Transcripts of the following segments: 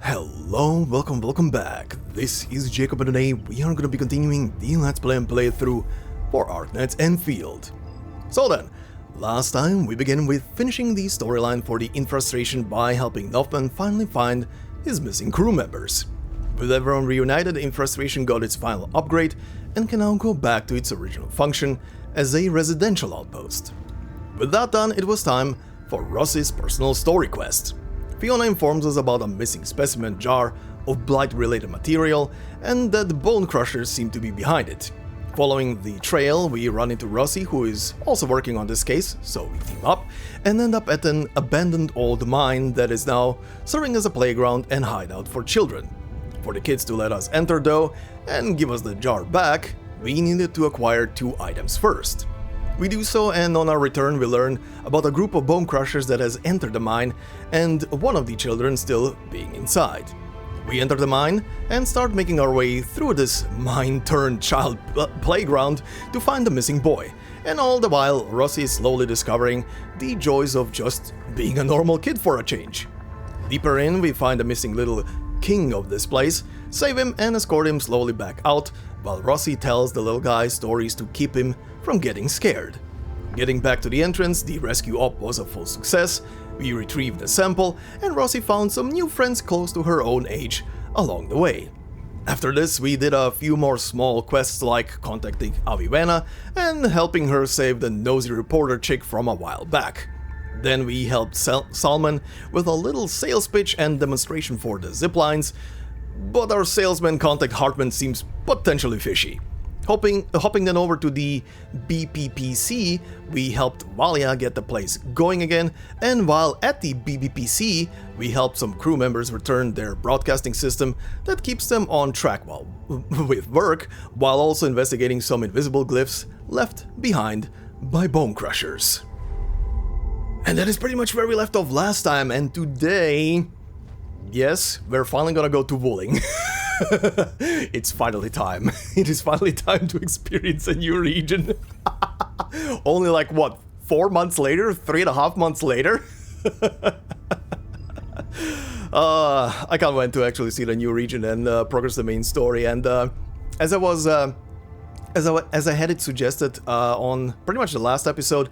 Hello, welcome back. This is Jacob, and today we are going to be continuing the Let's Play and playthrough for Arknights Endfield. So then, last time we began with finishing the storyline for the infiltration by helping Nuffman finally find his missing crew members. With everyone reunited, the infiltration got its final upgrade and can now go back to its original function as a residential outpost. With that done, it was time for Rossi's personal story quest. Fiona informs us about a missing specimen jar of blight-related material and that the bone crushers seem to be behind it. Following the trail, we run into Rossi, who is also working on this case, so we team up and end up at an abandoned old mine that is now serving as a playground and hideout for children. For the kids to let us enter though and give us the jar back, we needed to acquire two items first. We do so, and on our return we learn about a group of bone crushers that has entered the mine and one of the children still being inside. We enter the mine and start making our way through this mine-turned-child playground to find the missing boy, and all the while Rossi is slowly discovering the joys of just being a normal kid for a change. Deeper in, we find the missing little king of this place, save him and escort him slowly back out, while Rossi tells the little guy stories to keep him from getting scared. Getting back to the entrance, the rescue op was a full success, we retrieved the sample, and Rossi found some new friends close to her own age along the way. After this, we did a few more small quests like contacting Avivena and helping her save the nosy reporter chick from a while back. Then we helped Salman with a little sales pitch and demonstration for the ziplines, but our salesman contact Hartman seems potentially fishy. Hopping then over to the BPPC, we helped Valia get the place going again, and while at the BPPC, we helped some crew members return their broadcasting system that keeps them on track with work, while also investigating some invisible glyphs left behind by bone crushers. And that is pretty much where we left off last time, and today, yes, we're finally gonna go to Wuling. It's finally time. It is finally time to experience a new region. Only like, what, 4 months later? 3.5 months later? I can't wait to actually see the new region and progress the main story. And as I had it suggested on pretty much the last episode,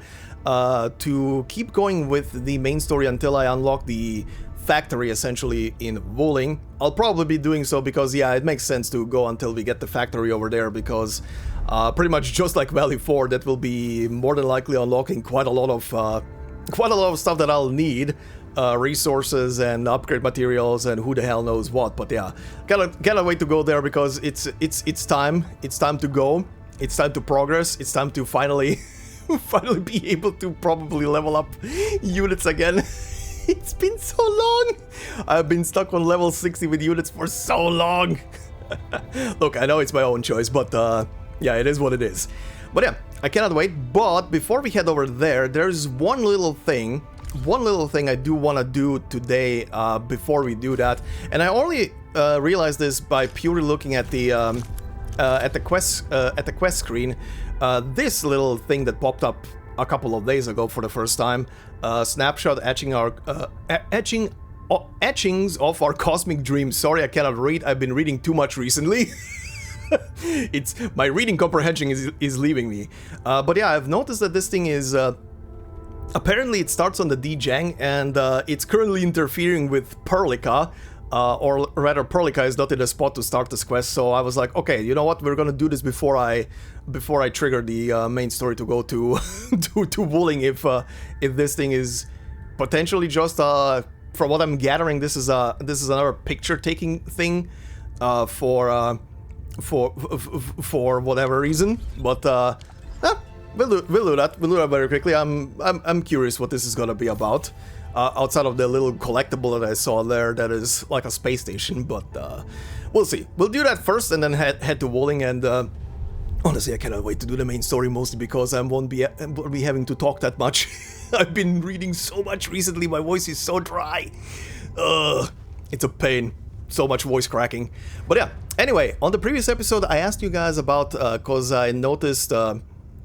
to keep going with the main story until I unlock the factory essentially in Wuling. I'll probably be doing so because, yeah, it makes sense to go until we get the factory over there, because pretty much just like Valley 4, that will be more than likely unlocking quite a lot of stuff that I'll need, resources and upgrade materials and who the hell knows what. But yeah, gotta wait to go there because it's time to go, it's time to progress, it's time to finally be able to probably level up units again. It's been so long! I've been stuck on level 60 with units for so long! Look, I know it's my own choice, but yeah, it is what it is. But yeah, I cannot wait. But before we head over there, there's one little thing I do want to do today before we do that. And I only realized this by purely looking at the quest screen. This little thing that popped up a couple of days ago for the first time. Snapshot etchings of our cosmic dreams. Sorry, I cannot read. I've been reading too much recently. It's my reading comprehension is leaving me. But yeah, I've noticed that this thing is apparently it starts on the Dijang, and it's currently interfering with Perlica. Or rather, Perlica is not in a spot to start this quest, so I was like, okay, you know what, we're gonna do this before I trigger the main story to go to to Wuling. If this thing is potentially just from what I'm gathering, this is another picture taking thing for whatever reason. But we'll do that very quickly. I'm curious what this is gonna be about. Outside of the little collectible that I saw there that is like a space station, but we'll see. We'll do that first and then head to Wuling, and honestly I cannot wait to do the main story, mostly because I won't be having to talk that much. I've been reading so much recently, my voice is so dry. It's a pain. So much voice cracking. But yeah, anyway, on the previous episode I asked you guys about, cause I noticed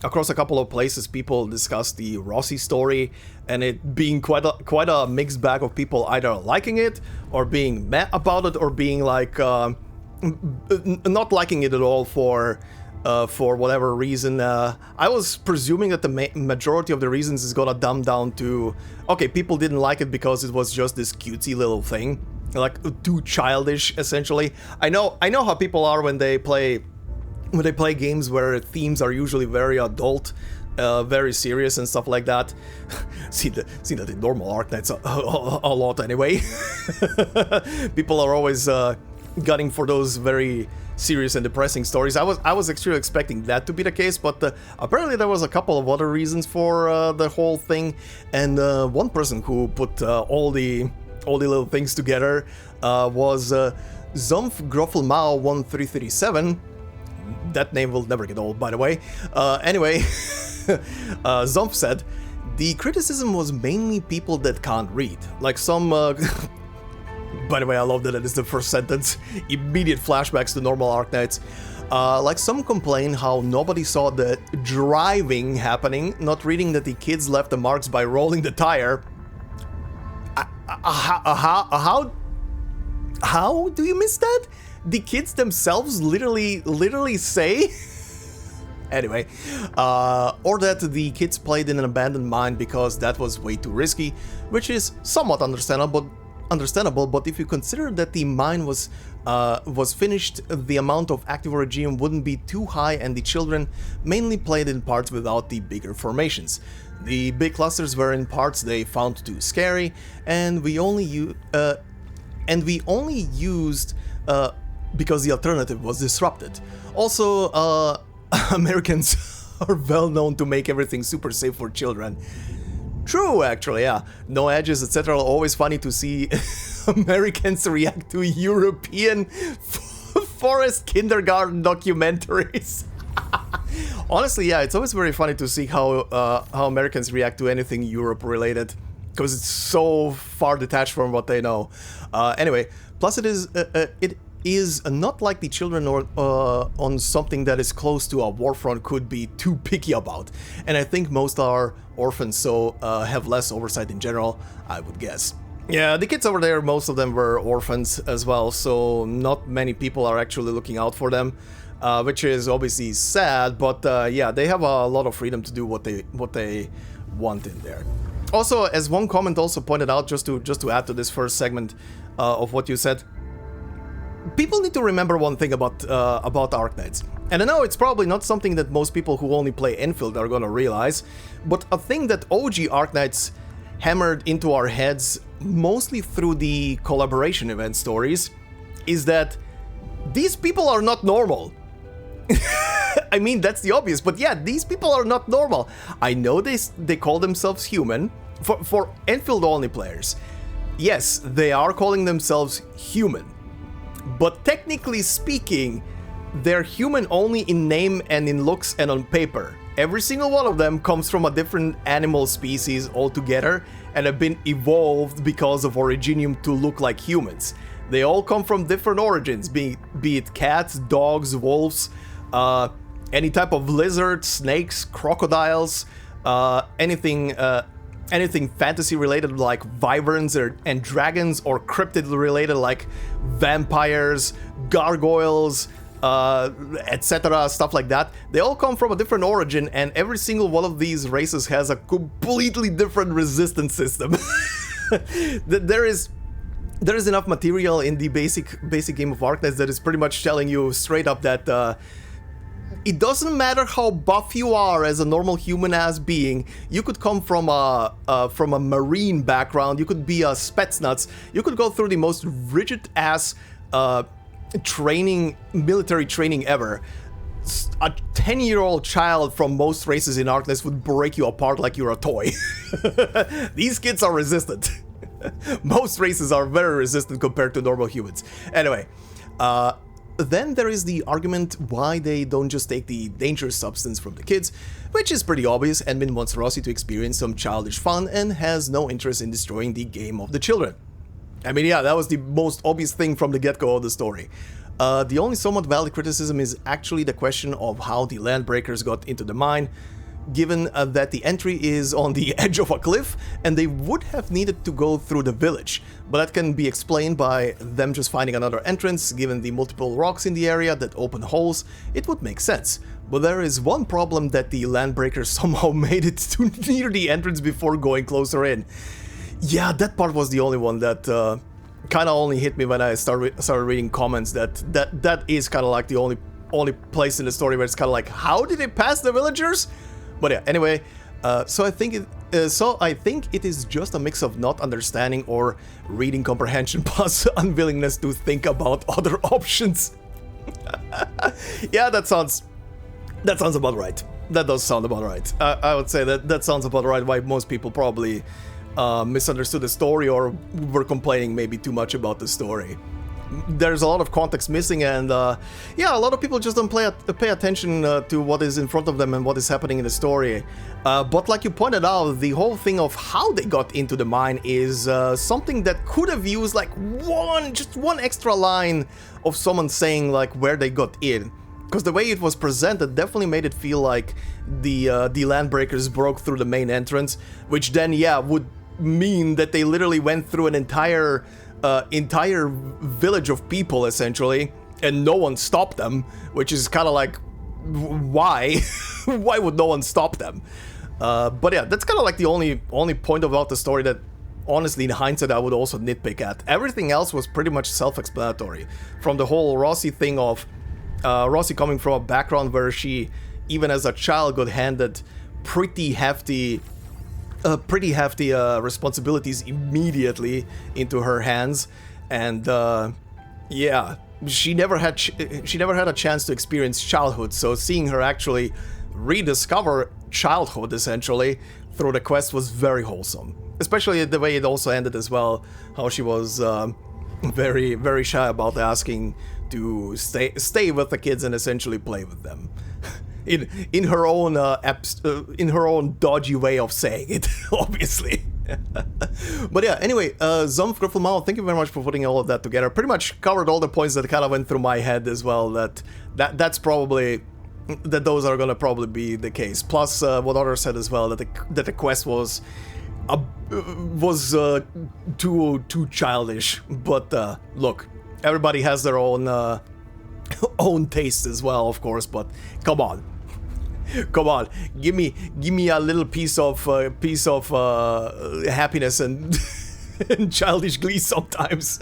across a couple of places, people discuss the Rossi story, and it being quite a mixed bag of people either liking it, or being mad about it, or being like not liking it at all for whatever reason. I was presuming that the majority of the reasons is gonna dumb down to, okay, people didn't like it because it was just this cutesy little thing, like too childish, essentially. I know how people are when they play games where themes are usually very adult, very serious and stuff like that. see that in normal Arknights a lot anyway. People are always gunning for those very serious and depressing stories. I was actually expecting that to be the case, but apparently there was a couple of other reasons for the whole thing, and one person who put all the little things together was Zumpf Groffelmao 1337. That name will never get old, by the way. Anyway, Zumpf said, the criticism was mainly people that can't read. Like some... by the way, I love that it is the first sentence. Immediate flashbacks to normal Arknights. Like some complain how nobody saw the driving happening, not reading that the kids left the marks by rolling the tire. How do you miss that? The kids themselves literally say? Anyway, or that the kids played in an abandoned mine because that was way too risky, which is somewhat understandable, but if you consider that the mine was finished, the amount of active regime wouldn't be too high, and the children mainly played in parts without the bigger formations. The big clusters were in parts they found too scary, and we only used because the alternative was disrupted. Also, Americans are well known to make everything super safe for children. True, actually, yeah. No edges, etc. Always funny to see Americans react to European forest kindergarten documentaries. Honestly, yeah, it's always very funny to see how Americans react to anything Europe related, because it's so far detached from what they know. Anyway, plus it is not like the children on something that is close to a war front could be too picky about, and I think most are orphans, so have less oversight in general, I would guess. Yeah, the kids over there, most of them were orphans as well, so not many people are actually looking out for them, which is obviously sad, but yeah, they have a lot of freedom to do what they want in there. Also, as one comment also pointed out, just to add to this first segment of what you said, people need to remember one thing about Arknights. And I know it's probably not something that most people who only play Enfield are gonna realize, but a thing that OG Arknights hammered into our heads, mostly through the collaboration event stories, is that these people are not normal. I mean, that's the obvious, but yeah, these people are not normal. I know they call themselves human. For Enfield only players, yes, they are calling themselves human. But technically speaking, they're human only in name and in looks and on paper. Every single one of them comes from a different animal species altogether and have been evolved because of Originium to look like humans. They all come from different origins, be it cats, dogs, wolves, any type of lizard, snakes, crocodiles, anything fantasy related like wyverns and dragons, or cryptid related like vampires, gargoyles, etc., stuff like that. They all come from a different origin, and every single one of these races has a completely different resistance system. There is enough material in the basic game of Arknights that is pretty much telling you straight up that it doesn't matter how buff you are as a normal human-ass being. You could come from a marine background, you could be a Spetsnaz, you could go through the most rigid-ass military training ever. A 10-year-old child from most races in Arknights would break you apart like you're a toy. These kids are resistant. Most races are very resistant compared to normal humans. Anyway, then there is the argument why they don't just take the dangerous substance from the kids, which is pretty obvious. Admin wants Rossi to experience some childish fun and has no interest in destroying the game of the children. I mean, yeah, that was the most obvious thing from the get-go of the story. The only somewhat valid criticism is actually the question of how the landbreakers got into the mine, given that the entry is on the edge of a cliff and they would have needed to go through the village, but that can be explained by them just finding another entrance. Given the multiple rocks in the area that open holes, it would make sense. But there is one problem, that the landbreakers somehow made it to near the entrance before going closer in. Yeah, that part was the only one that kind of only hit me when I started reading comments, that is kind of like the only place in the story where it's kind of like, how did it pass the villagers? But yeah, anyway, so I think it is just a mix of not understanding or reading comprehension plus unwillingness to think about other options. Yeah, that sounds about right. That does sound about right. I would say that sounds about right. Why most people probably misunderstood the story or were complaining maybe too much about the story. There's a lot of context missing, and yeah, a lot of people just don't pay attention to what is in front of them and what is happening in the story. But like you pointed out, the whole thing of how they got into the mine is something that could have used like just one extra line of someone saying like where they got in. Because the way it was presented definitely made it feel like the landbreakers broke through the main entrance, which then, yeah, would mean that they literally went through an entire village of people, essentially, and no one stopped them, which is kind of like, why? Why would no one stop them? But yeah, that's kind of like the only point about the story that, honestly, in hindsight, I would also nitpick at. Everything else was pretty much self-explanatory. From the whole Rossi thing of Rossi coming from a background where she, even as a child, got handed pretty hefty responsibilities immediately into her hands, and yeah, she never had a chance to experience childhood. So seeing her actually rediscover childhood essentially through the quest was very wholesome. Especially the way it also ended as well, how she was very, very shy about asking to stay with the kids and essentially play with them. In her own dodgy way of saying it, obviously. But yeah, anyway, Zhuang Gruffelmao, thank you very much for putting all of that together. Pretty much covered all the points that kind of went through my head as well. That's probably those are gonna probably be the case. Plus, what others said as well, that the quest was too childish. But look, everybody has their own own taste as well, of course. But come on, give me a little piece of happiness and, and childish glee sometimes.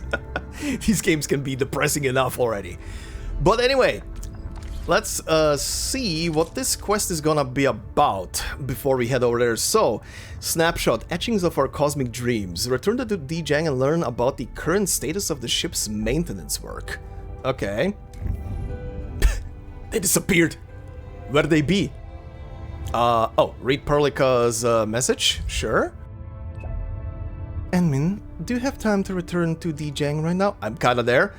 These games can be depressing enough already. But anyway, let's see what this quest is gonna be about before we head over there. So, Snapshot, Etchings of Our Cosmic Dreams. Return to Zhuang and learn about the current status of the ship's maintenance work. Okay. They disappeared. Where'd they be? Oh, read Perlica's message? Sure. Enmin, do you have time to return to Zhuang right now? I'm kinda there.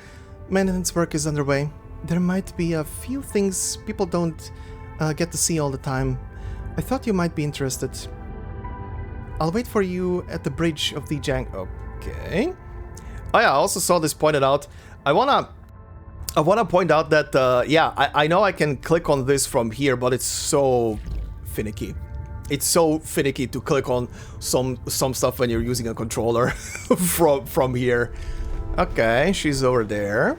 Maintenance work is underway. There might be a few things people don't get to see all the time. I thought you might be interested. I'll wait for you at the bridge of Zhuang. Okay. Oh yeah, I also saw this pointed out. I wanna point out that, yeah, I know I can click on this from here, but it's so finicky. It's so finicky to click on some stuff when you're using a controller from here. Okay, she's over there,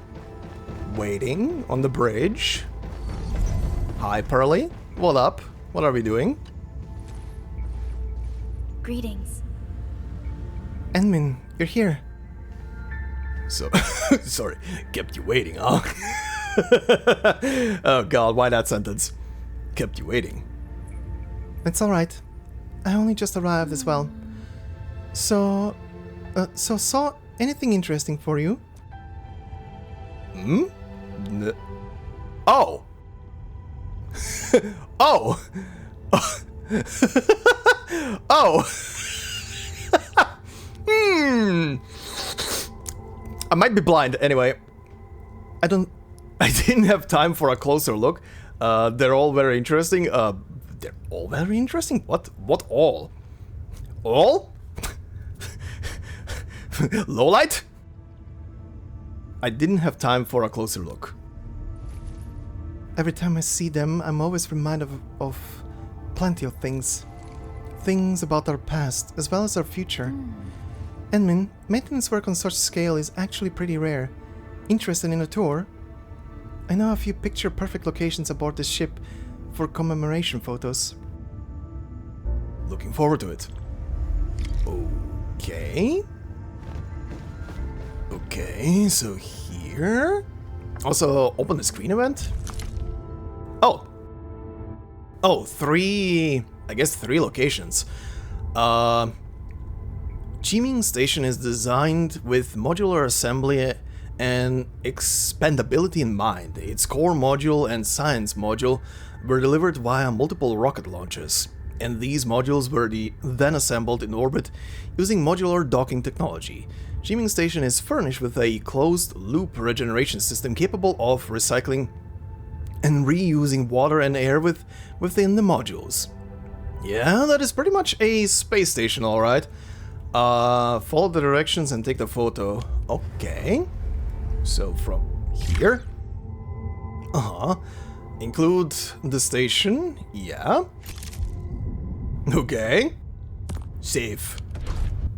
waiting on the bridge. Hi, Pearly. What up? What are we doing? Greetings. Enmin, you're here. So, sorry, kept you waiting, huh? Oh god, why that sentence? Kept you waiting. It's alright. I only just arrived as well. So saw anything interesting for you? Hmm? Oh! Oh! Oh! I might be blind, anyway. I didn't have time for a closer look. They're all very interesting. They're all very interesting? What all? All? Lowlight? I didn't have time for a closer look. Every time I see them, I'm always reminded of plenty of things. Things about our past, as well as our future. Maintenance work on such scale is actually pretty rare. Interested in a tour? I know a few picture-perfect locations aboard this ship for commemoration photos. Looking forward to it. Okay. Okay, so here... Also, open the screen event? Oh! Oh, three... I guess 3 locations. Qingbo Station is designed with modular assembly and expandability in mind. Its core module and science module were delivered via multiple rocket launches, and these modules were then assembled in orbit using modular docking technology. Qingbo Station is furnished with a closed-loop regeneration system capable of recycling and reusing water and air within the modules. Yeah, that is pretty much a space station, alright. Follow the directions and take the photo. Okay. So from here. Include the station. Yeah. Okay. Save.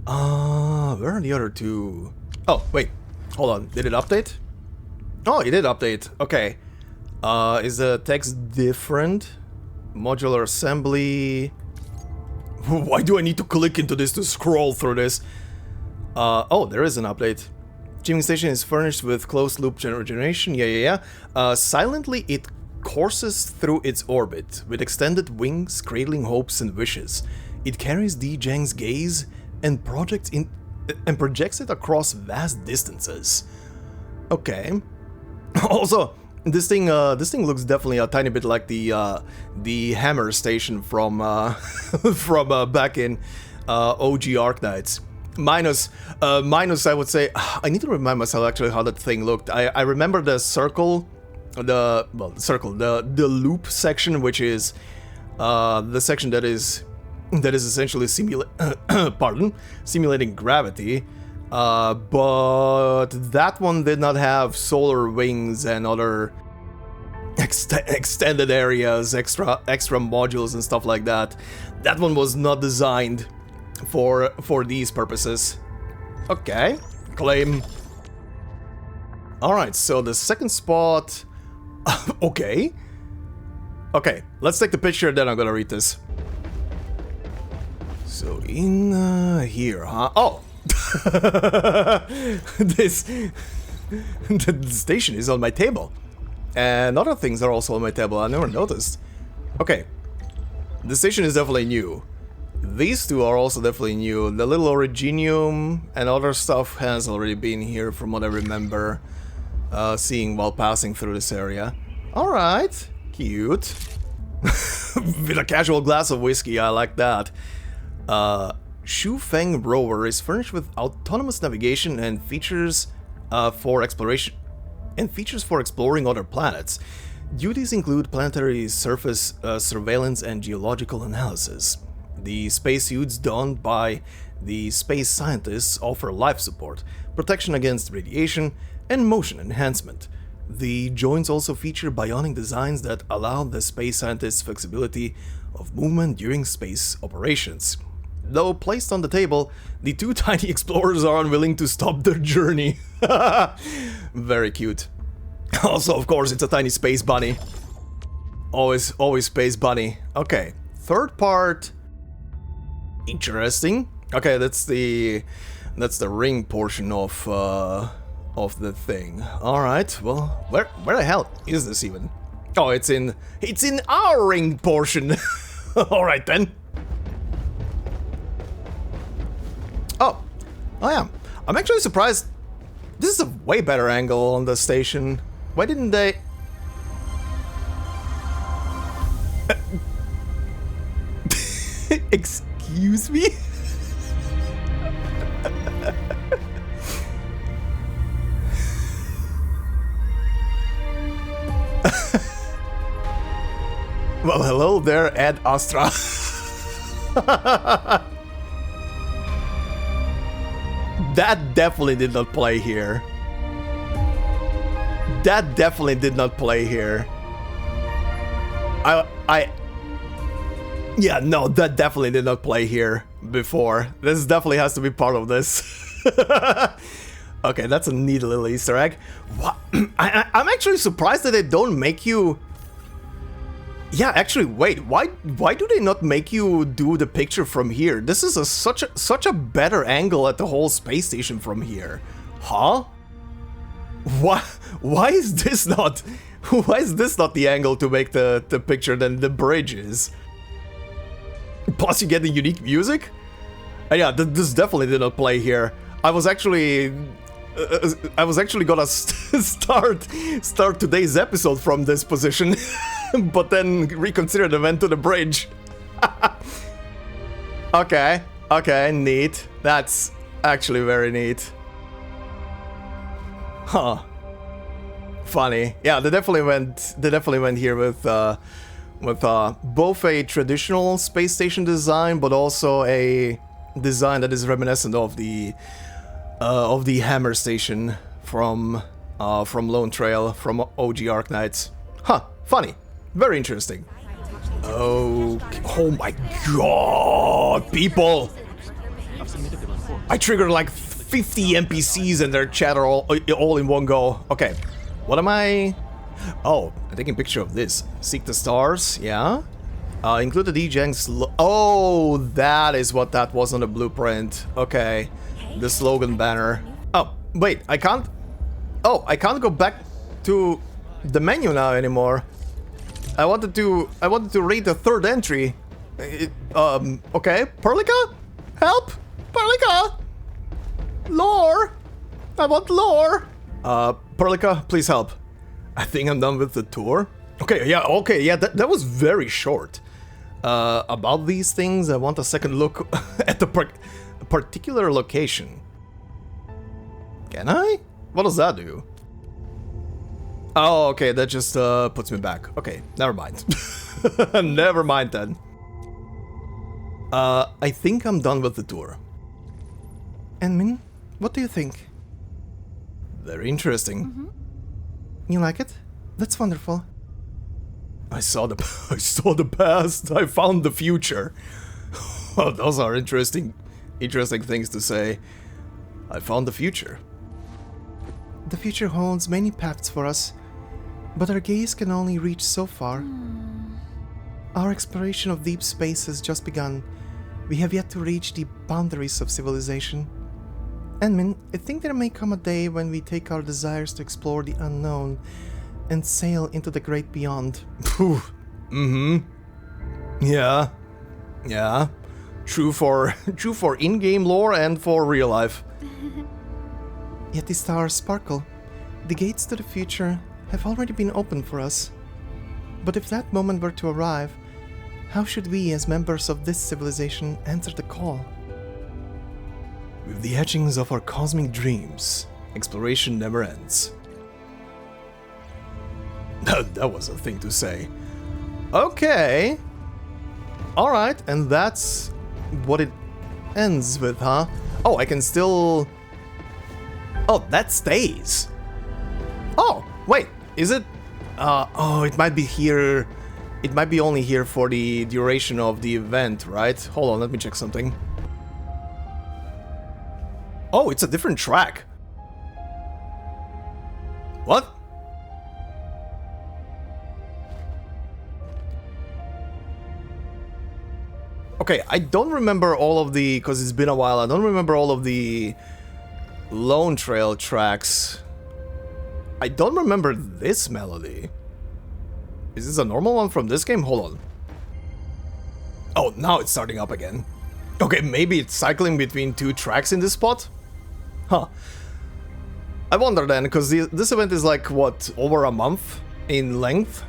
Where are the other 2? Oh, wait. Hold on. Did it update? Oh, it did update. Okay. Is the text different? Modular assembly. Why do I need to click into this to scroll through this? Oh, there is an update. Qingbo Station is furnished with closed-loop regeneration. Yeah. Silently, it courses through its orbit with extended wings, cradling hopes and wishes. It carries Di Zhang's gaze and projects it across vast distances. Okay. Also, this thing looks definitely a tiny bit like the Hammer Station from from back in OG Arknights. Minus, I would say, I need to remind myself actually how that thing looked. I remember the circle, the loop section, which is the section that is essentially simulating gravity. But that one did not have solar wings and other extended areas, extra modules and stuff like that. That one was not designed for these purposes. Okay, claim. Alright, so the second spot... Okay, let's take the picture, then I'm gonna read this. So in here, huh? Oh! The station is on my table. And other things are also on my table, I never noticed. Okay, the station is definitely new. These 2 are also definitely new. The little Originium and other stuff has already been here from what I remember seeing while passing through this area. Alright, cute. With a casual glass of whiskey, I like that. Shu Feng rover is furnished with autonomous navigation and features for exploration and features for exploring other planets. Duties include planetary surface surveillance and geological analysis. The spacesuits donned by the space scientists offer life support, protection against radiation, and motion enhancement. The joints also feature bionic designs that allow the space scientists flexibility of movement during space operations. Though placed on the table, the 2 tiny explorers are unwilling to stop their journey. Very cute. Also, of course, it's a tiny space bunny. Always space bunny. Okay, third part. Interesting. Okay, that's the ring portion of the thing. All right. Well, where the hell is this even? Oh, it's in our ring portion. All right then. Oh, I am. I'm actually surprised. This is a way better angle on the station. Why didn't they? Excuse me? Well, hello there, Ad Astra. That definitely did not play here. That definitely did not play here. Yeah, no, that definitely did not play here before. This definitely has to be part of this. Okay, that's a neat little Easter egg. What? I'm actually surprised that they don't make you... Yeah, actually, wait, why do they not make you do the picture from here? This is such a better angle at the whole space station from here. Huh? Why is this not... Why is this not the angle to make the picture than the bridge is? Plus you get the unique music? And yeah, this definitely did not play here. I was actually gonna start today's episode from this position, but then reconsidered and went to the bridge. Okay, neat. That's actually very neat. Huh. Funny. Yeah, they definitely went here with both a traditional space station design, but also a design that is reminiscent of the Hammer Station from Lone Trail, from OG Arknights. Huh, funny. Very interesting. Oh my god, people! I triggered like 50 NPCs and their chatter all in one go. Okay, what am I... Oh, I'm taking a picture of this. Seek the stars, yeah. Include the DJ's... Oh, that is what that was on the blueprint. Okay. The slogan banner. Oh, wait, I can't... Oh, I can't go back to the menu now anymore. I wanted to read the third entry. Okay. Perlica? Help! Perlica! Lore! I want lore! Perlica, please help. I think I'm done with the tour. Okay, yeah, that was very short. About these things, I want a second look at the particular location. Can I? What does that do? Oh, okay, that just puts me back. Okay, never mind. Never mind then. I think I'm done with the tour. Enmin, what do you think? Very interesting. Mm-hmm. You like it? That's wonderful. I saw the past. I found the future. Oh, those are interesting things to say. I found the future. The future holds many paths for us, but our gaze can only reach so far. Our exploration of deep space has just begun. We have yet to reach the boundaries of civilization. Enmin, I think there may come a day when we take our desires to explore the unknown and sail into the great beyond. Mm-hmm. Yeah. Yeah. True for in-game lore and for real life. Yet the stars sparkle. The gates to the future have already been opened for us. But if that moment were to arrive, how should we as members of this civilization answer the call? With the etchings of our cosmic dreams, exploration never ends. That was a thing to say. Okay. Alright, and that's what it ends with, huh? Oh, I can still... Oh, that stays. Oh, wait, is it? Oh, it might be here. It might be only here for the duration of the event, right? Hold on, let me check something. Oh, it's a different track. What? Okay, I don't remember all of the... Because it's been a while, I don't remember all of the Lone Trail tracks. I don't remember this melody. Is this a normal one from this game? Hold on. Oh, now it's starting up again. Okay, maybe it's cycling between two tracks in this spot? Huh. I wonder then, because this event is like, what, over a month in length?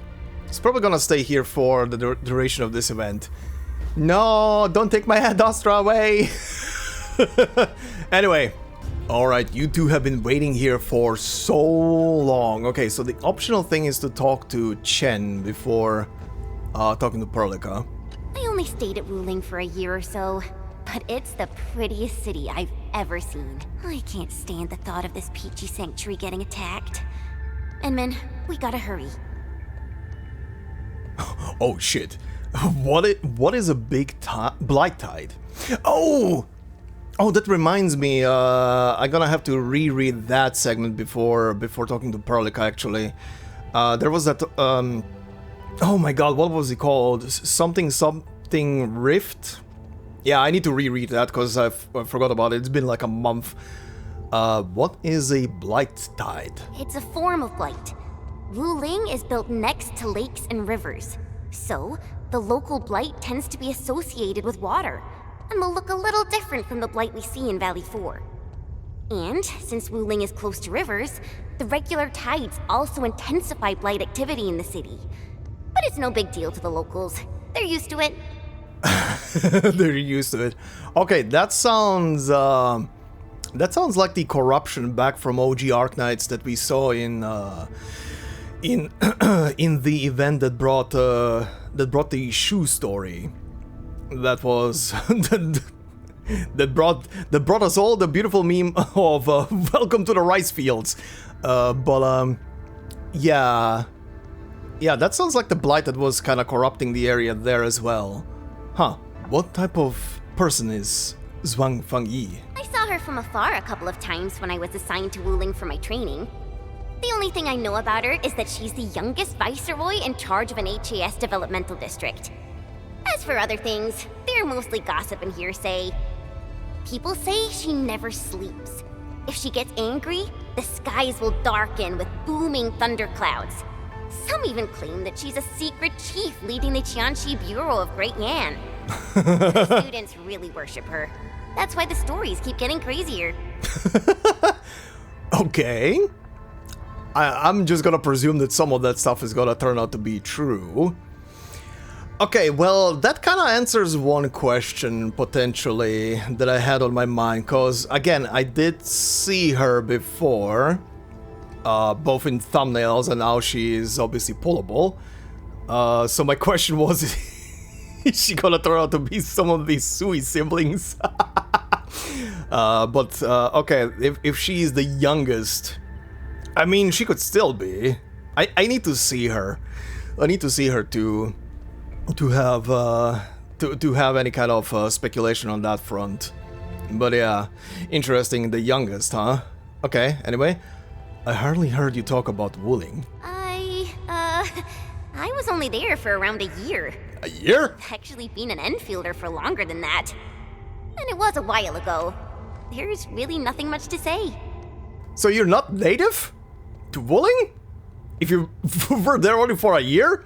It's probably gonna stay here for the duration of this event. No, don't take my head, Astra, away! Anyway, alright, you two have been waiting here for so long. Okay, so the optional thing is to talk to Chen before talking to Perlica. I only stayed at Wuling for a year or so, but it's the prettiest city I've ever seen. I can't stand the thought of this peachy sanctuary getting attacked. Enman, we gotta hurry. Oh shit. What is a big blight tide? Oh! Oh, that reminds me, I'm gonna have to reread that segment before talking to Perlica, actually. There was that, oh my god, what was it called? Something Rift? Yeah, I need to reread that, because I forgot about it. It's been like a month. What is a blight tide? It's a form of blight. Wuling is built next to lakes and rivers. So, the local blight tends to be associated with water, and will look a little different from the blight we see in Valley 4. And, since Wuling is close to rivers, the regular tides also intensify blight activity in the city. But it's no big deal to the locals. They're used to it. They're used to it. Okay, that sounds like the corruption back from OG Arknights that we saw in in the event that brought the shoe story. That was that brought us all the beautiful meme of welcome to the rice fields. Yeah, that sounds like the blight that was kind of corrupting the area there as well. Huh? What type of person is Zhuang Fangyi? I saw her from afar a couple of times when I was assigned to Wuling for my training. The only thing I know about her is that she's the youngest viceroy in charge of an HAS developmental district. As for other things, they're mostly gossip and hearsay. People say she never sleeps. If she gets angry, the skies will darken with booming thunderclouds. Some even claim that she's a secret chief leading the Qianxi Bureau of Great Yan. The students really worship her. That's why the stories keep getting crazier. Okay. I'm just gonna presume that some of that stuff is gonna turn out to be true. Okay, well, that kind of answers one question, potentially, that I had on my mind, because, again, I did see her before, both in thumbnails, and now she is obviously pullable. So my question was, is she gonna turn out to be some of these Sui siblings? Okay, if she is the youngest, I mean, she could still be. I need to see her. I need to see her to have any kind of speculation on that front. But yeah, interesting. The youngest, huh? Okay. Anyway, I hardly heard you talk about Wuling. I was only there for around a year. A year? I've actually been an Enfielder for longer than that. And it was a while ago. There's really nothing much to say. So you're not native to Wuling? If you were there only for a year?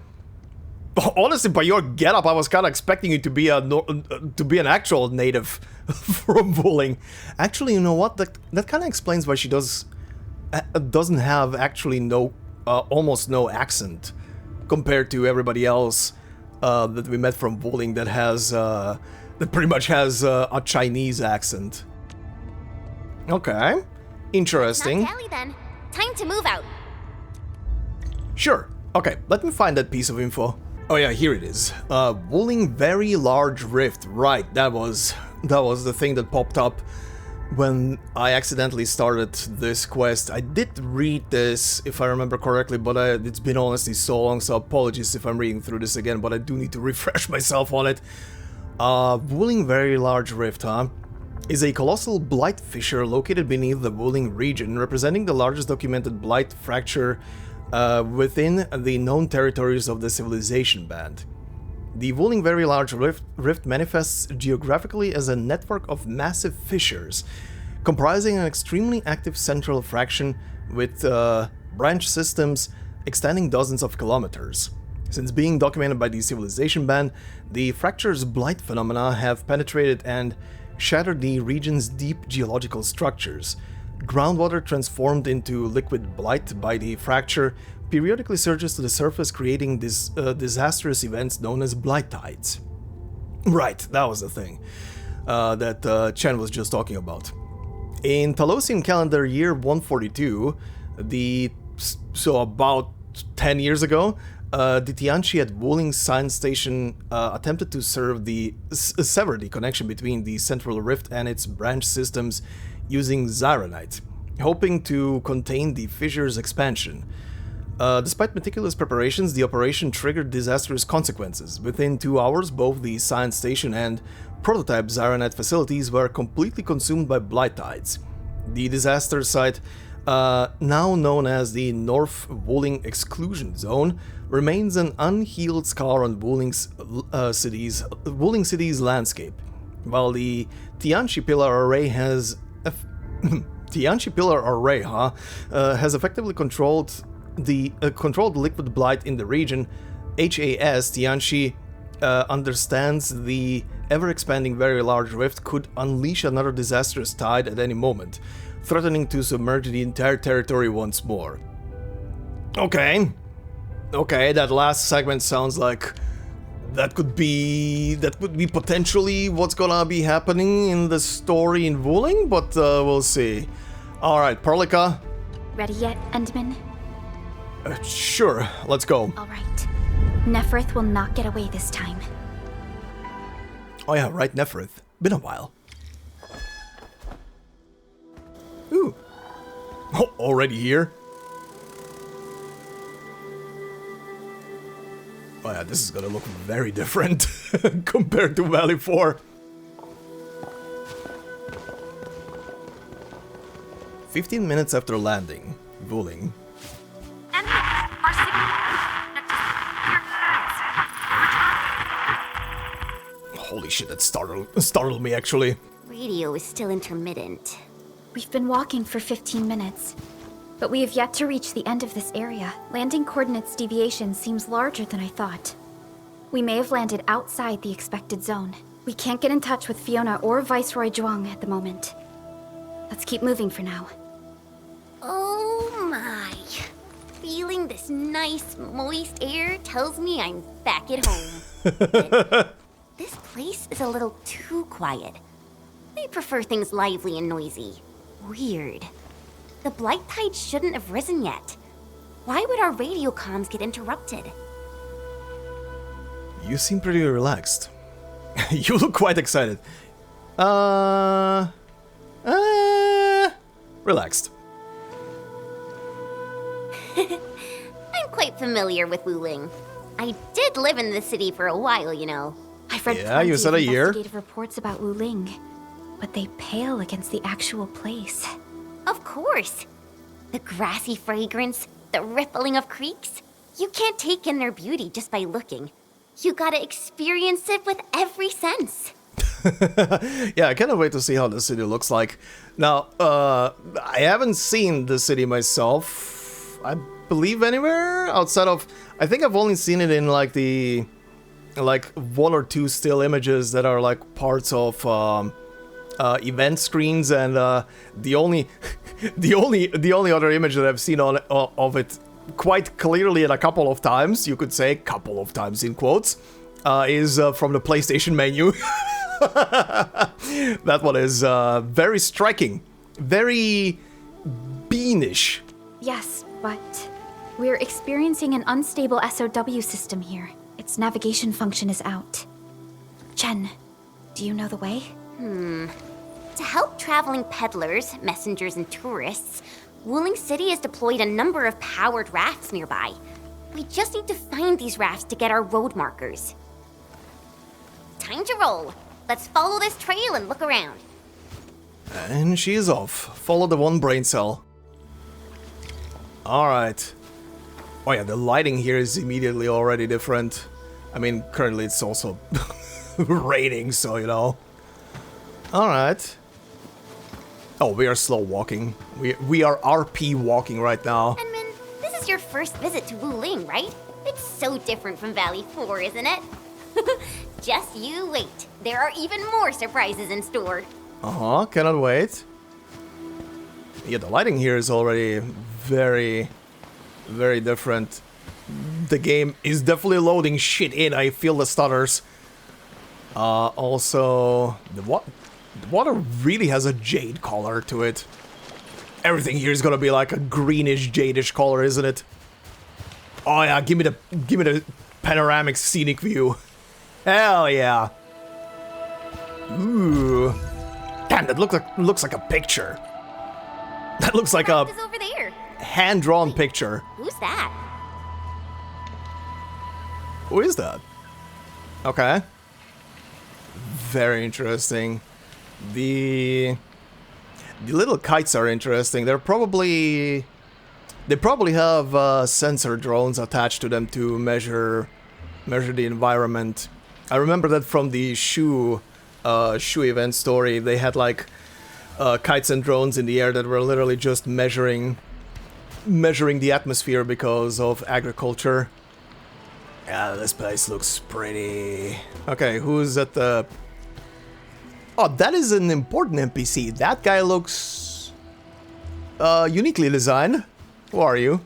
Honestly, by your getup, I was kind of expecting you to be an actual native from Wuling. Actually, you know what? That kind of explains why she doesn't have actually almost no accent compared to everybody else that we met from Wuling that pretty much has a Chinese accent. Okay, interesting. Not tally then. Time to move out. Sure. Okay, let me find that piece of info. Oh yeah, here it is. Wuling Very Large Rift. Right, that was the thing that popped up when I accidentally started this quest. I did read this, if I remember correctly, but it's been honestly so long, so apologies if I'm reading through this again, but I do need to refresh myself on it. Wuling Very Large Rift, huh? Is a colossal blight fissure located beneath the Wuling region, representing the largest documented blight fracture within the known territories of the Civilization Band. The Wuling Very Large Rift manifests geographically as a network of massive fissures, comprising an extremely active central fraction with branch systems extending dozens of kilometers. Since being documented by the Civilization Band, the fracture's blight phenomena have penetrated and shattered the region's deep geological structures. Groundwater transformed into liquid blight by the fracture periodically surges to the surface, creating disastrous events known as blight tides. Right, that was the thing that Chen was just talking about. In Talosian calendar year 142, so about 10 years ago, the Tianqi at Wuling Science Station attempted to sever the connection between the central rift and its branch systems using Zyronite, hoping to contain the fissure's expansion. Despite meticulous preparations, the operation triggered disastrous consequences. Within 2 hours, both the science station and prototype Zyronet facilities were completely consumed by blight tides. The disaster site, now known as the North Wuling Exclusion Zone, remains an unhealed scar on Wuling City's landscape. While the Tianchi Pillar Array has has effectively controlled the liquid blight in the region, HAS Tianchi understands the ever-expanding Very Large Rift could unleash another disastrous tide at any moment, threatening to submerge the entire territory once more. Okay, that last segment sounds like that could be potentially what's gonna be happening in the story in Wuling, but we'll see. Alright, Perlica. Ready yet, Endman? Sure, let's go. Alright. Nephrith will not get away this time. Oh yeah, right, Nephrith. Been a while. Ooh. Oh, already here? Oh yeah, this is gonna look very different compared to Valley 4. 15 minutes after landing, Wuling. Holy shit, that startled me actually. Radio is still intermittent. We've been walking for 15 minutes, but we have yet to reach the end of this area. Landing coordinates deviation seems larger than I thought. We may have landed outside the expected zone. We can't get in touch with Fiona or Viceroy Zhuang at the moment. Let's keep moving for now. Oh my. Feeling this nice, moist air tells me I'm back at home. This place is a little too quiet. I prefer things lively and noisy. Weird. The blight tide shouldn't have risen yet. Why would our radio comms get interrupted? You seem pretty relaxed. You look quite excited. Relaxed. I'm quite familiar with Wuling. I did live in the city for a while, you know. I've read you said a year. Investigative reports about Wuling, but they pale against the actual place. Of course. The grassy fragrance, the rippling of creeks. You can't take in their beauty just by looking. You gotta experience it with every sense. Yeah, I cannot wait to see how the city looks like. Now, I haven't seen the city myself, I believe, anywhere outside of... I think I've only seen it in like the... like 1 or 2 still images that are like parts of event screens, and the only other image that I've seen of it quite clearly and a couple of times, you could say couple of times in quotes, is from the PlayStation menu. That one is very striking, very beanish. Yes, but we're experiencing an unstable SOW system here. Its navigation function is out. Chen, do you know the way? To help traveling peddlers, messengers, and tourists, Wuling City has deployed a number of powered rafts nearby. We just need to find these rafts to get our road markers. Time to roll. Let's follow this trail and look around. And she is off. Follow the one brain cell. Alright. Oh yeah, the lighting here is immediately already different. I mean, currently it's also raining, so you know. Alright. Oh, we are slow walking. We are RP walking right now. Enman, this is your first visit to Wuling, right? It's so different from Valley 4, isn't it? Just you wait. There are even more surprises in store. Uh-huh, cannot wait. Yeah, the lighting here is already very, very different. The game is definitely loading shit in. I feel the stutters. Also, the water really has a jade color to it. Everything here is gonna be like a greenish, jadish color, isn't it? Oh yeah, give me the panoramic scenic view. Hell yeah. Ooh. Damn, that looks like a picture. That looks like a Is over there. hand-drawn picture. Who's that? Who is that? Okay. Very interesting. The little kites are interesting. They probably have sensor drones attached to them to measure the environment. I remember that from the Shu event story. They had like kites and drones in the air that were literally just measuring the atmosphere because of agriculture. Yeah, this place looks pretty. Okay, who's at the... Oh, that is an important NPC. That guy looks uniquely designed. Who are you?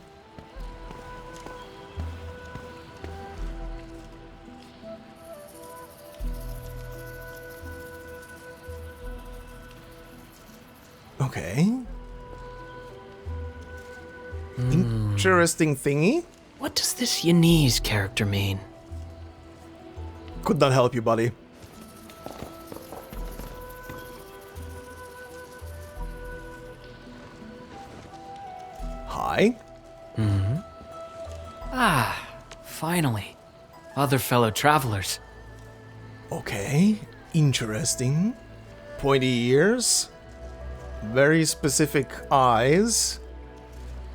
Okay. Interesting thingy. What does this Yanese character mean? Could not help you, buddy. Hi. Ah, finally. Other fellow travelers. Okay, interesting. Pointy ears. Very specific eyes.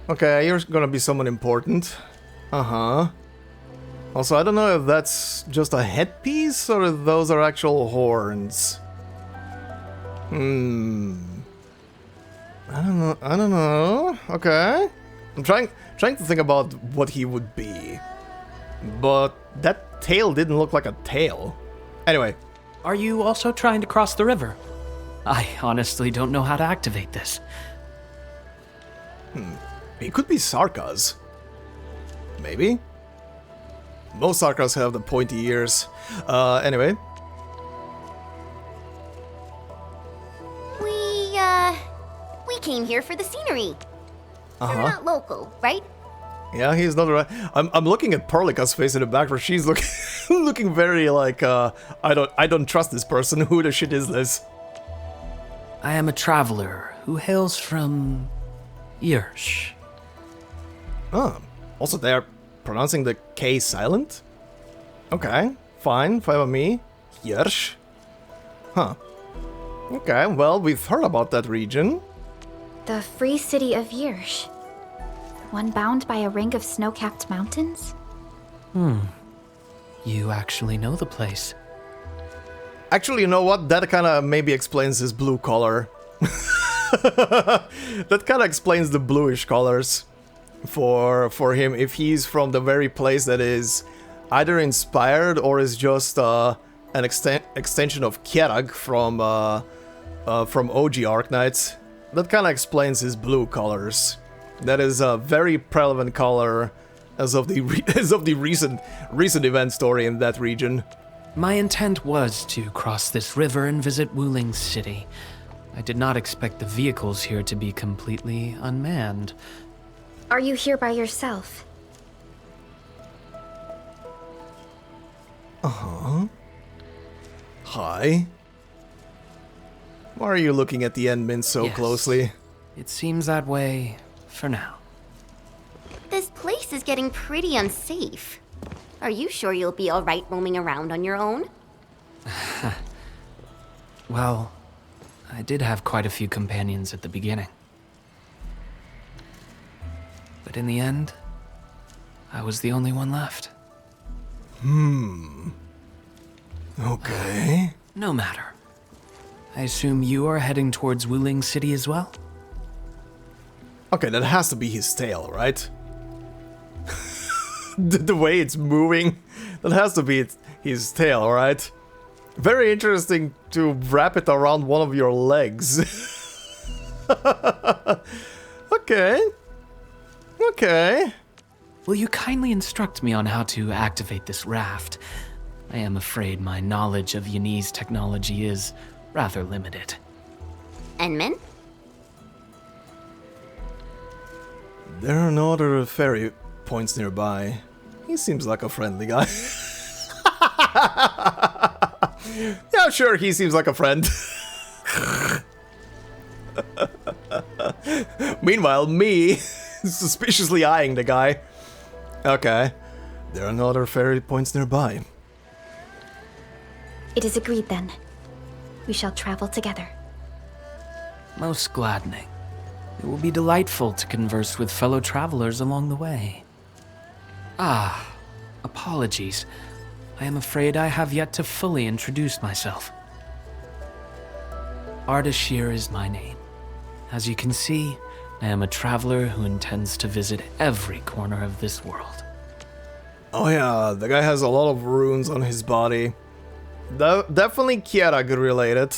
Okay, you're gonna be someone important. Uh-huh. Also, I don't know if that's just a headpiece or if those are actual horns. I don't know. Okay. I'm trying to think about what he would be. But that tail didn't look like a tail. Anyway. Are you also trying to cross the river? I honestly don't know how to activate this. He could be Sarkas. Maybe? Most Sarkas have the pointy ears. Anyway. We came here for the scenery. Uh-huh. You're not local, right? Yeah, he's not right. I'm looking at Perlika's face in the back where she's looking looking very like I don't trust this person. Who the shit is this? I am a traveler who hails from Yersh. Oh, also they're pronouncing the K silent? Okay, fine by me. Yersh. Huh. Okay, well, we've heard about that region. The free city of Yersh. One bound by a ring of snow-capped mountains? You actually know the place. Actually, you know what? That kind of maybe explains his blue color. That kind of explains the bluish colors for him. If he's from the very place that is either inspired or is just an extension of Kjerag from OG Arknights. That kind of explains his blue colors. That is a very prevalent color as of the recent event story in that region. My intent was to cross this river and visit Wuling City. I did not expect the vehicles here to be completely unmanned. Are you here by yourself? Uh-huh. Hi. Why are you looking at the Endmin so Yes. closely? It seems that way for now. This place is getting pretty unsafe. Are you sure you'll be alright roaming around on your own? Well, I did have quite a few companions at the beginning. But in the end, I was the only one left. Okay. No matter. I assume you are heading towards Wuling City as well? Okay, that has to be his tail, right? The way it's moving, that has to be his tail, right? Very interesting to wrap it around one of your legs. Okay. Okay. Will you kindly instruct me on how to activate this raft? I am afraid my knowledge of Yanese technology is rather limited. Enman? There are no other ferry points nearby. He seems like a friendly guy. Yeah, sure, he seems like a friend. Meanwhile, me suspiciously eyeing the guy. Okay. There are no other ferry points nearby. It is agreed then. We shall travel together. Most gladdening. It will be delightful to converse with fellow travelers along the way. Ah, apologies. I am afraid I have yet to fully introduce myself. Ardashir is my name. As you can see, I am a traveler who intends to visit every corner of this world. Oh yeah, the guy has a lot of runes on his body. Definitely Kierag related,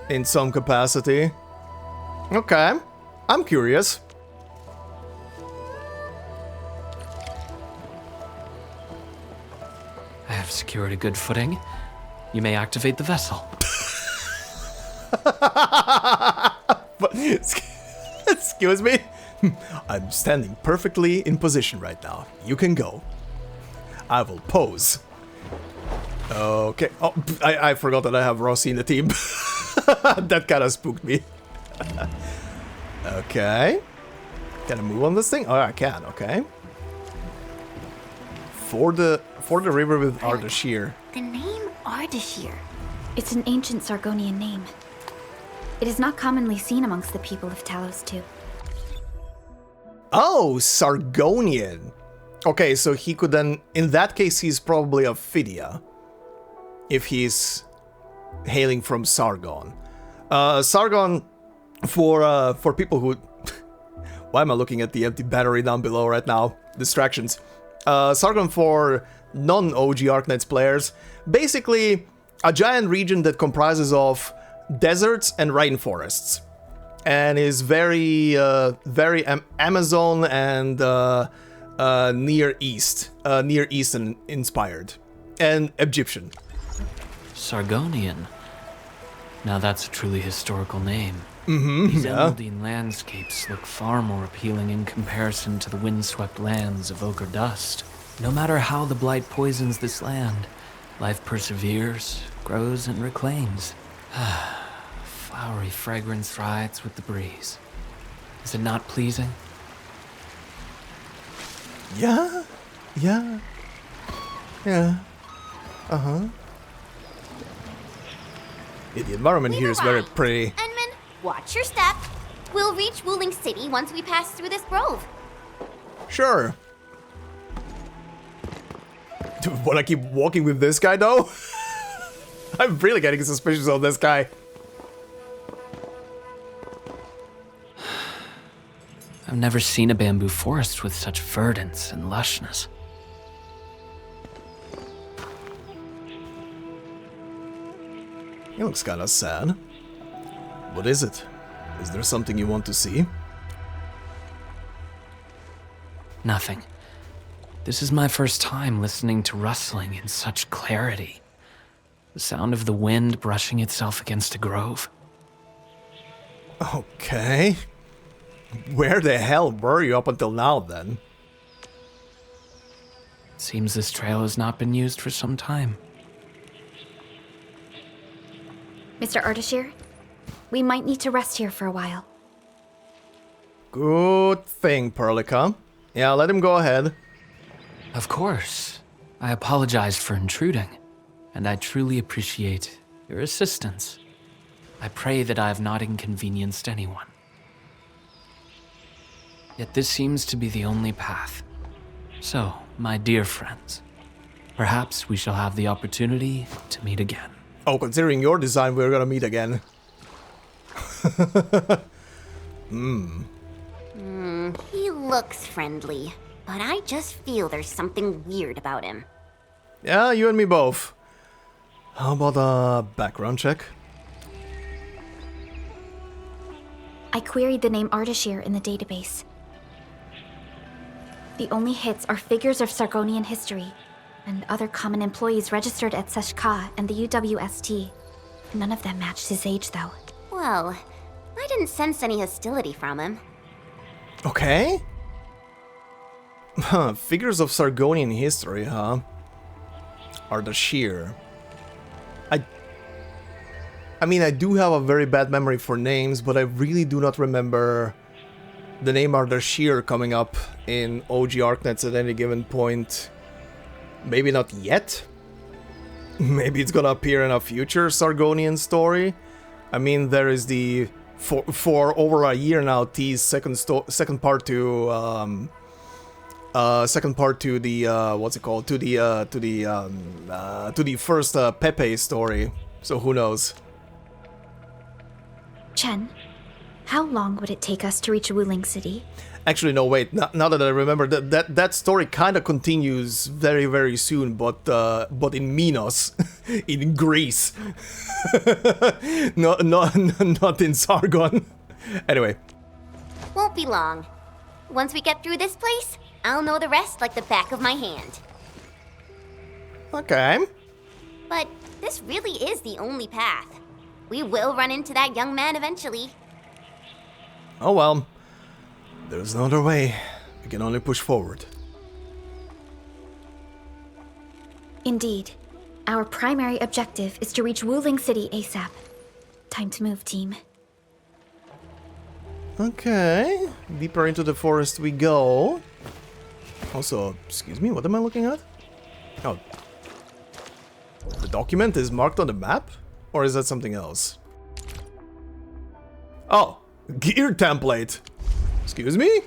in some capacity. Okay, I'm curious. I have secured a good footing. You may activate the vessel. But, excuse me? I'm standing perfectly in position right now. You can go. I will pose. Okay. Oh, I forgot that I have Rossi in the team. That kind of spooked me. Okay. Can I move on this thing? Oh, I can. Okay. For the river with Ardashir. The name Ardashir. It's an ancient Sargonian name. It is not commonly seen amongst the people of Talos-II. Oh, Sargonian. Okay, so he could then... In that case, he's probably of Phidia. If he's hailing from Sargon. Sargon, for people who... Why am I looking at the empty battery down below right now? Distractions. Sargon for non-OG Arknights players. Basically, a giant region that comprises of deserts and rainforests. And is very Amazon and Near Eastern inspired. And Egyptian. Sargonian. Now that's a truly historical name. yeah. These emeraldine landscapes look far more appealing in comparison to the windswept lands of ochre dust. No matter how the blight poisons this land, life perseveres, grows, and reclaims. Flowery fragrance rides with the breeze. Is it not pleasing? Yeah. Uh-huh. Yeah, the environment here is very pretty. Enman, watch your step. We'll reach Wuling City once we pass through this grove. Sure. Do I want to keep walking with this guy, though? I'm really getting suspicious of this guy. I've never seen a bamboo forest with such verdance and lushness. He looks kinda sad. What is it? Is there something you want to see? Nothing. This is my first time listening to rustling in such clarity. The sound of the wind brushing itself against a grove. Okay. Where the hell were you up until now, then? It seems this trail has not been used for some time. Mr. Ardashir, we might need to rest here for a while. Good thing, Perlica. Yeah, let him go ahead. Of course. I apologize for intruding, and I truly appreciate your assistance. I pray that I have not inconvenienced anyone. Yet this seems to be the only path. So, my dear friends, perhaps we shall have the opportunity to meet again. Oh, considering your design, we're gonna meet again. He looks friendly, but I just feel there's something weird about him. Yeah, you and me both. How about a background check? I queried the name Ardashir in the database. The only hits are figures of Sargonian history, and other common employees registered at Seshka and the UWST. None of them matched his age, though. Well, I didn't sense any hostility from him. Okay. Huh, figures of Sargonian history, huh? Ardashir. I mean, I do have a very bad memory for names, but I really do not remember the name Ardashir coming up in OG Arknights at any given point Maybe not yet. Maybe it's gonna appear in a future Sargonian story. I mean, there is the for over a year now teased second part to the what's it called, to the first Pepe story. So who knows? Chen, how long would it take us to reach Wuling City? Actually, no, wait. Now that I remember, that story kind of continues very, very soon, but in Minos, in Greece, not in Sargon. Anyway, Won't be long. Once we get through this place, I'll know the rest like the back of my hand. okay. But this really is the only path. We will run into that young man eventually. Oh well. There's no other way. We can only push forward. Indeed. Our primary objective is to reach Wuling City ASAP. Time to move, team. Okay. Deeper into the forest we go. Also, excuse me, what am I looking at? Oh. The document is marked on the map? Or is that something else? Oh, gear template. Excuse me?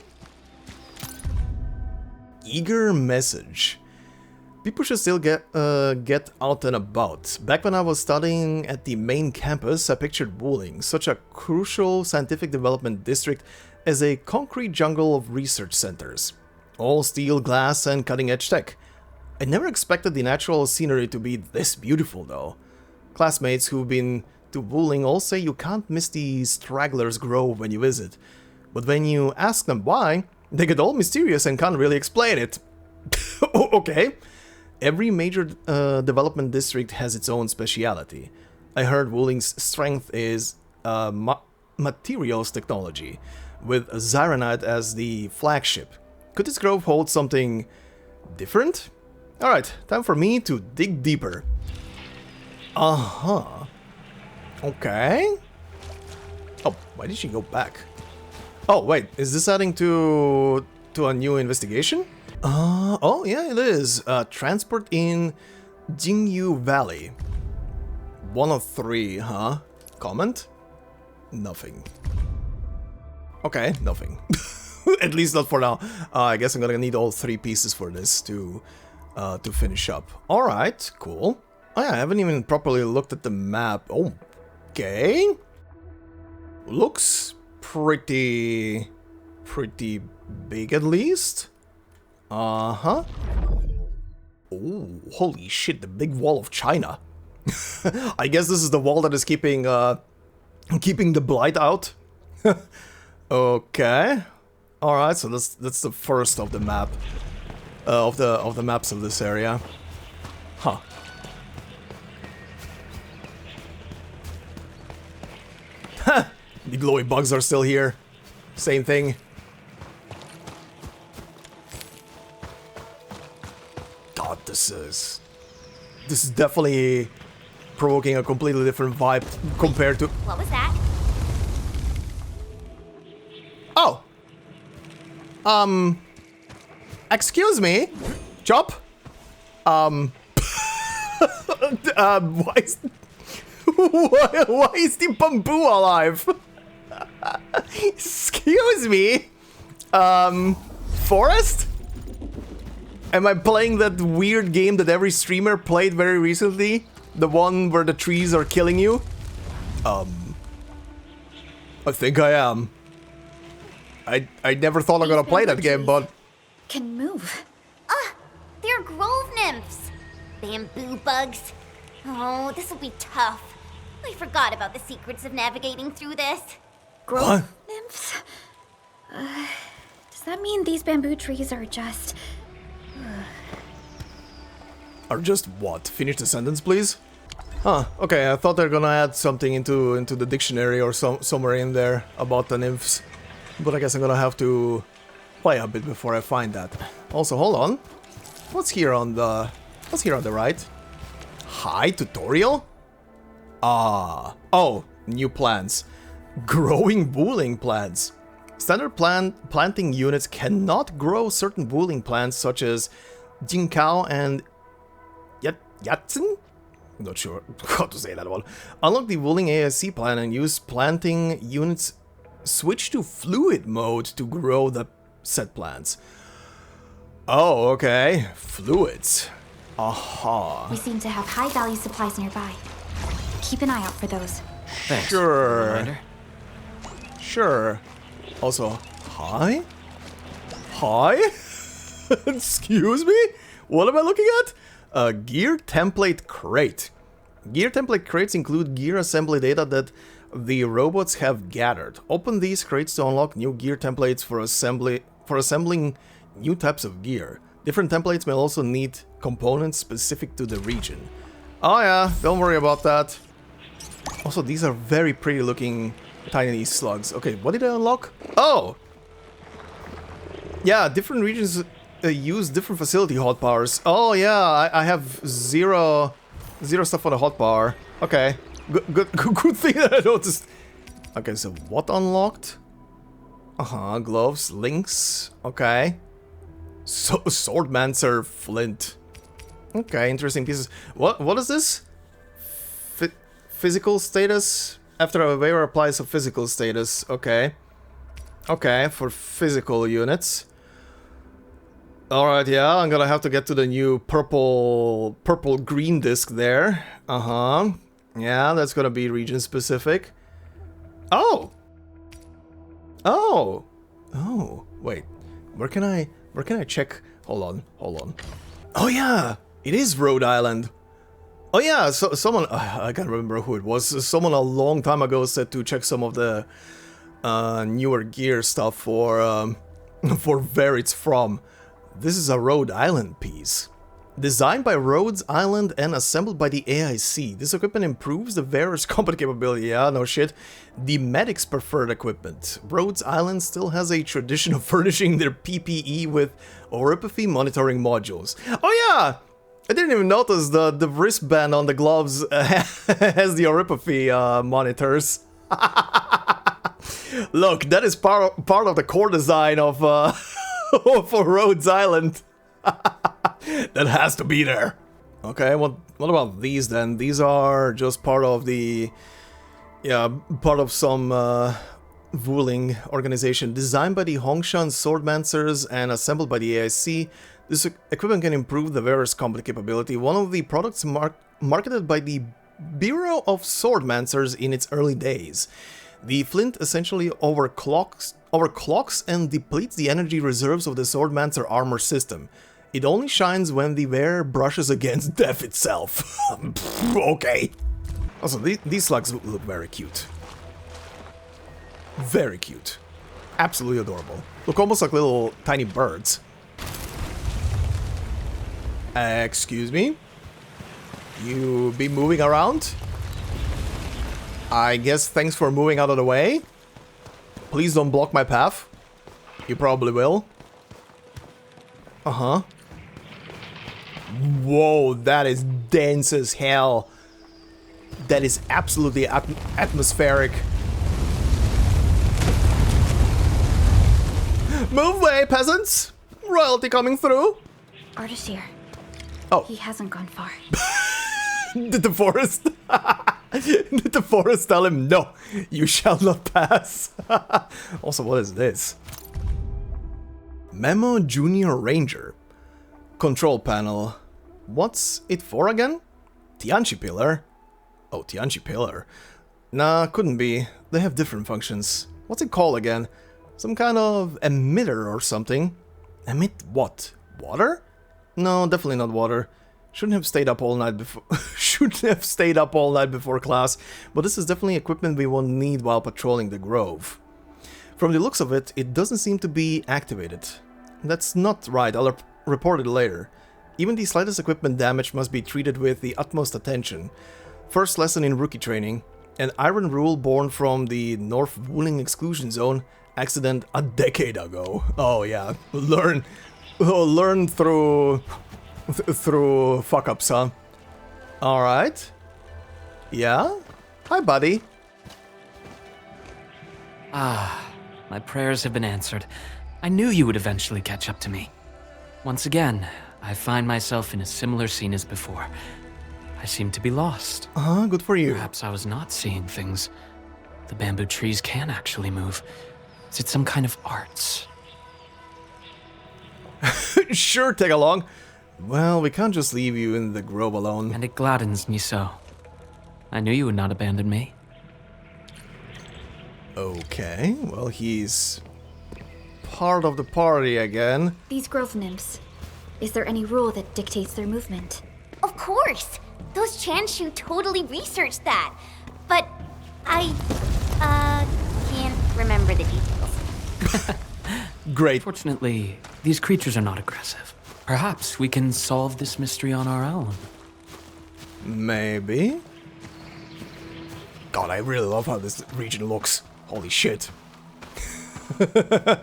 Eager message. People should still get out and about. Back when I was studying at the main campus, I pictured Wuling, such a crucial scientific development district, as a concrete jungle of research centers. All steel, glass, and cutting-edge tech. I never expected the natural scenery to be this beautiful, though. Classmates who've been to Wuling all say you can't miss the stragglers grove when you visit. But when you ask them why, they get all mysterious and can't really explain it. Okay. Every major development district has its own speciality. I heard Wuling's strength is materials technology, with Zyronite as the flagship. Could this grove hold something different? Alright, time for me to dig deeper. Uh-huh. Okay. Oh, why did she go back? Oh, wait, is this adding to a new investigation? Oh, yeah, it is. Transport in Jingyu Valley. 1 of 3, huh? Comment? Nothing. Okay, nothing. At least not for now. I guess I'm gonna need all 3 pieces for this to finish up. Alright, cool. Oh yeah, I haven't even properly looked at the map. Okay. Looks pretty big at least. Uh-huh. Oh, holy shit, the big wall of China. I guess this is the wall that is keeping the blight out. Okay. Alright, so that's the first of the map. Of the maps of this area. Huh. The glowy bugs are still here. Same thing. God, this is definitely provoking a completely different vibe compared to... What was that? Oh! Excuse me? Chop? Why is... why is the bamboo alive? Excuse me? Forest? Am I playing that weird game that every streamer played very recently? The one where the trees are killing you? I think I am. I never thought I'm gonna play that game, but... Can move. They're grove nymphs. Bamboo bugs. Oh, this will be tough. I forgot about the secrets of navigating through this. Grove nymphs? Does that mean these bamboo trees are just... Are just what? Finish the sentence, please? Huh, okay, I thought they were gonna add something into the dictionary or somewhere in there about the nymphs. But I guess I'm gonna have to play a bit before I find that. Also, hold on. What's here on the right? Hi, tutorial? Oh, new plants. Growing Wuling plants. Standard planting units cannot grow certain Wuling plants such as Jinkao and Yatsen? Not sure how to say that one. Unlock the Wuling ASC plan and use planting units. Switch to fluid mode to grow the set plants. Oh, okay. Fluids. Aha. We seem to have high-value supplies nearby. Keep an eye out for those. Thanks. Sure. Reminder. Sure. Also, hi? Hi? Excuse me? What am I looking at? A gear template crate. Gear template crates include gear assembly data that the robots have gathered. Open these crates to unlock new gear templates for assembling new types of gear. Different templates may also need components specific to the region. Oh yeah, don't worry about that. Also, these are very pretty looking tiny slugs. Okay, what did I unlock? Oh! Yeah, different regions use different facility hotbars. Oh yeah, I have zero stuff on the hotbar. Okay, good thing that I noticed. Okay, so what unlocked? Gloves, links. Okay. So Swordmancer flint. Okay, interesting pieces. What is this? Physical status? After a waiver applies a physical status. Okay. Okay, for physical units. Alright, yeah, I'm gonna have to get to the new purple-green disc there. Yeah, that's gonna be region specific. Oh! Oh! Oh, wait. Where can I check? Hold on. Oh yeah! It is Rhode Island! Oh yeah, so someone... I can't remember who it was. Someone a long time ago said to check some of the newer gear stuff for where it's from. This is a Rhode Island piece. Designed by Rhodes Island and assembled by the AIC. This equipment improves the wearer's combat capability. Yeah, no shit. The medic's preferred equipment. Rhodes Island still has a tradition of furnishing their PPE with oripathy monitoring modules. Oh yeah! I didn't even notice the wristband on the gloves has the oripathy monitors. Look, that is part of the core design of for Rhodes Island. That has to be there. Okay, what about these then? These are just part of the... yeah, part of some Wuling organization. Designed by the Hongshan Swordmancers and assembled by the AIC, this equipment can improve the wearer's combat capability. One of the products marketed by the Bureau of Swordmancers in its early days. The flint essentially overclocks and depletes the energy reserves of the Swordmancer armor system. It only shines when the wearer brushes against death itself. Okay. Also, these slugs look very cute. Very cute. Absolutely adorable. Look almost like little tiny birds. Excuse me? You be moving around? I guess thanks for moving out of the way. Please don't block my path. You probably will. Whoa, that is dense as hell. That is absolutely atmospheric. Move away, peasants! Royalty coming through. Artist here. Oh. He hasn't gone far. Did the forest? Did the forest tell him, no, you shall not pass? Also, what is this? Memo Junior Ranger. Control panel. What's it for again? Tianchi Pillar? Oh, Tianchi Pillar. Nah, couldn't be. They have different functions. What's it called again? Some kind of emitter or something. Emit what? Water? No, definitely not water. Shouldn't have stayed up all night before. Shouldn't have stayed up all night before class. But this is definitely equipment we won't need while patrolling the grove. From the looks of it, it doesn't seem to be activated. That's not right. I'll report it later. Even the slightest equipment damage must be treated with the utmost attention. First lesson in rookie training. An iron rule born from the North Wuling exclusion zone. Accident a decade ago. Oh yeah, learn through fuck-ups, huh? Alright. Yeah? Hi, buddy. Ah, my prayers have been answered. I knew you would eventually catch up to me. Once again, I find myself in a similar scene as before. I seem to be lost. Good for you. Perhaps I was not seeing things. The bamboo trees can actually move. Is it some kind of arts? Sure, tag along. Well, we can't just leave you in the grove alone. And it gladdens me so. I knew you would not abandon me. Okay, well, he's part of the party again. These grove nymphs. Is there any rule that dictates their movement? Of course! Those Chanshu totally researched that. But I, can't remember the details. Great. Fortunately, these creatures are not aggressive. Perhaps we can solve this mystery on our own. Maybe. God, I really love how this region looks. Holy shit. This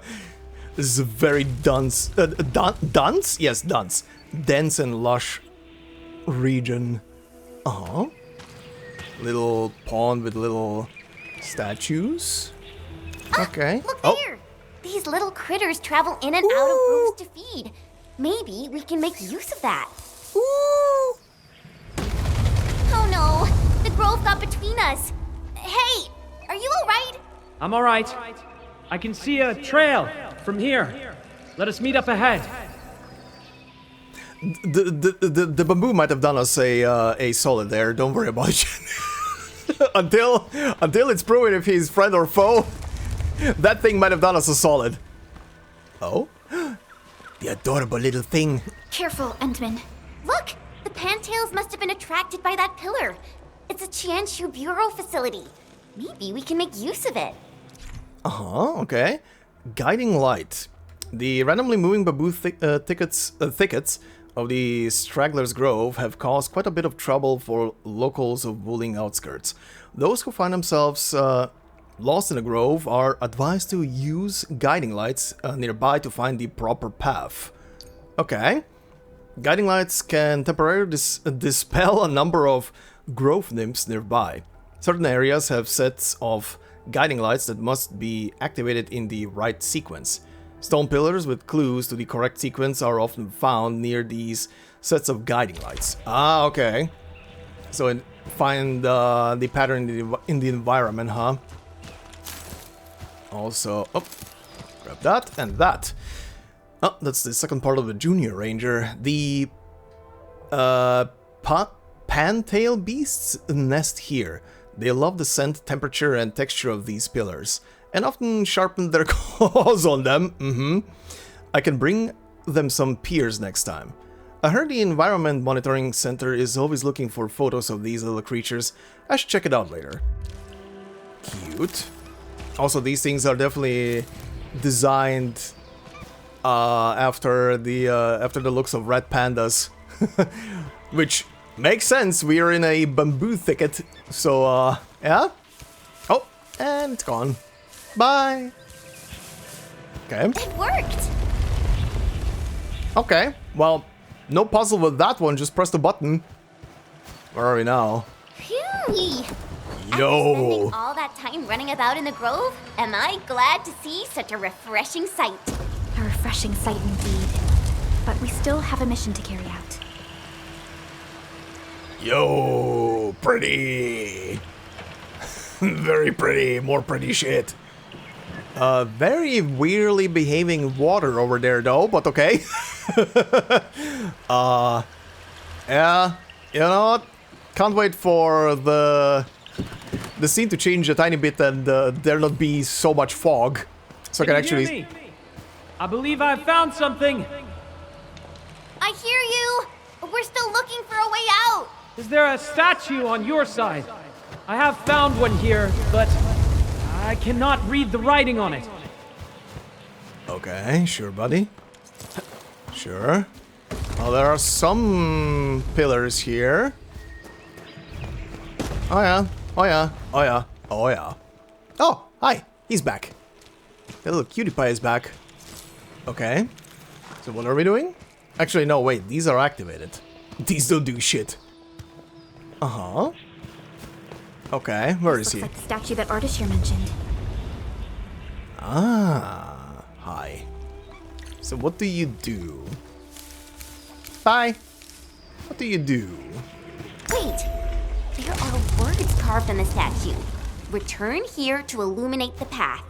is a very dense... dense? Yes, dense. Dense and lush region. Little pond with little statues. Okay. Look there! These little critters travel in and out of groves to feed. Maybe we can make use of that. Ooh. Oh no! The grove got between us. Hey! Are you alright? I'm alright. I can see a trail from here. Let us meet up ahead. The bamboo might have done us a solid there. Don't worry about it. until it's proven if he's friend or foe, that thing might have done us a solid. Oh, the adorable little thing. Careful, Endman. Look! The Pantails must have been attracted by that pillar. It's a Chanshu Bureau facility. Maybe we can make use of it. Okay. Guiding light. The randomly moving bamboo thickets of the Straggler's Grove have caused quite a bit of trouble for locals of Wuling outskirts. Those who find themselves lost in the grove are advised to use guiding lights nearby to find the proper path. Okay. Guiding lights can temporarily dispel a number of grove nymphs nearby. Certain areas have sets of guiding lights that must be activated in the right sequence. Stone pillars with clues to the correct sequence are often found near these sets of guiding lights. Okay. So find the pattern in the environment, huh? Also, grab that and that. Oh, that's the second part of the Junior Ranger. The Pantail beasts nest here. They love the scent, temperature, and texture of these pillars, and often sharpen their claws on them. I can bring them some peers next time. I heard the Environment Monitoring Center is always looking for photos of these little creatures. I should check it out later. Cute. Also, these things are definitely designed after the looks of red pandas, which makes sense. We are in a bamboo thicket, so yeah. Oh, and it's gone. Bye. Okay. It worked! Okay. Well, no puzzle with that one. Just press the button. Where are we now? Phew! After Yo. spending all that time running about in the grove, am I glad to see such a refreshing sight. A refreshing sight indeed. But we still have a mission to carry out. Yo, pretty. Very pretty. More pretty shit. Very weirdly behaving water over there, though, but okay. Yeah, you know what? Can't wait for the scene to change a tiny bit and there not be so much fog. So I can actually... Hear me? I believe I've found something. I hear you! We're still looking for a way out! Is there a statue on your side? I have found one here, but I cannot read the writing on it. Okay, sure, buddy. Sure. Well, there are some pillars here. Oh yeah, oh yeah, oh yeah, oh yeah. Oh, hi, he's back. The little cutie pie is back. Okay. So what are we doing? Actually, no, wait, these are activated. These don't do shit. Uh-huh. Okay, where is he? Looks like the statue that artist here mentioned. Ah, hi. So what do you do? Bye. What do you do? Wait, there are words carved on the statue. Return here to illuminate the path.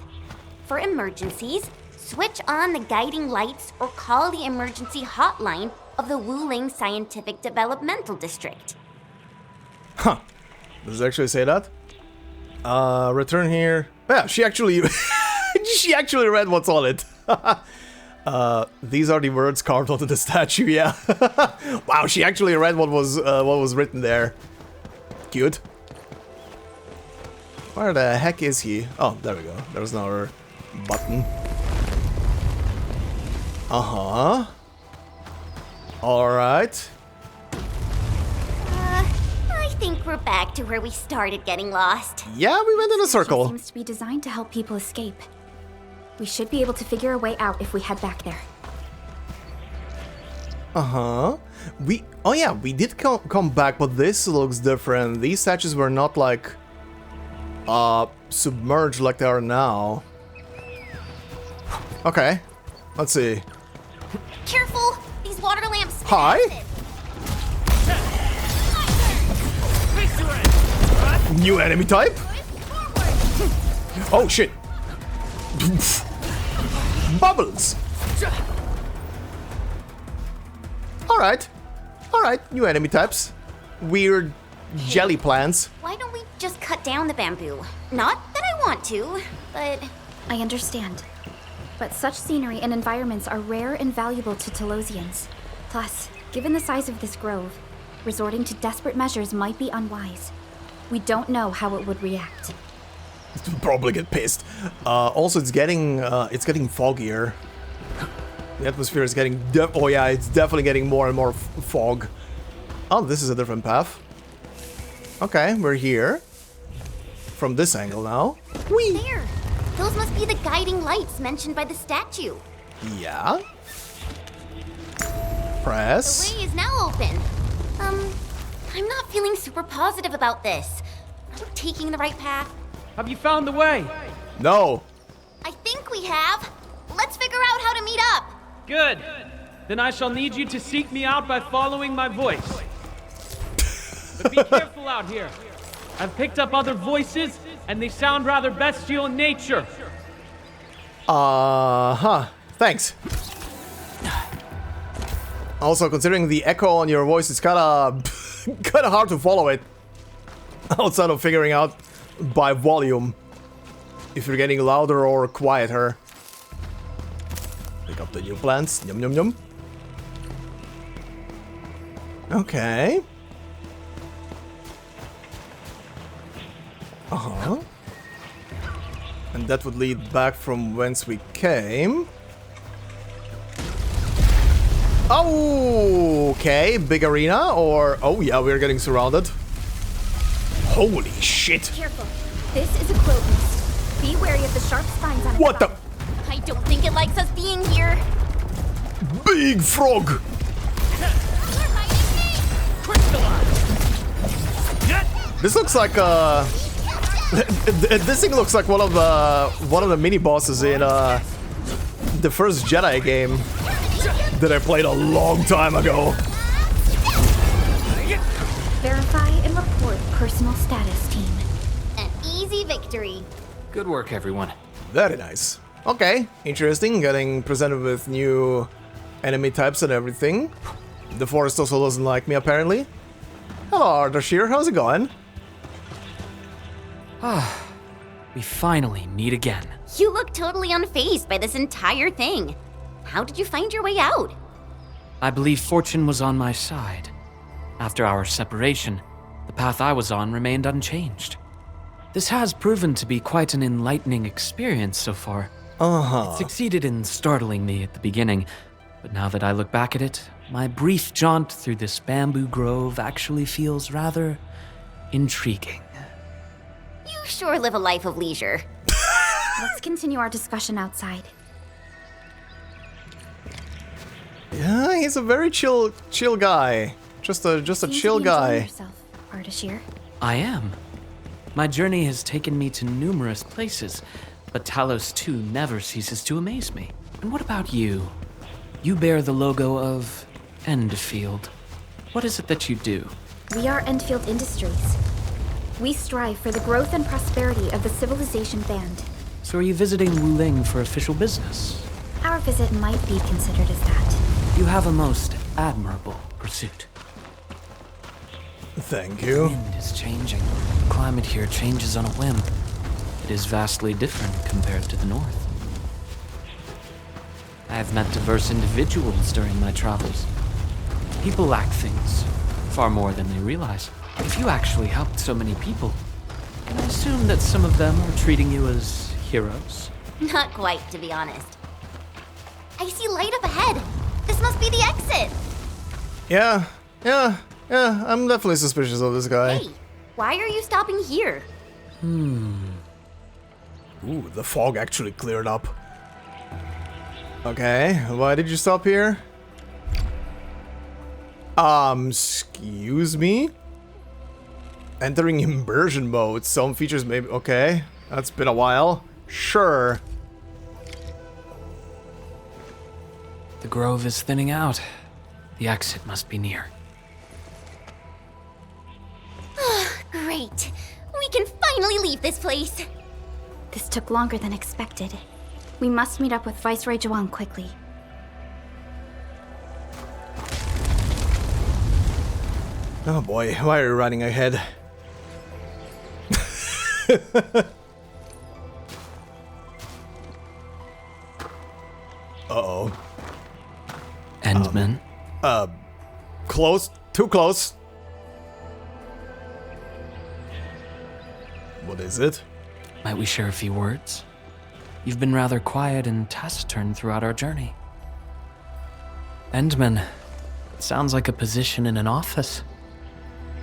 For emergencies, switch on the guiding lights or call the emergency hotline of the Wuling Scientific Developmental District. Huh. Does it actually say that? Return here. Yeah, she actually she actually read what's on it. These are the words carved onto the statue, yeah. Wow, she actually read what was written there. Cute. Where the heck is he? Oh, there we go. There's another button. Uh-huh. Alright. I think we're back to where we started getting lost. Yeah, we went in a Statue circle. seems to be designed to help people escape. We should be able to figure a way out if we head back there. Uh-huh. Oh yeah, we did come back, but this looks different. These statues were not like submerged like they are now. Okay. Let's see. Careful! These water lamps. Hi. New enemy type? Oh shit. Bubbles. Alright. Alright, new enemy types. Weird jelly plants. Why don't we just cut down the bamboo? Not that I want to, but... I understand. But such scenery and environments are rare and valuable to Talosians. Plus, given the size of this grove, resorting to desperate measures might be unwise. We don't know how it would react. It'll probably get pissed. Also, it's getting foggier. The atmosphere is getting oh yeah, it's definitely getting more and more fog. Oh, this is a different path. Okay, we're here. From this angle now. Whee! There! Those must be the guiding lights mentioned by the statue. Yeah. The Press. way is now open. I'm not feeling super positive about this. Are we taking the right path? Have you found the way? No. I think we have. Let's figure out how to meet up. Good. Then I shall need you to seek me out by following my voice. But be careful out here. I've picked up other voices, and they sound rather bestial in nature. Thanks. Also, considering the echo on your voice, it's kinda hard to follow it. Outside of figuring out by volume if you're getting louder or quieter. Pick up the new plants. Yum yum yum. Okay. Uh-huh. And that would lead back from whence we came. Okay, big arena, or... Oh yeah, we're getting surrounded. Holy shit! Careful. This is a quote mist. Be wary of the sharp spines on its What the... bottom. I don't think it likes us being here. Big frog! This looks like this thing looks like one of the mini bosses in the first Jedi game that I played a long time ago. Verify and report personal status, team. An easy victory. Good work, everyone. Very nice. Okay, interesting. Getting presented with new enemy types and everything. The forest also doesn't like me, apparently. Hello, Ardashir. How's it going? We finally meet again. You look totally unfazed by this entire thing. How did you find your way out? I believe fortune was on my side. After our separation, the path I was on remained unchanged. This has proven to be quite an enlightening experience so far. Uh-huh. It succeeded in startling me at the beginning, but now that I look back at it, my brief jaunt through this bamboo grove actually feels rather intriguing. You sure live a life of leisure. Let's continue our discussion outside. Yeah, he's a very chill guy. Just a Seem to chill be enjoying guy. yourself, Ardashir. I am. My journey has taken me to numerous places, but Talos-II never ceases to amaze me. And what about you? You bear the logo of Endfield. What is it that you do? We are Endfield Industries. We strive for the growth and prosperity of the Civilization Band. So are you visiting Wuling for official business? Our visit might be considered as that. You have a most admirable pursuit. Thank The you. wind is changing. The climate here changes on a whim. It is vastly different compared to the north. I have met diverse individuals during my travels. People lack things, far more than they realize. If you actually helped so many people, can I assume that some of them are treating you as heroes? Not quite, to be honest. I see light up ahead. This must be the exit. Yeah, I'm definitely suspicious of this guy. Hey, why are you stopping here? Ooh, the fog actually cleared up. Okay, why did you stop here? Excuse me? Entering immersion mode. Some features maybe... Okay, that's been a while. Sure. The grove is thinning out. The exit must be near. Great. We can finally leave this place. This took longer than expected. We must meet up with Viceroy Zhuang quickly. Oh boy, why are you running ahead? Uh-oh. Endman? Close. Too close. What is it? Might we share a few words? You've been rather quiet and taciturn throughout our journey. Endman, it sounds like a position in an office.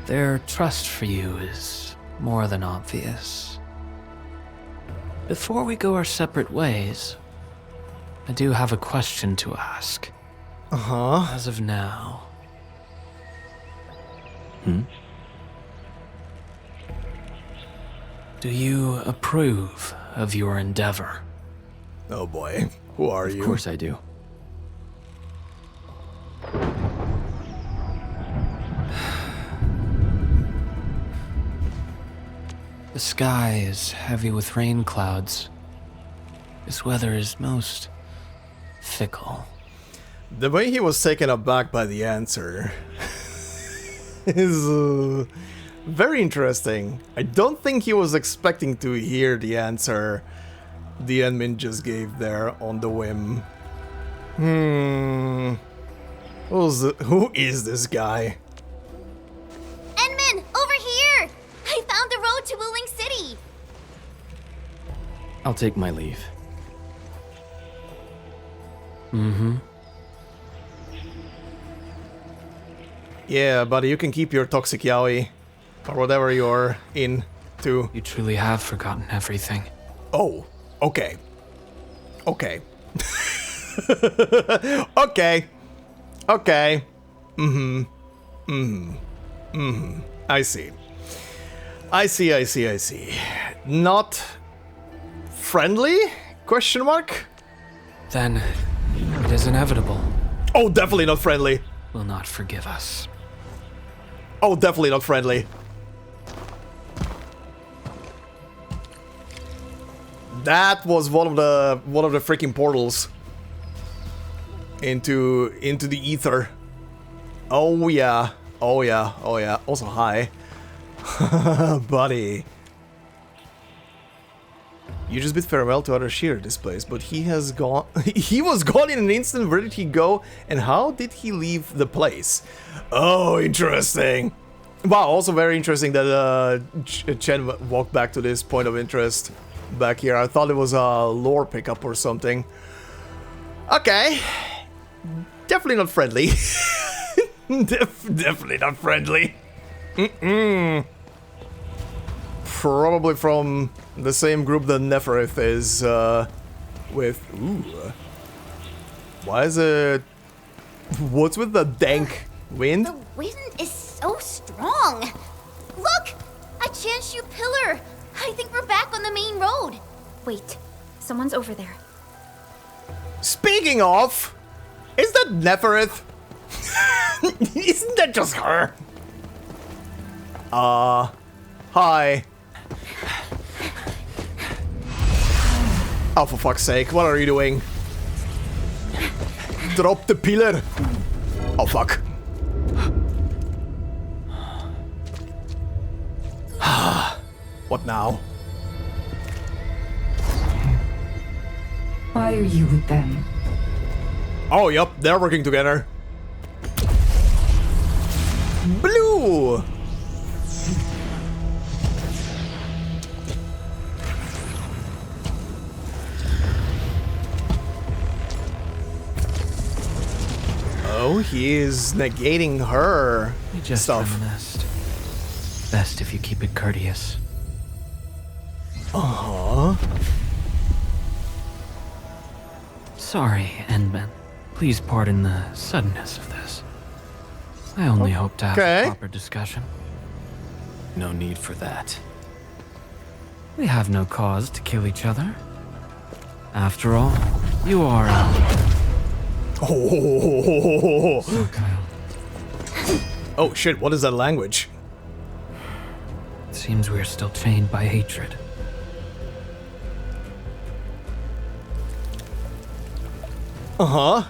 Their trust for you is more than obvious. Before we go our separate ways, I do have a question to ask. Uh-huh. As of now. Do you approve of your endeavor? Oh boy. Who are you? Of course I do. The sky is heavy with rain clouds. This weather is most fickle. The way he was taken aback by the answer is very interesting. I don't think he was expecting to hear the answer the admin just gave there on the whim. Who is this guy? Endman, over here! I found the road to Wuling City! I'll take my leave. Yeah, buddy, you can keep your toxic yaoi. Or whatever you're into. You truly have forgotten everything. Oh, okay. Okay. Okay. Okay. I see. I see. Not friendly? Question mark? Then it is inevitable. Oh, definitely not friendly. Will not forgive us. Oh, definitely not friendly. That was one of the freaking portals into the ether. Oh yeah. Also hi. Buddy. You just bid farewell to other Sheer this place, but he has gone. He was gone in an instant. Where did he go? And how did he leave the place? Oh, interesting. Wow, also very interesting that Chen walked back to this point of interest back here. I thought it was a lore pickup or something. Okay. Definitely not friendly. Definitely not friendly. Probably from the same group that Neferith is with. Ooh. Why is it... What's with the dank wind? The wind is so strong. Look! A Chanshu pillar! I think we're back on the main road. Wait, someone's over there. Speaking of, is that Neferith? Isn't that just her? Hi. Oh, for fuck's sake, what are you doing? Drop the pillar. Oh, fuck. What now? Why are you with them? Oh, yep, they're working together. Blue! Oh, he is negating her We just stuff. reminisced. Best if you keep it courteous. Uh-huh. Sorry, Endman. Please pardon the suddenness of this. I only hope to have Okay. a proper discussion. No need for that. We have no cause to kill each other. After all, you are Oh. Kyle. Oh shit, what is that language? It seems we're still chained by hatred. Uh-huh.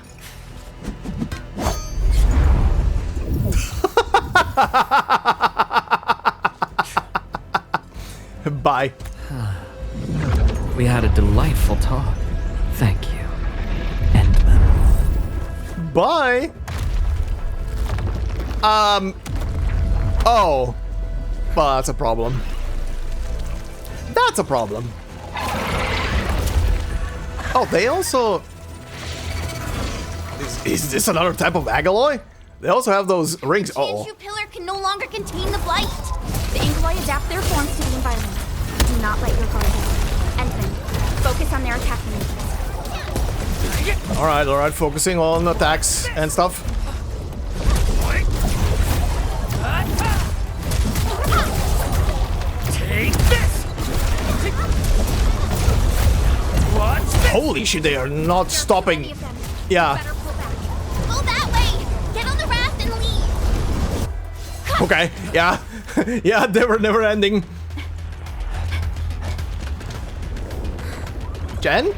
Bye. We had a delightful talk. Thank you, Endman. Bye. Oh. Well, that's a problem. That's a problem. Oh, they also... Is this another type of alloy? They also have those rings. Uh-oh. Chanshu pillar can no longer contain the blight. The alloy adapt their forms to the environment. Do not let your guard down. Endman, focus on their attack maneuvers. Alright, focusing on attacks and stuff. Take this! What's this? Holy shit, they are not stopping. Yeah. Better pull back. Go that way! Get on the raft and leave! Okay, yeah. Yeah, they were never ending. Chen?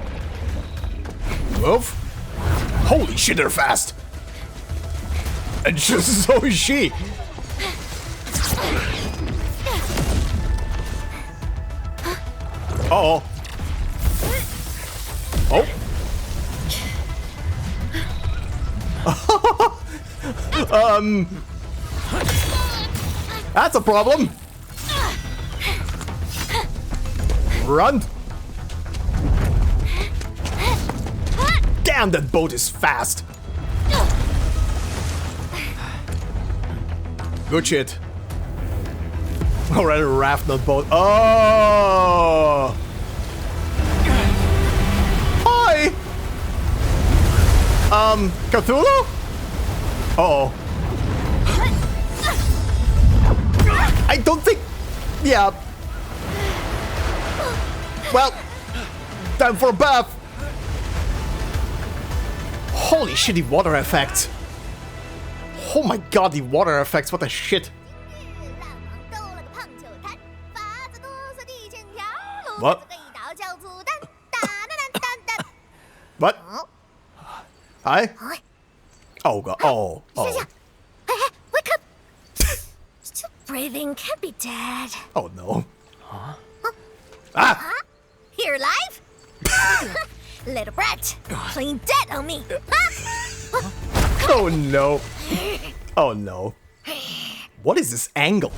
Move. Holy shit, they're fast. And just so is she. Uh-oh. Oh. That's a problem. Run. Damn, that boat is fast. Good shit. Alright, a raft, not boat. Oh! Hi! Cthulhu? Uh-oh. I don't think... Yeah. Well, time for a bath. Holy shit, the water effects. Oh my god, the water effects, what the shit. What? What? Hi? Oh god, oh. Wake up! Still breathing, can't be dead. Oh no. You're alive? Little brat, playing dead on me. Oh no. Oh no. What is this angle?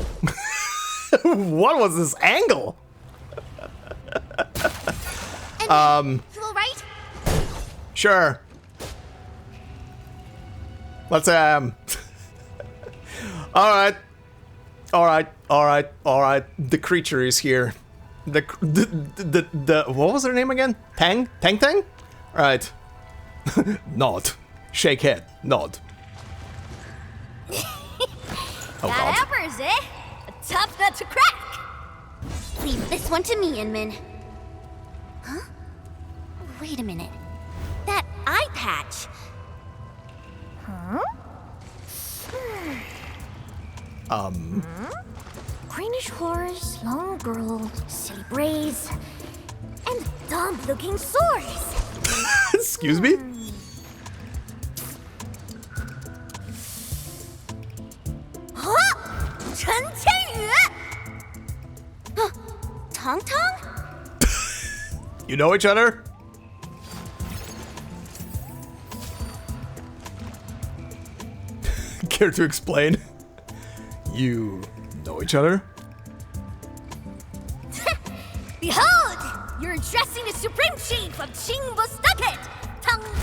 What was this angle? You alright? Sure. Let's Alright. Alright. The creature is here. The what was her name again? TANGTANG? Right. Nod. Shake head. Nod. Oh Got god. uppers, eh? A tough nut to crack. Leave this one to me, Inman. Huh? Wait a minute. That eye patch. Huh? greenish horse, long girl, silly braids, and dumb-looking swords. Excuse me? Huh? Chen TANGTANG? You know each other? Care to explain? You know each other? Behold! You're addressing the Supreme Chief of Qingbo Stockade! TANGTANG!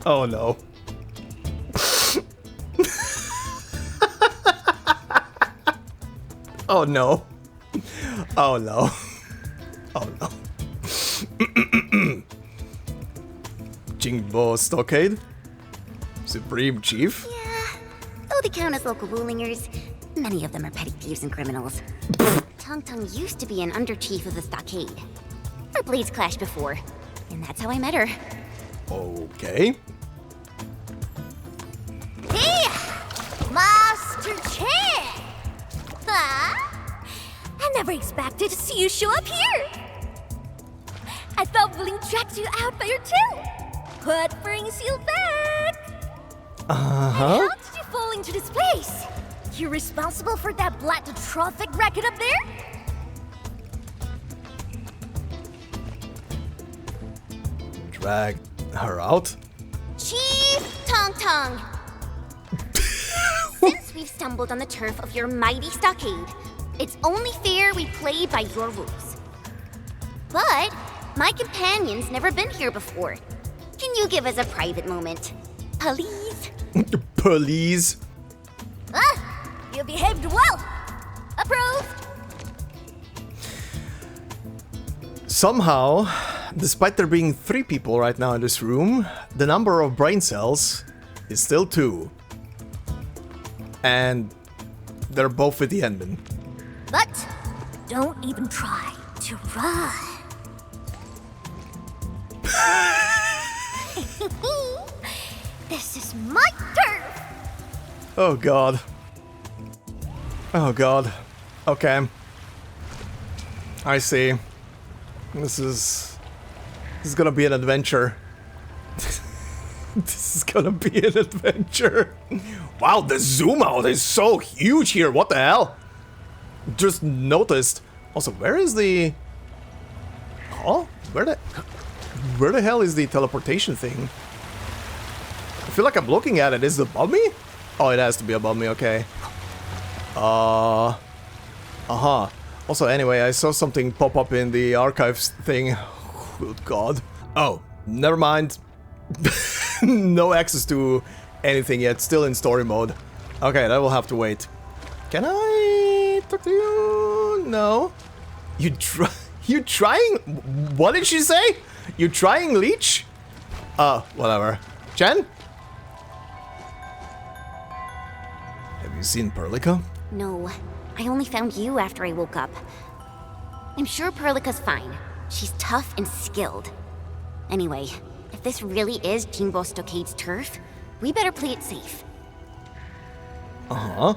Oh no. Oh no. Oh no. Oh no. Qingbo Stockade? Supreme Chief? Yeah, though they count as local Wulingers, many of them are petty thieves and criminals. TANGTANG used to be an under-chief of the Stockade. Our blades clashed before, and that's how I met her. Okay. Hey! Master Chen! Huh? I never expected to see you show up here! I thought Wuling tracked you out by your tail! What brings you back? Uh-huh. How did you fall into this place? You're responsible for that black trophic racket up there? Drag her out? Chief TANGTANG! Since we've stumbled on the turf of your mighty stockade, it's only fair we play by your rules. But my companion's never been here before. Can you give us a private moment? Please? Please? You behaved well. Approved. Somehow, despite there being 3 people right now in this room, the number of brain cells is still 2. And they're both with the endman. But don't even try to run. This is my turf. Oh god. Oh god. Okay. I see. This is gonna be an adventure. This is gonna be an adventure. Wow, the zoom out is so huge here. What the hell? Just noticed. Also, where is the... Oh? Where the hell is the teleportation thing? I feel like I'm looking at it. Is it above me? Oh, it has to be above me. Okay. Uh-huh. Also, anyway, I saw something pop up in the archives thing. Good god. Oh, never mind. No access to anything yet. Still in story mode. Okay, that will have to wait. Can I talk to you? No. You trying? What did she say? You trying, leech? Whatever. Chen? Have you seen Perlica? No, I only found you after I woke up. I'm sure Perlica's fine. She's tough and skilled. Anyway, if this really is Qingbo Stockade's turf, we better play it safe. Uh-huh.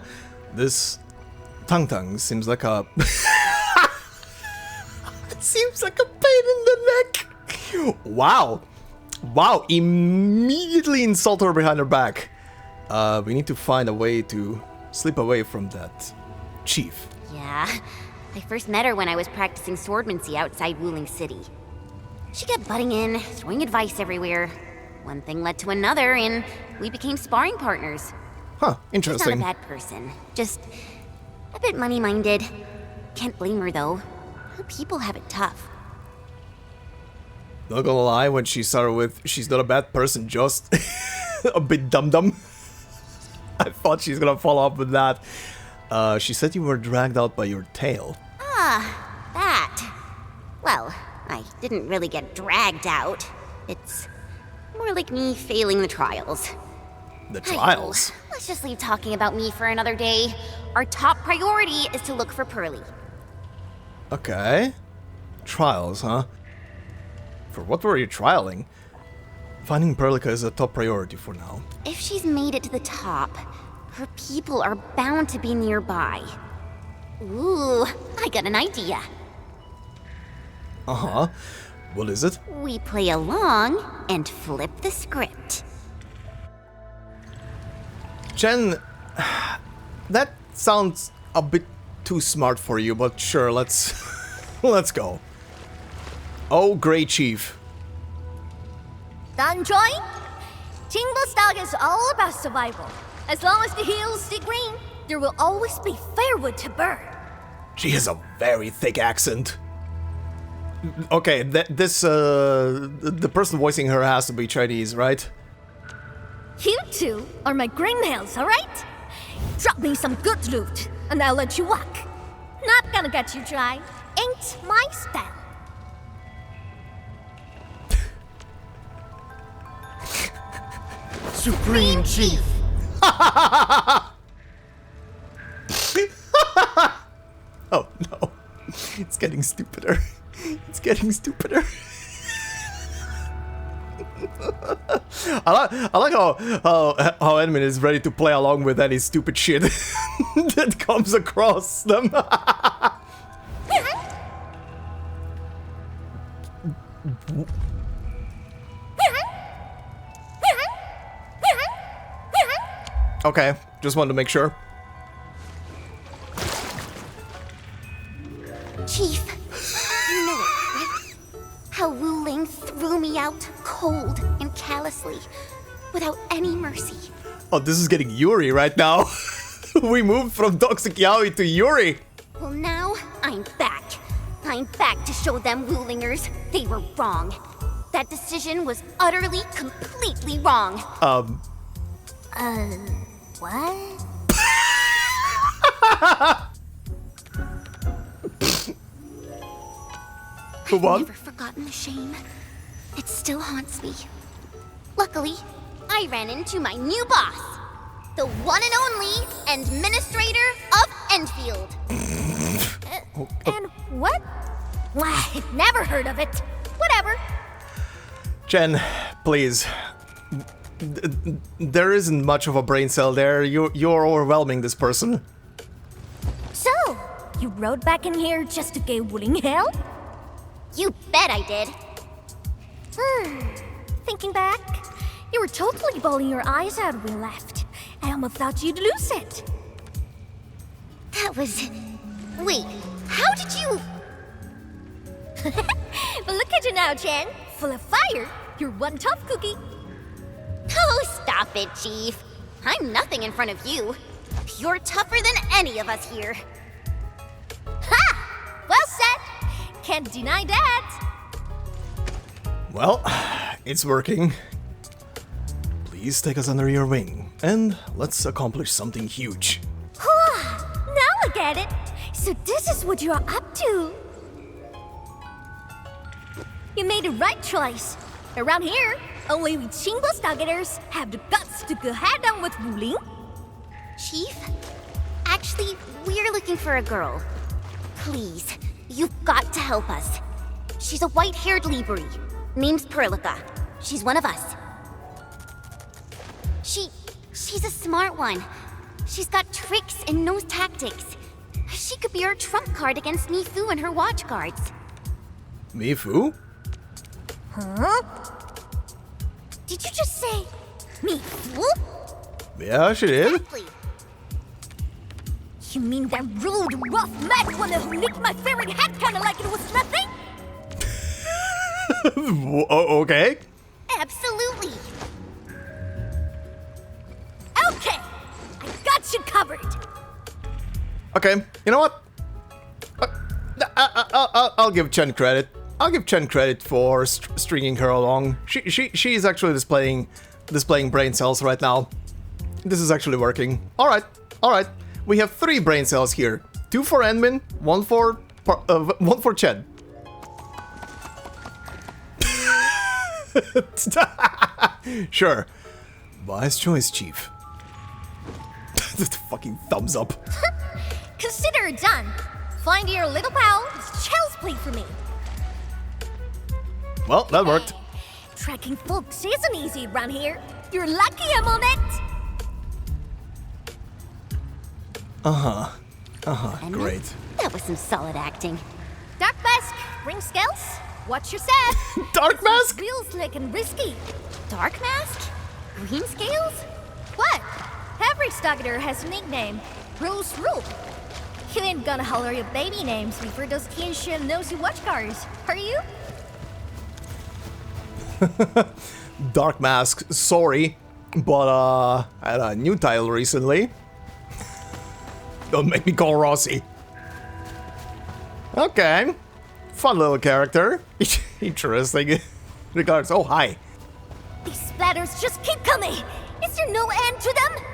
This TANGTANG seems like a... It seems like a pain in the neck. Wow. Wow, immediately insult her behind her back. We need to find a way to slip away from that chief. Yeah, I first met her when I was practicing swordmancy outside Wuling City. She kept butting in, throwing advice everywhere. One thing led to another, and we became sparring partners. Huh, She's interesting. not a bad person, just a bit money-minded. Can't blame her, though. Her people have it tough. Not gonna lie, when she started with she's not a bad person, just a bit dum-dum. I thought she's gonna follow up with that. She said you were dragged out by your tail. Ah, that. Well, I didn't really get dragged out. It's more like me failing the trials. The trials? Let's just leave talking about me for another day. Our top priority is to look for Pearly. Okay. Trials, huh? For what were you trialing? Finding Perlica is a top priority for now. If she's made it to the top, her people are bound to be nearby. Ooh, I got an idea. Uh-huh. What is it? We play along and flip the script. Chen, that sounds a bit too smart for you, but sure, let's let's go. Oh, great chief. Done, Joy? Qingbo stock is all about survival. As long as the hills stay green, there will always be firewood to burn. She has a very thick accent. Okay, the person voicing her has to be Chinese, right? You two are my greenhills, alright? Drop me some good loot, and I'll let you walk. Not gonna get you dry. Ain't my style. Supreme Chief! Oh no. It's getting stupider. It's getting stupider. I like how Edmund is ready to play along with any stupid shit that comes across them. Okay, just wanted to make sure. Chief, you know it, right? How Wuling threw me out cold and callously, without any mercy. Oh, this is getting Yuri right now. We moved from Toxic Yaoi to Yuri. Well, now I'm back. I'm back to show them Wulingers they were wrong. That decision was utterly, completely wrong. What? I've What? never forgotten the shame. It still haunts me. Luckily, I ran into my new boss, the one and only Endministrator of Endfield. And what? Why, never heard of it. Whatever. Chen, please. There isn't much of a brain cell there. You're overwhelming this person. So, you rode back in here just to give Wuling hell? You bet I did. Thinking back, you were totally bawling your eyes out when we left. I almost thought you'd lose it. That was... Wait, how did you... But look at you now, Chen. Full of fire. You're one tough cookie. Oh, stop it, Chief. I'm nothing in front of you. You're tougher than any of us here. Ha! Well said. Can't deny that. Well, it's working. Please take us under your wing, and let's accomplish something huge. Now I get it. So this is what you're up to. You made the right choice. Around here, only we Qingbo Stockaders have the guts to go head on with Wuling. Chief? Actually, we're looking for a girl. Please, you've got to help us. She's a white-haired Libri. Name's Perlica. She's one of us. She's a smart one. She's got tricks and knows tactics. She could be our trump card against Mifu and her watch guards. Mifu? Huh? Did you just say Mifu? Yeah, she did. Exactly. You mean that rude, rough, mad one who nicked my favorite hat kinda like it was nothing? Okay. Absolutely. Okay, I got you covered. Okay, you know what? I'll give Chen credit. I'll give Chen credit for stringing her along. She is actually displaying brain cells right now. This is actually working. All right. We have 3 brain cells here. 2 for Enmin, 1 for Chen. Sure. Wise choice, Chief. The fucking thumbs up. Consider it done. Find your little pal. It's child's play for me. Well, that worked. Tracking folks isn't easy around here. You're lucky I'm on it. Great. That was some solid acting. Dark Mask, ring scales. Watch your step. Dark Mask? Real slick and risky. Dark Mask? Green scales? What? Every Stockader has a nickname. Rules rule. You ain't gonna holler your baby names before those Tianxuan nosy watchguards, are you? Dark Mask, sorry, but I had a new title recently. Don't make me call Rossi. Okay. Fun little character. Interesting. Regards. Oh, hi. These splatters just keep coming. Is there no end to them?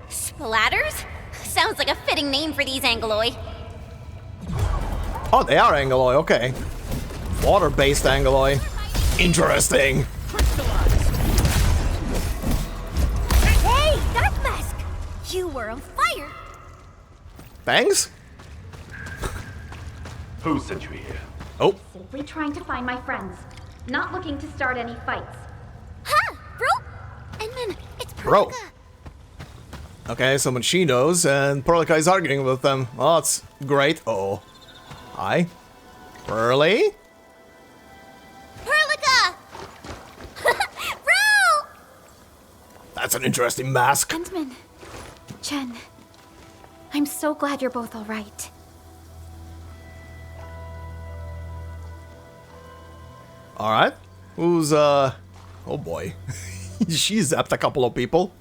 Splatters? Sounds like a fitting name for these Angloi. Oh, they are Angloi, okay. Water-based Angloi. Interesting. Hey, Dark Mask! You were on fire. Thanks? Who sent you here? Oh, Simply trying to find my friends. Not looking to start any fights. Huh, bro? Endman, it's Bro. Perlica. okay, someone she knows, and Perlica is arguing with them. Oh, that's great. Uh-oh. Hi. Pearly? Perlica! Bro! That's an interesting mask. Endman. Chen. I'm so glad you're both alright. Alright. Who's, oh boy. She zapped a couple of people.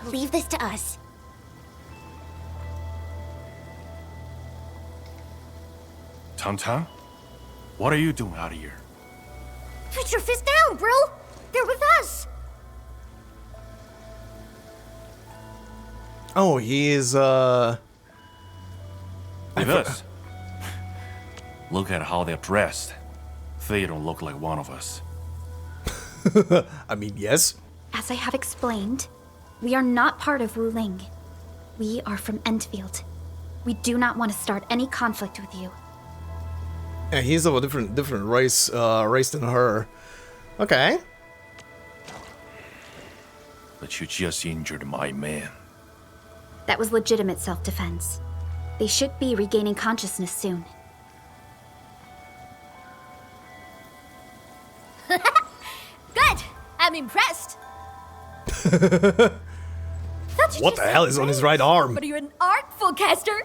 Leave this to us. TANGTANG? What are you doing out here? Put your fist down, bro! They're with us! Oh, he is, With us? Look at how they're dressed. They don't look like one of us. I mean, yes. As I have explained, we are not part of Wuling. We are from Endfield. We do not want to start any conflict with you. Yeah, he's of a different race than her. Okay. But you just injured my man. That was legitimate self-defense. They should be regaining consciousness soon. Good! I'm impressed! What the hell is on his right arm? But you're an artful caster!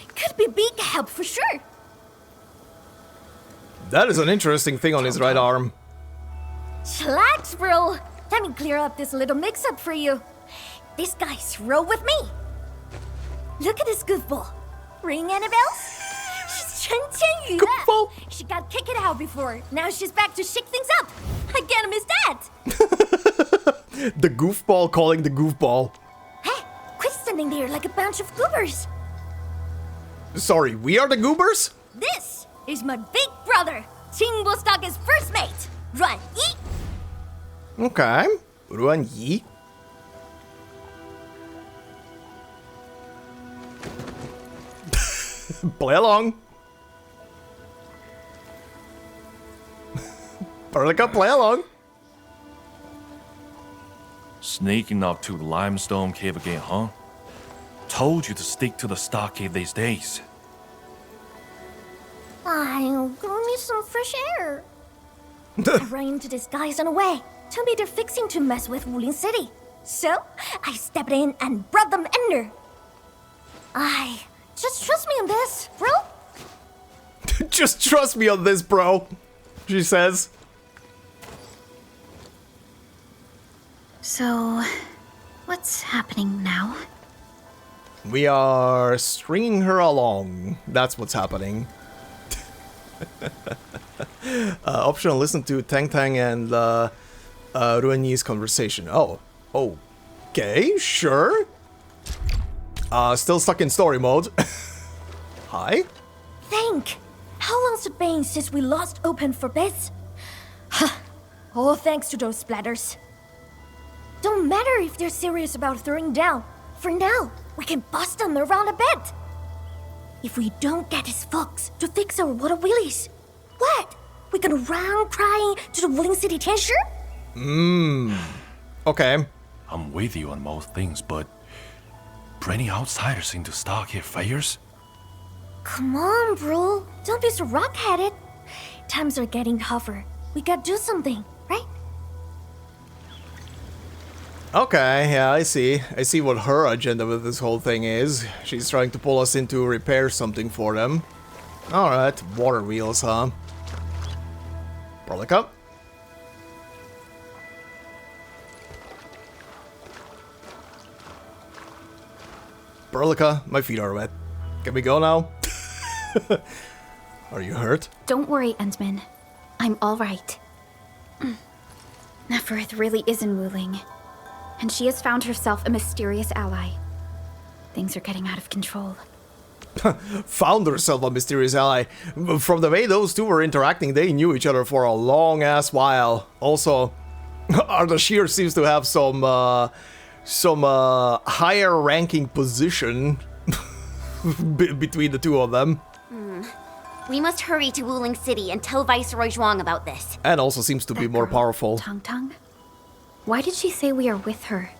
Could be big help for sure! That is an interesting thing on his right arm. Chillax, bro! Let me clear up this little mix-up for you. This guy's roll with me. Look at this goofball. Ring any bells? She's Chen Chen Yu. Goofball? She got kicked out before. Now she's back to shake things up. I can't miss that. The goofball calling the goofball. Hey, quit standing there like a bunch of goobers. Sorry, we are the goobers? This is my big brother, Qingbo Stockade's first mate, Ruan Yi. Okay. Ruan Yi. Play along. Perlica, play along. Sneaking up to the limestone cave again, huh? Told you to stick to the stockade these days. I'll go need some fresh air. I ran into these guys on the way. Told me they're fixing to mess with Wuling City. So, I stepped in and brought them under. Just trust me on this, bro. Just trust me on this, bro. She says. So, what's happening now? We are stringing her along. That's what's happening. Optional, listen to TANGTANG and Ruan Yi's conversation. Oh, okay, sure. Still stuck in story mode. Hi. Think. How long's it been since we lost open for bids? All thanks to those splatters. Don't matter if they're serious about throwing down. For now, we can bust them around a bit. If we don't get his folks to fix our water wheelies, what? We gonna run crying to the Wuling City treasure? Okay. I'm with you on most things, but bringing outsiders into Stockade fires? Come on, bro. Don't be so rock-headed. Times are getting tougher. We gotta do something, right? Okay, yeah, I see. I see what her agenda with this whole thing is. She's trying to pull us in to repair something for them. Alright, water wheels, huh? Brolica? Brolica, my feet are wet. Can we go now? Are you hurt? Don't worry, Endman. I'm alright. Neferith really is in Wuling, and she has found herself a mysterious ally. Things are getting out of control. Found herself a mysterious ally. From the way those two were interacting, they knew each other for a long-ass while. Also, Ardashir seems to have some higher-ranking position between the two of them. We must hurry to Wuling City and tell Viceroy Zhuang about this. And also seems to be more powerful. TANGTANG? Why did she say we are with her?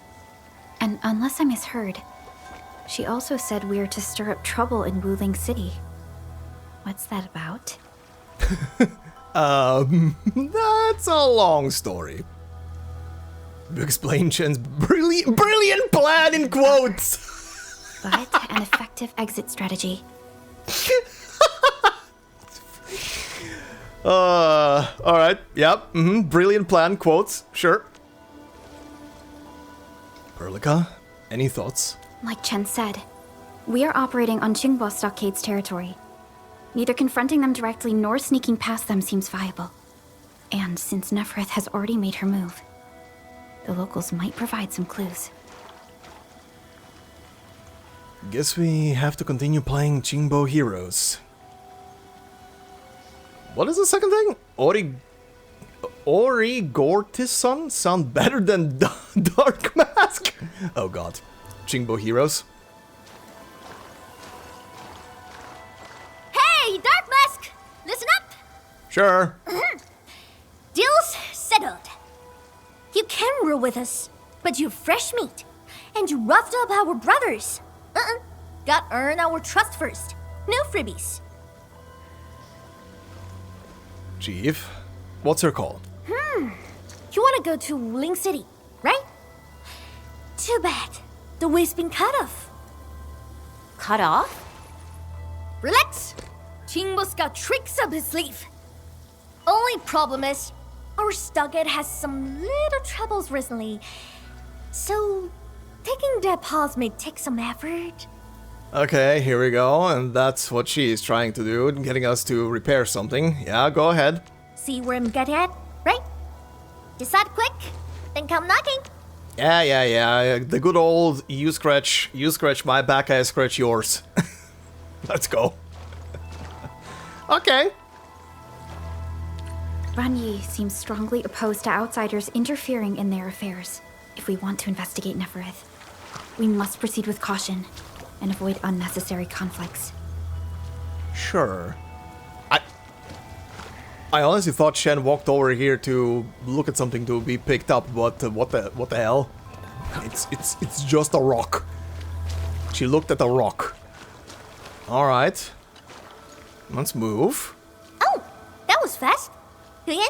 And unless I misheard, she also said we are to stir up trouble in Wuling City. What's that about? That's a long story. Explain Chen's brilliant plan in quotes. But an effective exit strategy. Alright, yep, brilliant plan, quotes, sure. Brolica, any thoughts? Like Chen said, we are operating on Qingbo Stockade's territory. Neither confronting them directly nor sneaking past them seems viable. And since Neferith has already made her move, the locals might provide some clues. Guess we have to continue playing Qingbo heroes. What is the second thing? Origortison sound better than Dark Mask? Oh god. Qingbo heroes. Hey, Dark Mask! Listen up! Sure. Deal's settled. You can rule with us, but you're fresh meat. And you roughed up our brothers. Got earn our trust first. No freebies. Chief, what's her call? You wanna go to Wuling City, right? Too bad. The way's been cut off. Cut off? Relax! Qingbo's got tricks up his sleeve. Only problem is, our Stockade has some little troubles recently. So, taking that pause may take some effort. Okay, here we go, and that's what she's trying to do, getting us to repair something. Yeah, go ahead. See where I'm getting at, right? Decide quick, then come knocking. Yeah. The good old you scratch my back, I scratch yours. Let's go. Okay. Fangyi seems strongly opposed to outsiders interfering in their affairs. If we want to investigate Neferith, we must proceed with caution and avoid unnecessary conflicts. Sure. I honestly thought Chen walked over here to look at something to be picked up, but what the hell? It's just a rock. She looked at a rock. All right. Let's move. Oh, that was fast. You in?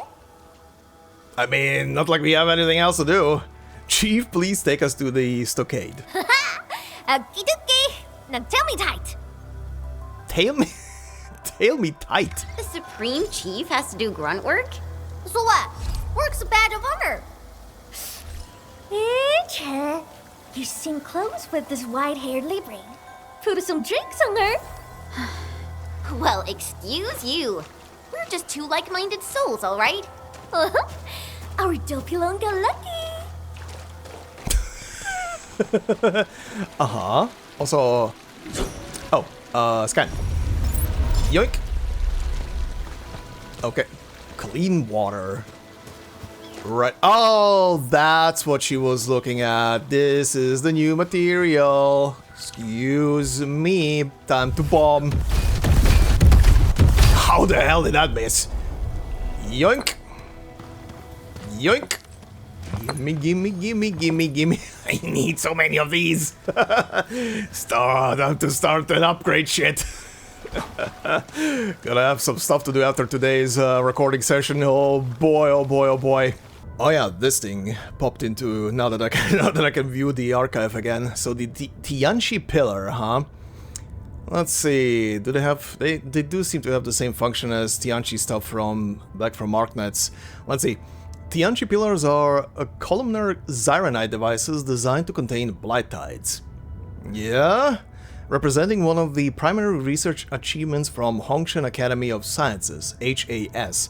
I mean, not like we have anything else to do. Chief, please take us to the stockade. Okie dokie. Now tell me tight. Tail me tight. The Supreme Chief has to do grunt work? So what? Work's a badge of honor. Hey, Chen. You seem close with this white-haired Libre. Put some drinks on her. Well, excuse you. We're just two like-minded souls, all right? Our Dopulon got lucky. Uh-huh. Also... Oh, scan. Yoink. Okay. Clean water. Right. Oh, that's what she was looking at. This is the new material. Excuse me, time to bomb. How the hell did that miss? Yoink! Yoink! Gimme, gimme, gimme, gimme, gimme. I need so many of these. I have to start and upgrade shit. Gonna have some stuff to do after today's recording session. Oh boy, oh boy, oh boy. Oh yeah, this thing popped into now that I can view the archive again. So the Tianqi pillar, huh? Let's see. Do they have? They do seem to have the same function as Tianqi stuff from Arknights. Let's see. Tianqi pillars are columnar Zyronite devices designed to contain blight tides. Yeah, representing one of the primary research achievements from Hongshan Academy of Sciences (HAS)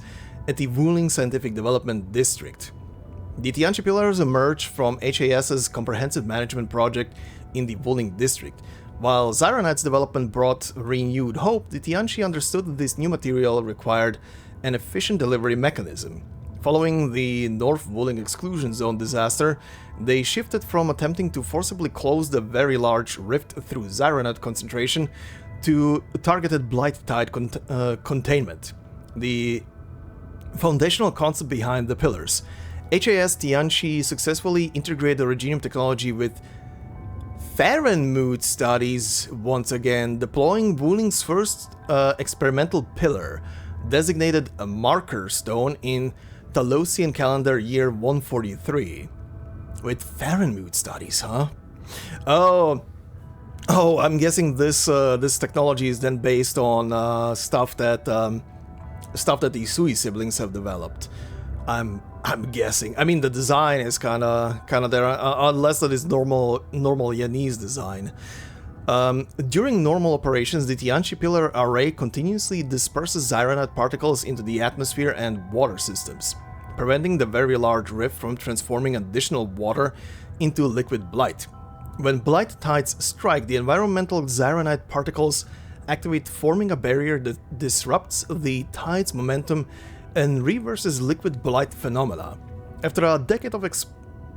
at the Wuling Scientific Development District. The Tianqi pillars emerged from HAS's comprehensive management project in the Wuling district. While Zyronite's development brought renewed hope, the Tianqi understood that this new material required an efficient delivery mechanism. Following the North Wuling exclusion zone disaster, they shifted from attempting to forcibly close the very large rift through Zyronite concentration to targeted blight tide containment. The foundational concept behind the pillars. HAS Tianqi successfully integrated the Regenium technology with Fahrenmoot studies once again, deploying Wuling's first experimental pillar, designated a marker stone in Talosian calendar year 143. With Fahrenmoot studies, huh? Oh, I'm guessing this this technology is then based on stuff that the Sui siblings have developed. I'm guessing. I mean, the design is kind of there, unless that is normal Yanese design. During normal operations, the Tianqi pillar array continuously disperses Zyronite particles into the atmosphere and water systems, preventing the very large rift from transforming additional water into liquid blight. When blight tides strike, the environmental Zyronite particles activate, forming a barrier that disrupts the tide's momentum and reverses liquid blight phenomena. After a decade of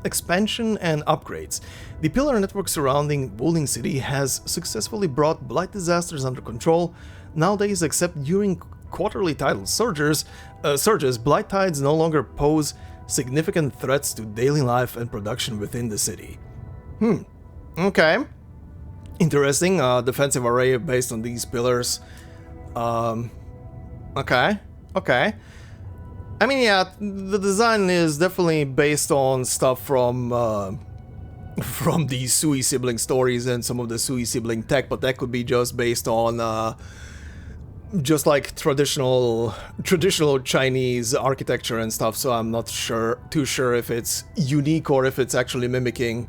expansion and upgrades, the pillar network surrounding Wuling City has successfully brought blight disasters under control. Nowadays, except during quarterly tidal surges, blight tides no longer pose significant threats to daily life and production within the city. Okay. Interesting, defensive array based on these pillars. Okay. I mean, yeah, the design is definitely based on stuff from the Sui sibling stories and some of the Sui sibling tech, but that could be just based on just like traditional Chinese architecture and stuff. So I'm not too sure if it's unique or if it's actually mimicking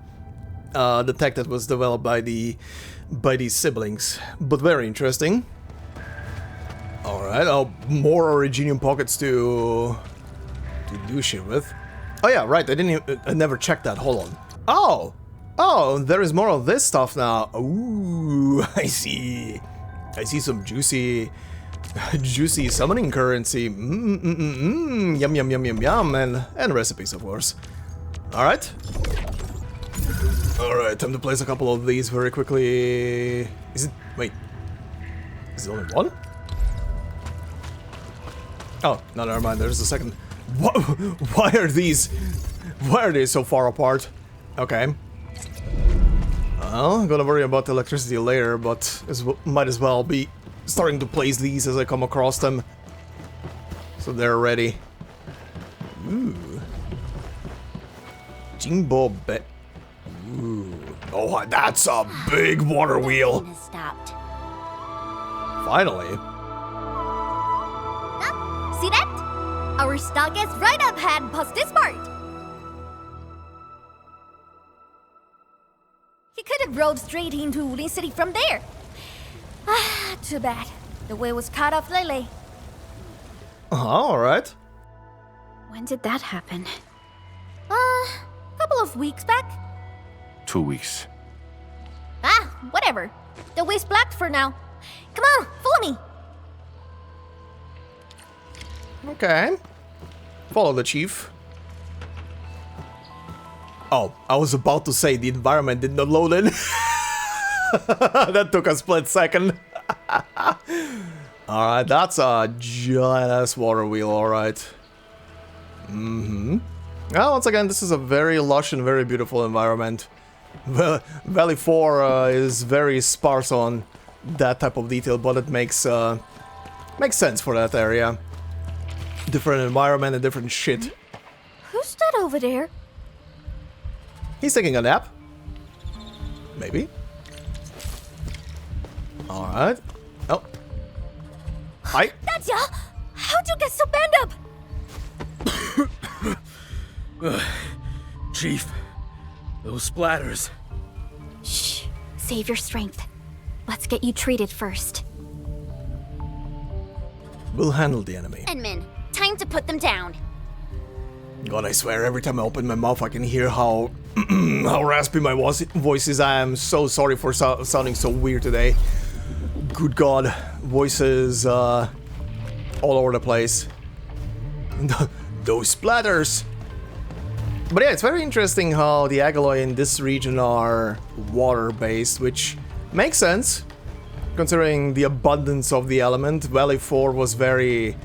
the tech that was developed by these siblings. But very interesting. Alright, more Originium pockets to do shit with. Oh yeah, right, I never checked that, hold on. Oh, there is more of this stuff now. Ooh, I see some juicy summoning currency. Yum, and recipes, of course. Alright, time to place a couple of these very quickly. Is it only one? Oh, no, never mind, there's a second. Why are these so far apart? Okay. Well, I'm gonna worry about the electricity later, but might as well be starting to place these as I come across them. So they're ready. Ooh. Qingbo bet. Ooh. Oh, that's a big water wheel. Finally. See that? Our stock is right up ahead past this part. He could have rode straight into Wuling City from there. Ah, too bad. The way was cut off lately. Alright. When did that happen? Couple of weeks back. 2 weeks. Whatever. The way's blocked for now. Come on, follow me. Okay. Follow the chief. Oh, I was about to say the environment did not load in. That took a split second. Alright, that's a giant-ass water wheel, alright. Well, once again, this is a very lush and very beautiful environment. Valley 4 is very sparse on that type of detail, but it makes sense for that area. Different environment and different shit. Who's that over there? He's taking a nap. Maybe. Alright. Oh. Hi. That's ya! How'd you get so banged up? Chief, those splatters. Shh. Save your strength. Let's get you treated first. We'll handle the enemy. Enmin, time to put them down. God, I swear, every time I open my mouth, I can hear how how raspy my voice is. I am so sorry for sounding so weird today. Good God, voices all over the place. Those splatters. But yeah, it's very interesting how the Agaloy in this region are water-based, which makes sense, considering the abundance of the element. Valley 4 was very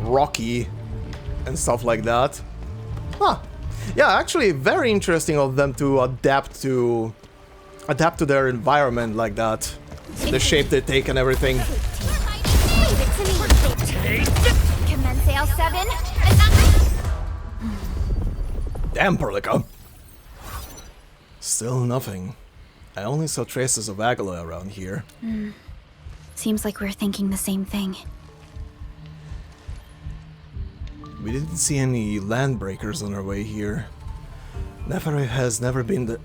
rocky and stuff like that. Huh. Yeah, actually very interesting of them to adapt to their environment like that. The shape they take and everything. Commence L7. Damn, Perlica. Still nothing. I only saw traces of Agaloy around here. Seems like we're thinking the same thing. We didn't see any land breakers on our way here. Neferoid has never been the...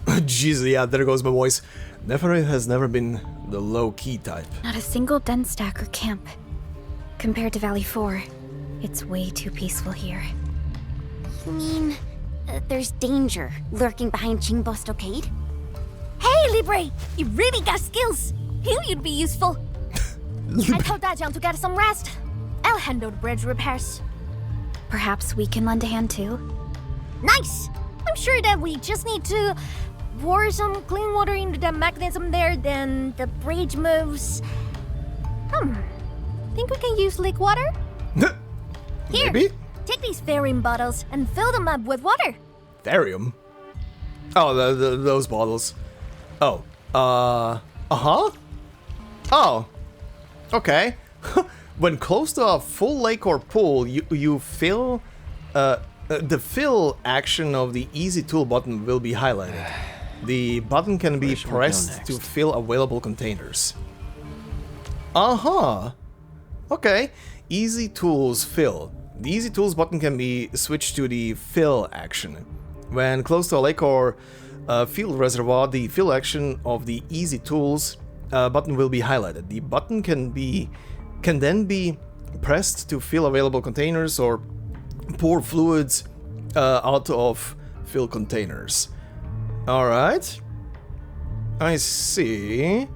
Jeez, yeah, there goes my voice. Neferoid has never been the low-key type. Not a single den stack or camp. Compared to Valley 4, it's way too peaceful here. You mean there's danger lurking behind Qingbo Stockade? Hey, Libre! You really got skills! Knew you'd be useful! I told Zhuang to get some rest. I'll handle the bridge repairs. Perhaps we can lend a hand too? Nice! I'm sure that we just need to pour some clean water into the mechanism there, then the bridge moves. Think we can use leak water? Here, Maybe? take these Therium bottles and fill them up with water. Therium? Oh, those bottles. Oh, uh-huh? Oh, okay. When close to a full lake or pool, you fill, the fill action of the easy tool button will be highlighted. The button can be pressed to fill available containers. Uh-huh. Okay. Easy tools fill. The easy tools button can be switched to the fill action. When close to a lake or field reservoir, the fill action of the easy tools button will be highlighted. The button can then be pressed to fill available containers or pour fluids out of fill containers. Alright. I see.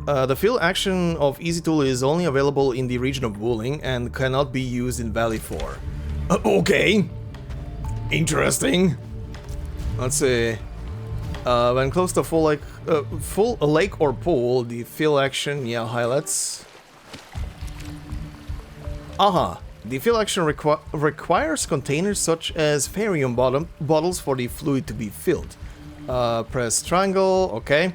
The fill action of Easy Tool is only available in the region of Wuling and cannot be used in Valley 4. Okay. Interesting. Let's see. When close to full lake or pool, the fill action, yeah, highlights. The fill action requires containers such as Therium bottles for the fluid to be filled. Press triangle, okay.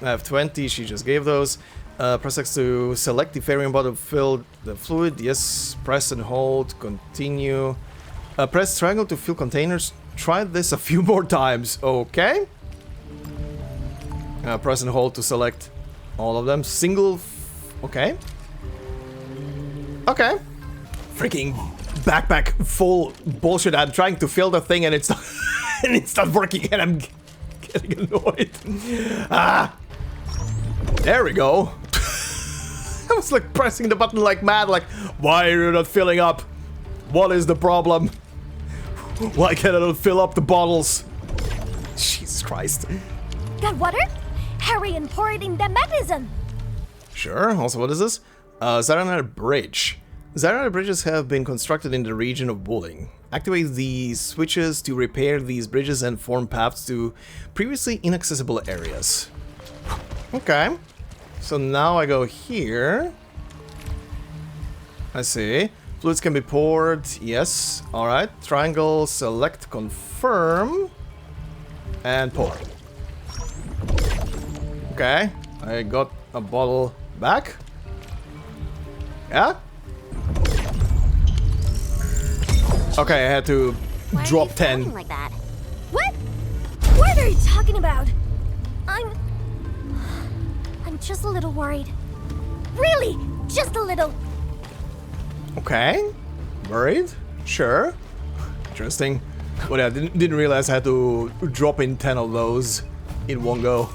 I have 20, she just gave those. Press X to select the Therium bottle to fill the fluid. Yes, press and hold, continue. Press triangle to fill containers. Try this a few more times, okay. Press and hold to select all of them. Okay. Okay. Freaking backpack full bullshit. I'm trying to fill the thing and it's not, and it's not working and I'm getting annoyed. There we go. I was like pressing the button like mad, like, why are you not filling up? What is the problem? Why can't I not fill up the bottles? Jesus Christ. Got water? Hurry and pour it in the mechanism. Sure. Also, what is this? Zaranite Bridge. Zaranite bridges have been constructed in the region of Wuling. Activate the switches to repair these bridges and form paths to previously inaccessible areas. Okay. So now I go here. I see. Fluids can be poured. Yes. Alright. Triangle, select, confirm. And pour. Okay. I got a bottle back. Yeah? Okay, I had to drop 10. Like that? What? What are you talking about? I'm just a little worried. Really, just a little. Okay. Worried? Sure. Interesting. But yeah, didn't realize I had to drop in 10 of those in one go.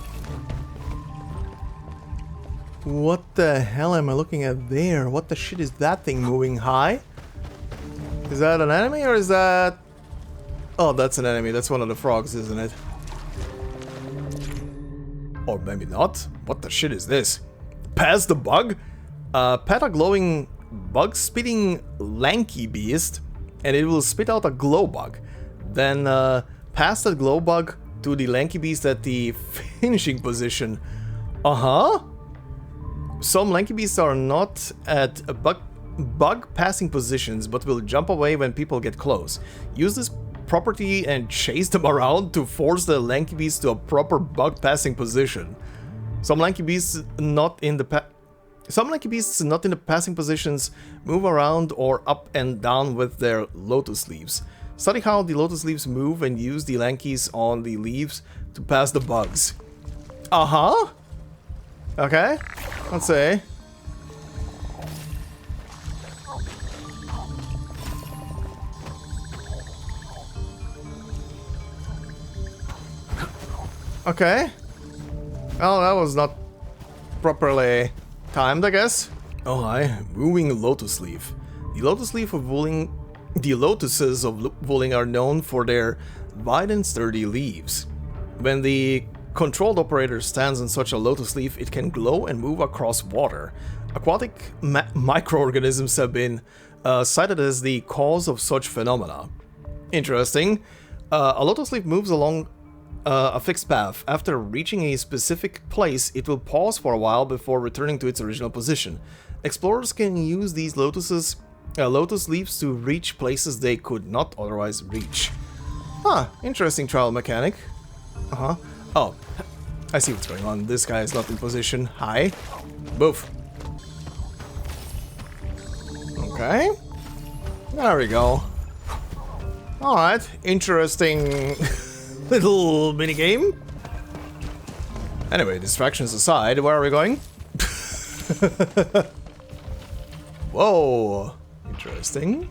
What the hell am I looking at there? What the shit is that thing moving high? Is that an enemy or is that... Oh, that's an enemy. That's one of the frogs, isn't it? Or maybe not. What the shit is this? Pass the bug? Pet a glowing bug-spitting lanky beast, and it will spit out a glow bug. Then pass that glow bug to the lanky beast at the finishing position. Uh-huh. Some lanky beasts are not at a bug passing positions, but will jump away when people get close. Use this property and chase them around to force the lanky beast to a proper bug passing position. Some lanky beasts not in the passing positions move around or up and down with their lotus leaves. Study how the lotus leaves move and use the lankies on the leaves to pass the bugs. Uh-huh. Okay. Let's see. Okay. Well, that was not properly timed, I guess. Oh, hi. Wuling lotus leaf. The lotus leaf of Wuling... The lotuses of Wuling are known for their wide and sturdy leaves. When the controlled operator stands on such a lotus leaf, it can glow and move across water. Aquatic microorganisms have been cited as the cause of such phenomena. Interesting. A lotus leaf moves along a fixed path. After reaching a specific place, it will pause for a while before returning to its original position. Explorers can use these lotus leaves to reach places they could not otherwise reach. Huh, interesting trial mechanic. Uh-huh. Oh, I see what's going on. This guy is not in position. Hi. Boof. Okay. There we go. Alright, interesting little minigame. Anyway, distractions aside, where are we going? Whoa, interesting.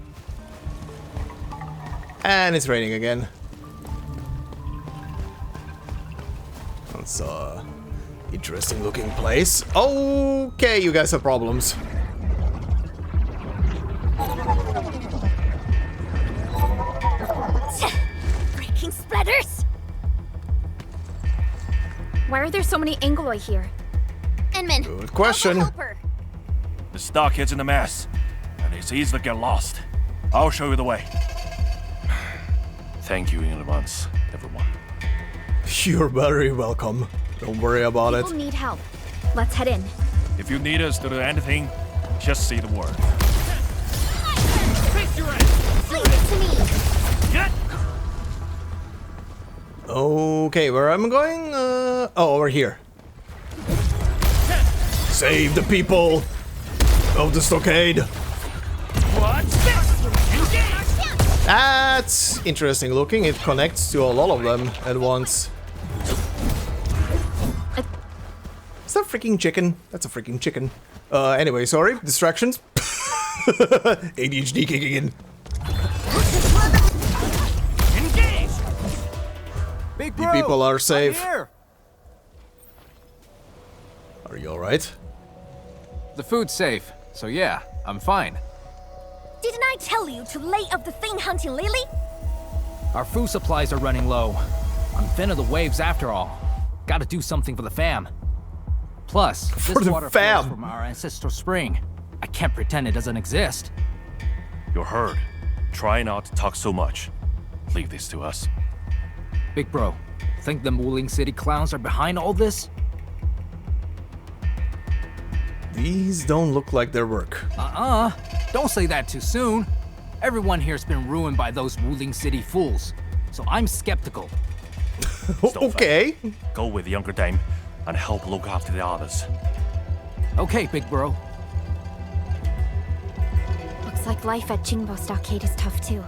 And it's raining again. That's a interesting looking place. Okay, you guys have problems. Freaking splatters! Why are there so many Angoloi here? Enman, Good question. I'll go help her. The Stockade's in a mess, and it's easy to get lost. I'll show you the way. Thank you in advance, everyone. You're very welcome. Don't worry about it. People need help. Let's head in. If you need us to do anything, just say the word. Leave it to me. Get! Okay, where am I going? Oh, over here. Save the people of the Stockade. What? That's interesting looking. It connects to a lot of them at once. Is that a freaking chicken? That's a freaking chicken. Anyway, sorry. Distractions. ADHD kicking in. Engage! Big The bro, people are I'm safe. here. Are you alright? The food's safe, so yeah, I'm fine. Didn't I tell you to lay up the thing hunting Lily? Our food supplies are running low. I'm thin of the waves after all. Gotta do something for the fam. Plus, For this the water fam. flows from our ancestral spring. I can't pretend it doesn't exist. You're heard. Try not to talk so much. Leave this to us. Big bro, think them Wuling City clowns are behind all this? These don't look like their work. Don't say that too soon. Everyone here's been ruined by those Wuling City fools, so I'm skeptical. Okay. Go with the younger dame and help look after the others. Okay, big bro. Looks like life at Qingbo Stockade is tough too.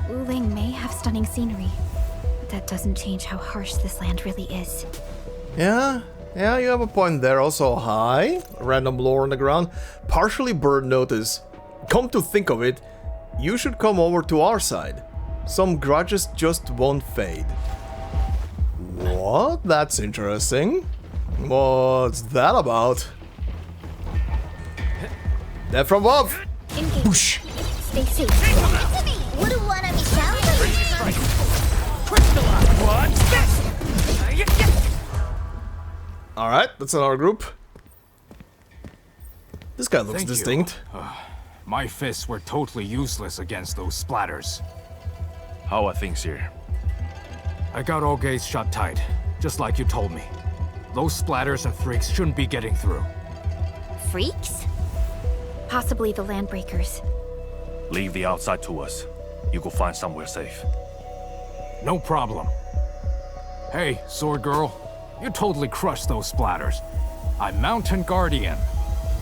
Wuling may have stunning scenery, but that doesn't change how harsh this land really is. Yeah, you have a point there. Also, hi. Random lore on the ground. Partially bird notice. Come to think of it, you should come over to our side. Some grudges just won't fade. What? That's interesting. What's that about? That from above! Engage. Whoosh. Stay safe. Wouldn't wanna be down. Alright, that's another group. This guy looks Thank you. distinct. My fists were totally useless against those splatters. How are things here? I got all gates shut tight, just like you told me. Those splatters and freaks shouldn't be getting through. Freaks? Possibly the landbreakers. Leave the outside to us. You go find somewhere safe. No problem. Hey, sword girl, you totally crushed those splatters. I'm Mountain Guardian.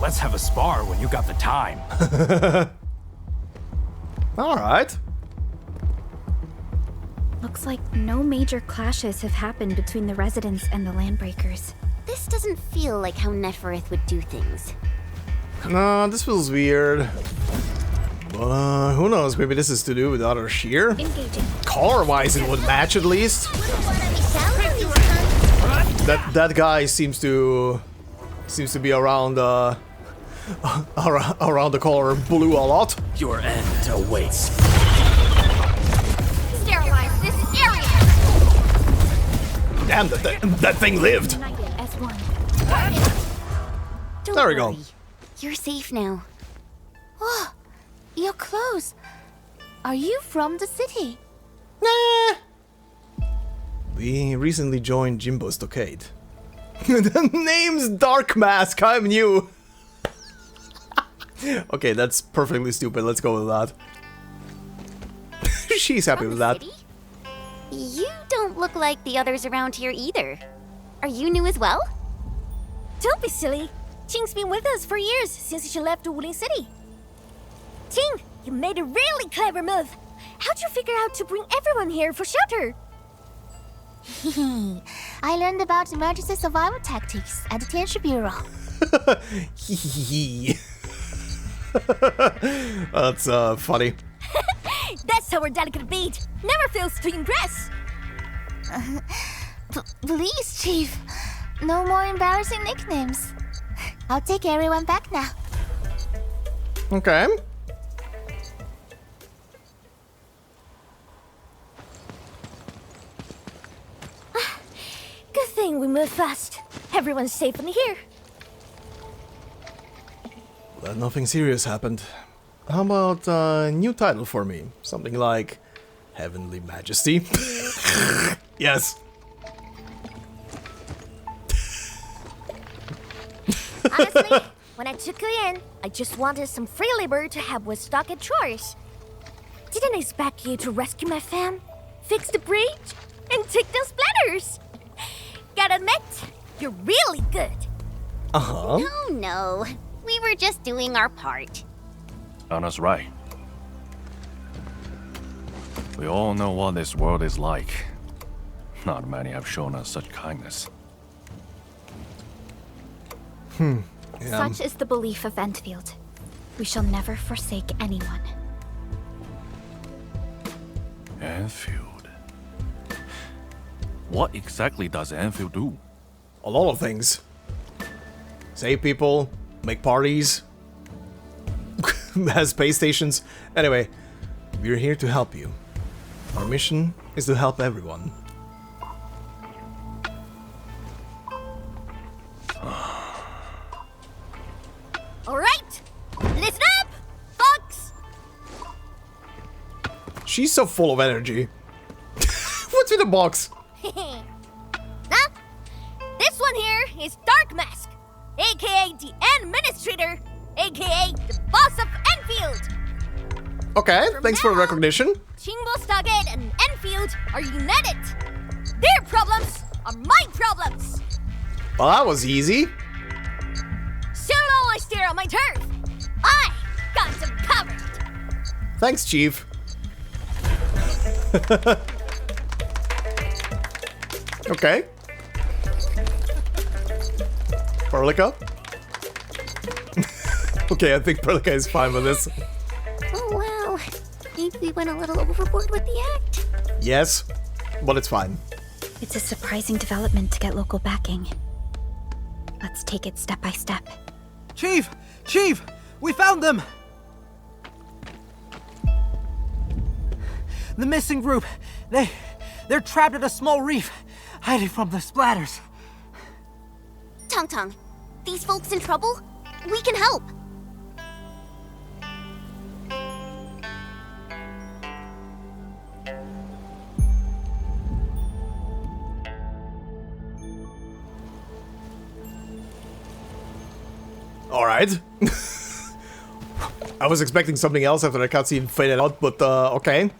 Let's have a spar when you got the time. Alright. Looks like no major clashes have happened between the residents and the landbreakers. This doesn't feel like how Neferith would do things. No, this feels weird. But who knows, maybe this is to do with other shear? Engaging. Color-wise it would match at least. That guy seems to be around around the color blue a lot. Your end awaits. Sterilize this area. Damn, that thing lived. United as one. Don't There we go. worry. You're safe now. Oh, your clothes. Are you from the city? Nah. We recently joined Qingbo Stockade. The name's Dark Mask, I'm new. Okay, that's perfectly stupid, let's go with that. She's happy From with the that. city? You don't look like the others around here either. Are you new as well? Don't be silly. Qing's been with us for years, since she left Wuling City. Qing, you made a really clever move. How'd you figure out to bring everyone here for shelter? I learned about emergency survival tactics at the Tianshi Bureau. That's funny. That's our delicate beat. Never fails to impress. Please, Chief. No more embarrassing nicknames. I'll take everyone back now. Okay. Good thing we moved fast. Everyone's safe in here. Glad nothing serious happened. How about a new title for me? Something like Heavenly Majesty? Yes. Honestly, when I took you in, I just wanted some free labor to help with Stockade chores. Didn't expect you to rescue my fam, fix the breach, and take down splatters. Gotta admit, you're really good. Uh-huh. No. We were just doing our part. Anna's right. We all know what this world is like. Not many have shown us such kindness. Yeah. Such is the belief of Endfield. We shall never forsake anyone. Enfield. What exactly does Enfield do? A lot of things. Save people, make parties, has space stations. Anyway, we're here to help you. Our mission is to help everyone. Alright, listen up, folks! She's so full of energy. What's in the box? Huh? This one here is Dark Mask, aka aka the Endministrator, aka the boss of Enfield. Okay, From thanks for the now on, recognition. Qingbo, Stockade, and Enfield are united. Their problems are my problems. Well, that was easy. So long I stare on my turf. I got them covered. Thanks, Chief. Okay. Perlica? Okay, I think Perlica is fine with this. Oh, wow. Maybe we went a little overboard with the act. Yes, but it's fine. It's a surprising development to get local backing. Let's take it step by step. Chief! Chief! We found them! The missing group. They're trapped at a small reef, hiding from the splatters. TANGTANG, these folks in trouble? We can help. Alright. I was expecting something else after the cutscene faded out, but okay.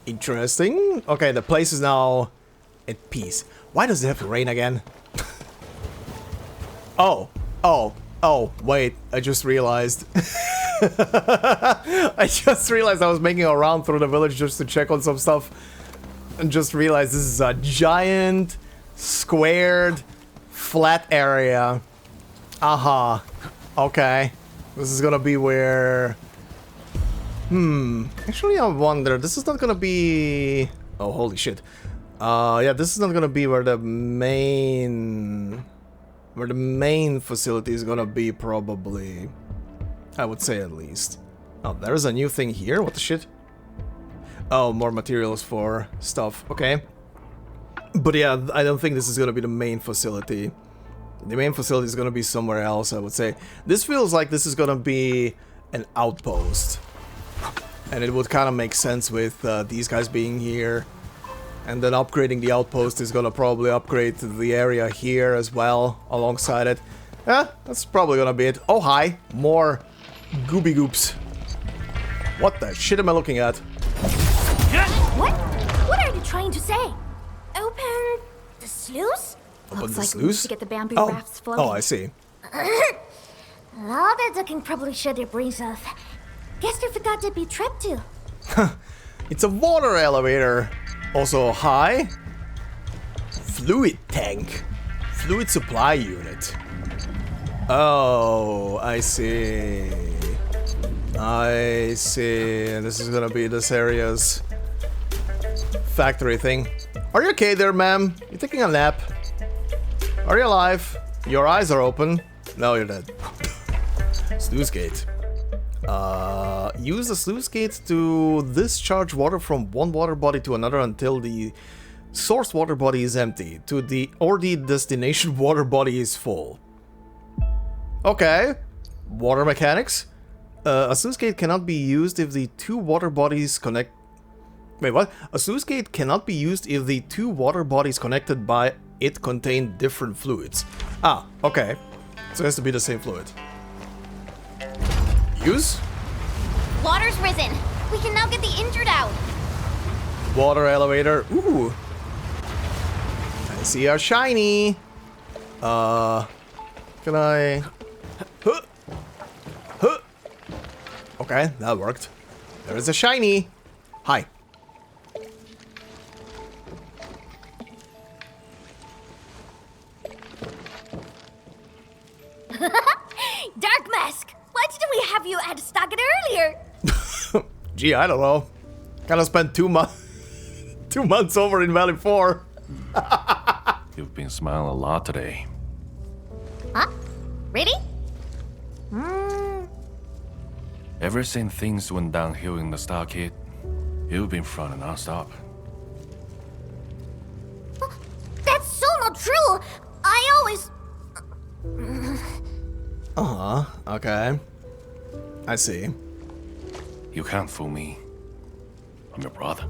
Interesting. Okay, the place is now at peace. Why does it have to rain again? Oh, wait, I just realized. I just realized I was making a round through the village just to check on some stuff. And just realized this is a giant, squared, flat area. Aha. Okay. This is gonna be where... Actually, I wonder, this is not gonna be... Oh, holy shit. Yeah, this is not gonna be where the main... Where the main facility is gonna be, probably. I would say, at least. Oh, there's a new thing here? What the shit? Oh, more materials for stuff. Okay. But yeah, I don't think this is gonna be the main facility. The main facility is gonna be somewhere else, I would say. This feels like this is gonna be an outpost. And it would kind of make sense with these guys being here. And then upgrading the outpost is gonna probably upgrade the area here as well, alongside it. Yeah, that's probably gonna be it. Oh, hi! More gooby goops. What the shit am I looking at? What? What are you trying to say? Open the sluice? Open Looks the like we need sluice? to get the bamboo Oh. rafts floating. Oh, I see. All that ducking probably shut their brains off. Guess they forgot to be trapped too. It's a water elevator. Also, hi. Fluid tank. Fluid supply unit. Oh, I see. I see. And this is gonna be this area's factory thing. Are you okay there, ma'am? You taking a nap? Are you alive? Your eyes are open. No, you're dead. Sluice gate. Use the sluice gate to discharge water from one water body to another until the source water body is empty, or the destination water body is full. Okay. Water mechanics. A sluice gate cannot be used if the two water bodies connect. Wait, what? A sluice gate cannot be used if the two water bodies connected by it contain different fluids. Ah, okay. So it has to be the same fluid. Use? Water's risen. We can now get the injured out. Water elevator. Ooh. I see a shiny. Can I... Huh. Huh. Okay, that worked. There is a shiny. Hi. Dark Mask! Why didn't we have you at Stockade earlier? Gee, I don't know. Kinda spent 2 months 2 months over in Valley 4. You've been smiling a lot today. Huh? Really? Ever since things went downhill in the Stockade, you've been fronting non-stop. That's so not true! I always... Uh-huh, okay. I see. You can't fool me. I'm your brother.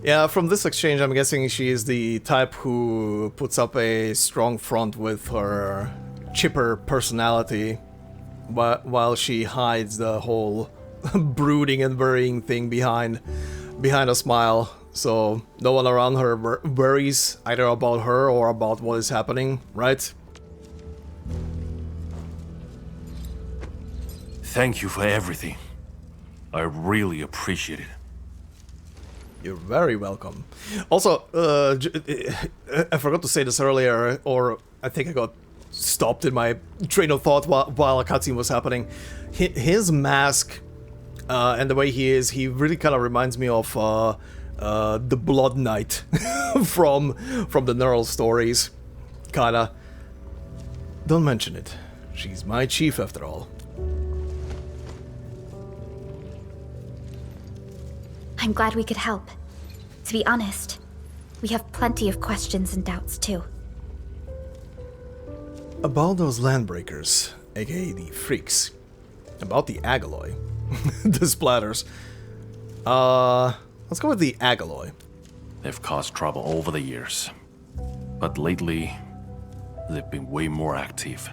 Yeah, from this exchange, I'm guessing she is the type who puts up a strong front with her chipper personality, while she hides the whole brooding and worrying thing behind a smile. So no one around her worries either about her or about what is happening, right? Thank you for everything. I really appreciate it. You're very welcome. Also, I forgot to say this earlier, or I think I got stopped in my train of thought while a cutscene was happening. His mask and the way he is, he really kind of reminds me of the Blood Knight from the Neural stories. Kinda. Don't mention it. She's my chief after all. I'm glad we could help. To be honest, we have plenty of questions and doubts too. About those landbreakers, aka the freaks. About the Agaloy. The splatters. Let's go with the Agaloy. They've caused trouble over the years. But lately, they've been way more active.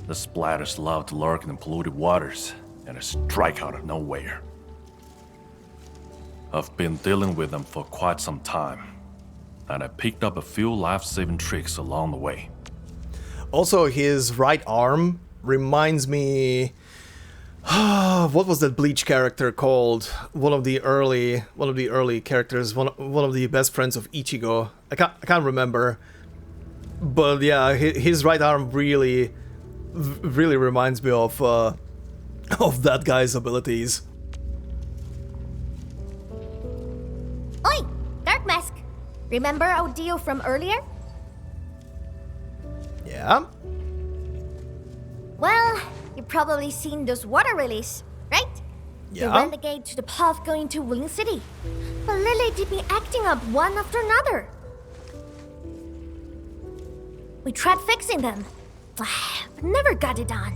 The splatters love to lurk in the polluted waters and strike out of nowhere. I've been dealing with them for quite some time, and I picked up a few life-saving tricks along the way. Also, his right arm reminds me... what was that Bleach character called? One of the early characters, one of the best friends of Ichigo. I can't remember. But yeah, his right arm really reminds me of that guy's abilities. Oi! Dark Mask! Remember our deal from earlier? Yeah? Well, you've probably seen those water release, right? Yeah. They ran the gate to the path going to Wuling City. But Lily did be acting up one after another. We tried fixing them, but never got it done.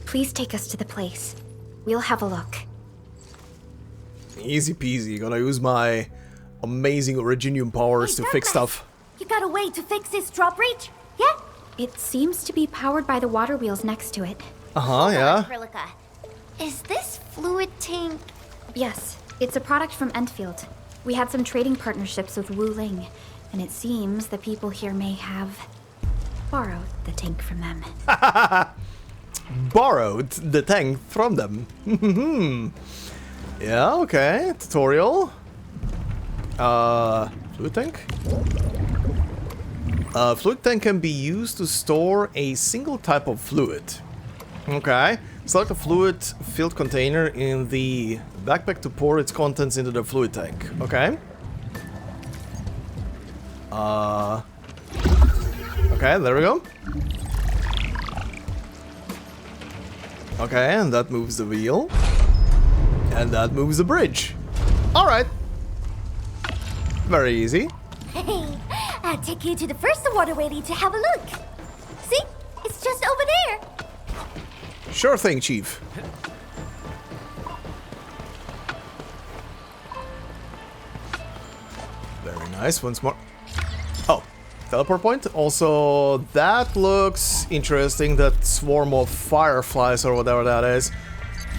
Please take us to the place. We'll have a look. Easy peasy, gonna use my amazing Originium powers to fix stuff. You got a way to fix this drawbridge? Yeah? It seems to be powered by the water wheels next to it. Uh-huh, yeah. Acrylica. Is this fluid tank? Yes, it's a product from Endfield. We had some trading partnerships with Wuling, and it seems the people here may have borrowed the tank from them. Borrowed the tank from them. Yeah, okay. Tutorial. Fluid tank? Fluid tank can be used to store a single type of fluid. Okay. Select a fluid-filled container in the backpack to pour its contents into the fluid tank. Okay. Okay, there we go. Okay, and that moves the wheel. And that moves the bridge. Alright. Very easy. Hey, I'll take you to the first waterway to have a look. See? It's just over there. Sure thing, Chief. Very nice, once more. Oh, teleport point. Also, that looks interesting, that swarm of fireflies or whatever that is.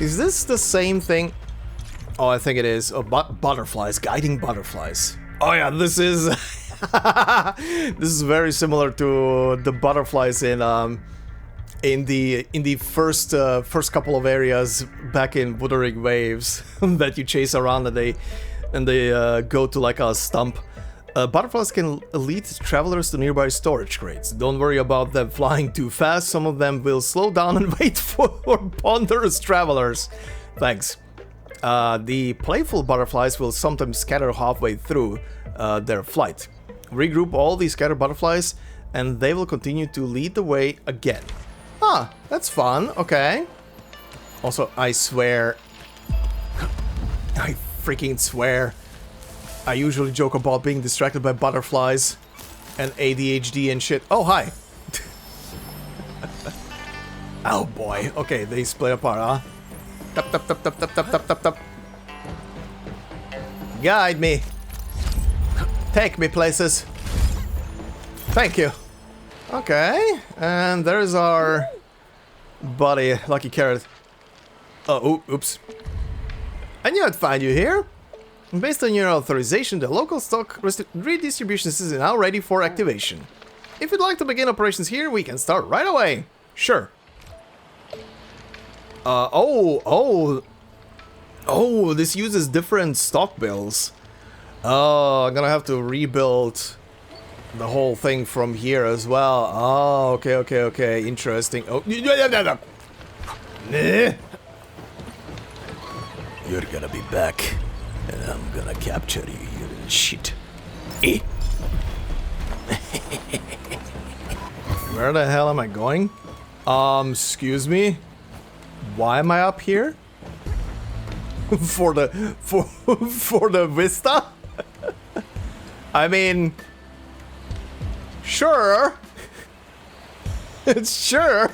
Is this the same thing? Oh, I think it is. Oh, butterflies, guiding butterflies. Oh yeah, this is... this is very similar to the butterflies in the first couple of areas back in Wuthering Waves that you chase around and they go to like a stump. Butterflies can lead travelers to nearby storage crates. Don't worry about them flying too fast. Some of them will slow down and wait for ponderous travelers. Thanks. The playful butterflies will sometimes scatter halfway through their flight. Regroup all the scattered butterflies and they will continue to lead the way again. Ah, that's fun. Okay. Also, I swear... I freaking swear. I usually joke about being distracted by butterflies and ADHD and shit. Oh, hi. Oh boy. Okay, they split apart, huh? Tap, tap, tap, tap, tap, tap, tap, tap, tap. Guide me. Take me places. Thank you. Okay, and there's our buddy, Lucky Carrot. Oh, oops. I knew I'd find you here. Based on your authorization, the local stock redistribution system is now ready for activation. If you'd like to begin operations here, we can start right away. Sure. Oh, this uses different stock bills. Oh, I'm gonna have to rebuild the whole thing from here as well. Oh, okay, interesting. Oh, no. You're gonna be back, and I'm gonna capture you, you little shit. Where the hell am I going? Excuse me? Why am I up here? for the vista? I mean, sure. Sure.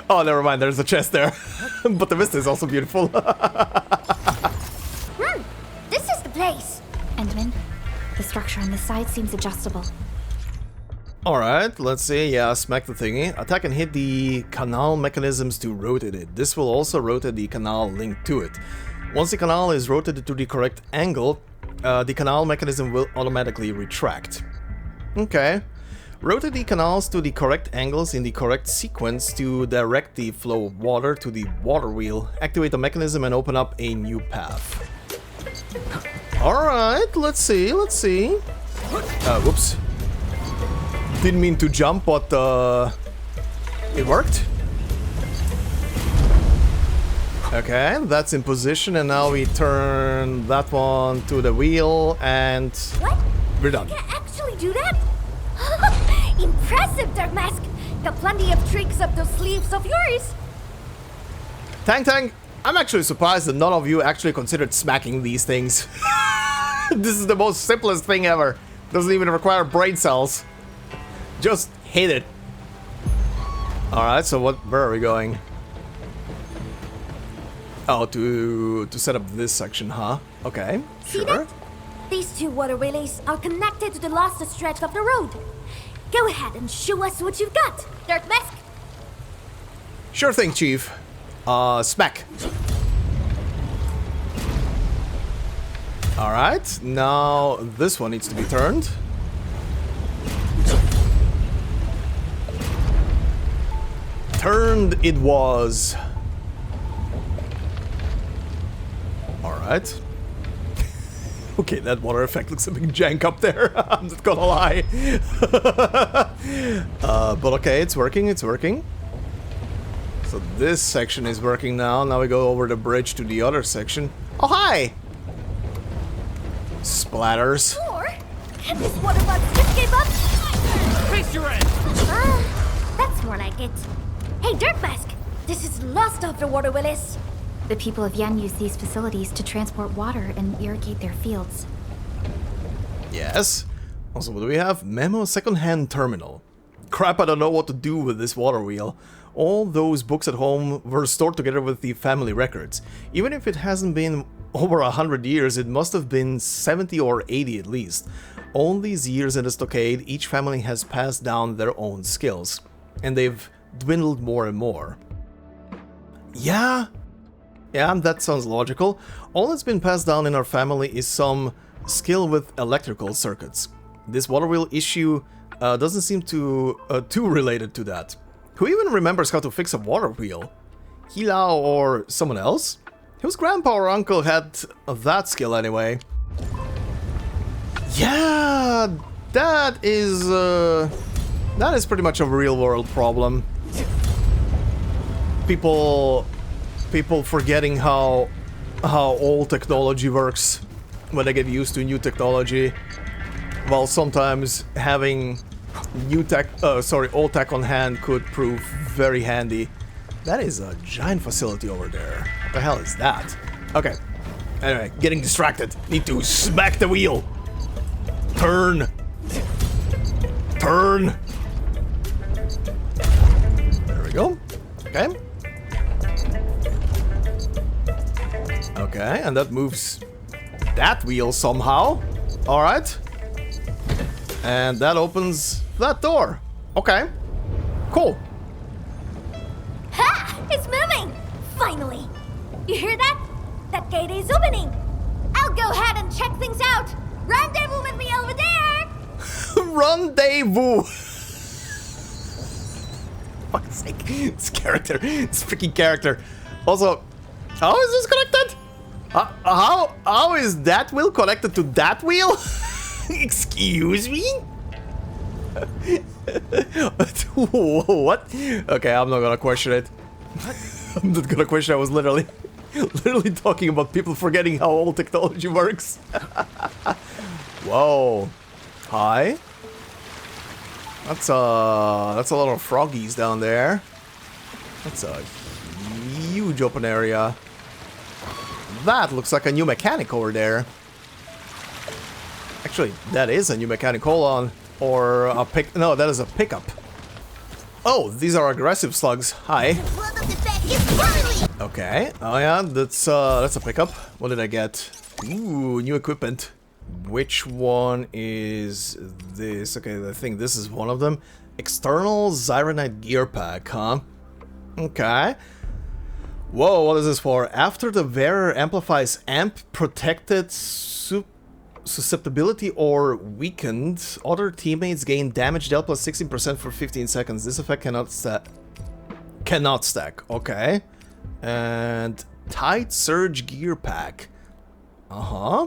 Oh, never mind. There's a chest there. But the vista is also beautiful. This is the place. Endman, the structure on this side seems adjustable. Alright, let's see. Yeah, smack the thingy. Attack and hit the canal mechanisms to rotate it. This will also rotate the canal linked to it. Once the canal is rotated to the correct angle, the canal mechanism will automatically retract. Okay. Rotate the canals to the correct angles in the correct sequence to direct the flow of water to the water wheel. Activate the mechanism and open up a new path. Alright, let's see. Whoops. Didn't mean to jump, but it worked. Okay, that's in position, and now we turn that one to the wheel, and What? we're done. You can actually do that? Impressive, Dark Mask. Got plenty of tricks up those sleeves of yours. TANGTANG, I'm actually surprised that none of you actually considered smacking these things. This is the most simplest thing ever. Doesn't even require brain cells. Just hit it. Alright, so where are we going? Oh, to set up this section, huh? Okay, See sure. that? These two water relays are connected to the last stretch of the road. Go ahead and show us what you've got, Dark Mask. Sure thing, Chief. Smack. Alright, now this one needs to be turned. Turned it was. Alright. Okay, that water effect looks a bit jank up there. I'm not gonna lie. But okay, it's working. So this section is working now. Now we go over the bridge to the other section. Oh, hi! Splatters. Or can this water bug just give up? Face your end! That's more like it. Hey, Dark Mask, this is lost of the water willis. The people of Yen use these facilities to transport water and irrigate their fields. Yes. Also, what do we have? Memo second-hand terminal. Crap, I don't know what to do with this water wheel. All those books at home were stored together with the family records. Even if it hasn't been over 100 years, it must have been 70 or 80 at least. All these years in the Stockade, each family has passed down their own skills. And they've dwindled more and more. Yeah, that sounds logical. All that's been passed down in our family is some skill with electrical circuits. This water wheel issue doesn't seem too related to that. Who even remembers how to fix a water wheel? Hilao or someone else? Whose grandpa or uncle had that skill anyway? Yeah, that is pretty much a real-world problem. People forgetting how old technology works when they get used to new technology, while sometimes having old tech on hand could prove very handy. That is a giant facility over there. What the hell is that? Okay. Anyway, getting distracted. Need to smack the wheel. Turn. There we go. Okay. Okay, and that moves that wheel somehow. Alright. And that opens that door. Okay. Cool. Ha! It's moving! Finally! You hear that? That gate is opening! I'll go ahead and check things out! Rendezvous with me over there! Rendezvous! Fuck's sake. This character. This freaking character. Also, how is this connected? How is that wheel connected to that wheel? Excuse me? What? Okay, I'm not gonna question it. I'm not gonna question. I was literally talking about people forgetting how old technology works. Whoa. Hi. That's a lot of froggies down there. That's a huge open area. That looks like a new mechanic over there. Actually, that is a new mechanic. Hold on. Or a pick. No, that is a pickup. Oh, these are aggressive slugs. Hi. Okay. Oh yeah, that's a pickup. What did I get? Ooh, new equipment. Which one is this? Okay, I think this is one of them. External Zyronite gear pack, huh? Okay. Whoa, what is this for? After the wearer amplifies amp protected susceptibility or weakened, other teammates gain damage dealt plus 16% for 15 seconds. This effect cannot stack. Okay. And tight surge gear pack. Uh-huh.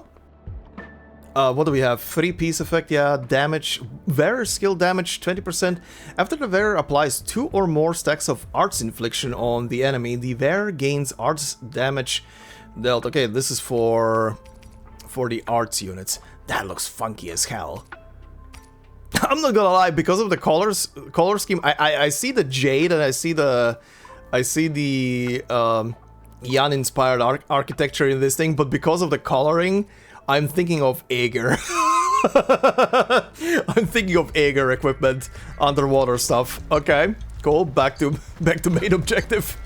What do we have? 3-piece effect, yeah. Damage. Wearer skill damage 20%. After the wearer applies 2 or more stacks of arts infliction on the enemy, the wearer gains arts damage dealt. Okay, this is for the arts units. That looks funky as hell. I'm not gonna lie, because of the color scheme, I see the jade and I see the Yan-inspired architecture in this thing, but because of the coloring, I'm thinking of Aegir. I'm thinking of Aegir equipment, underwater stuff. Okay, cool. Back to main objective.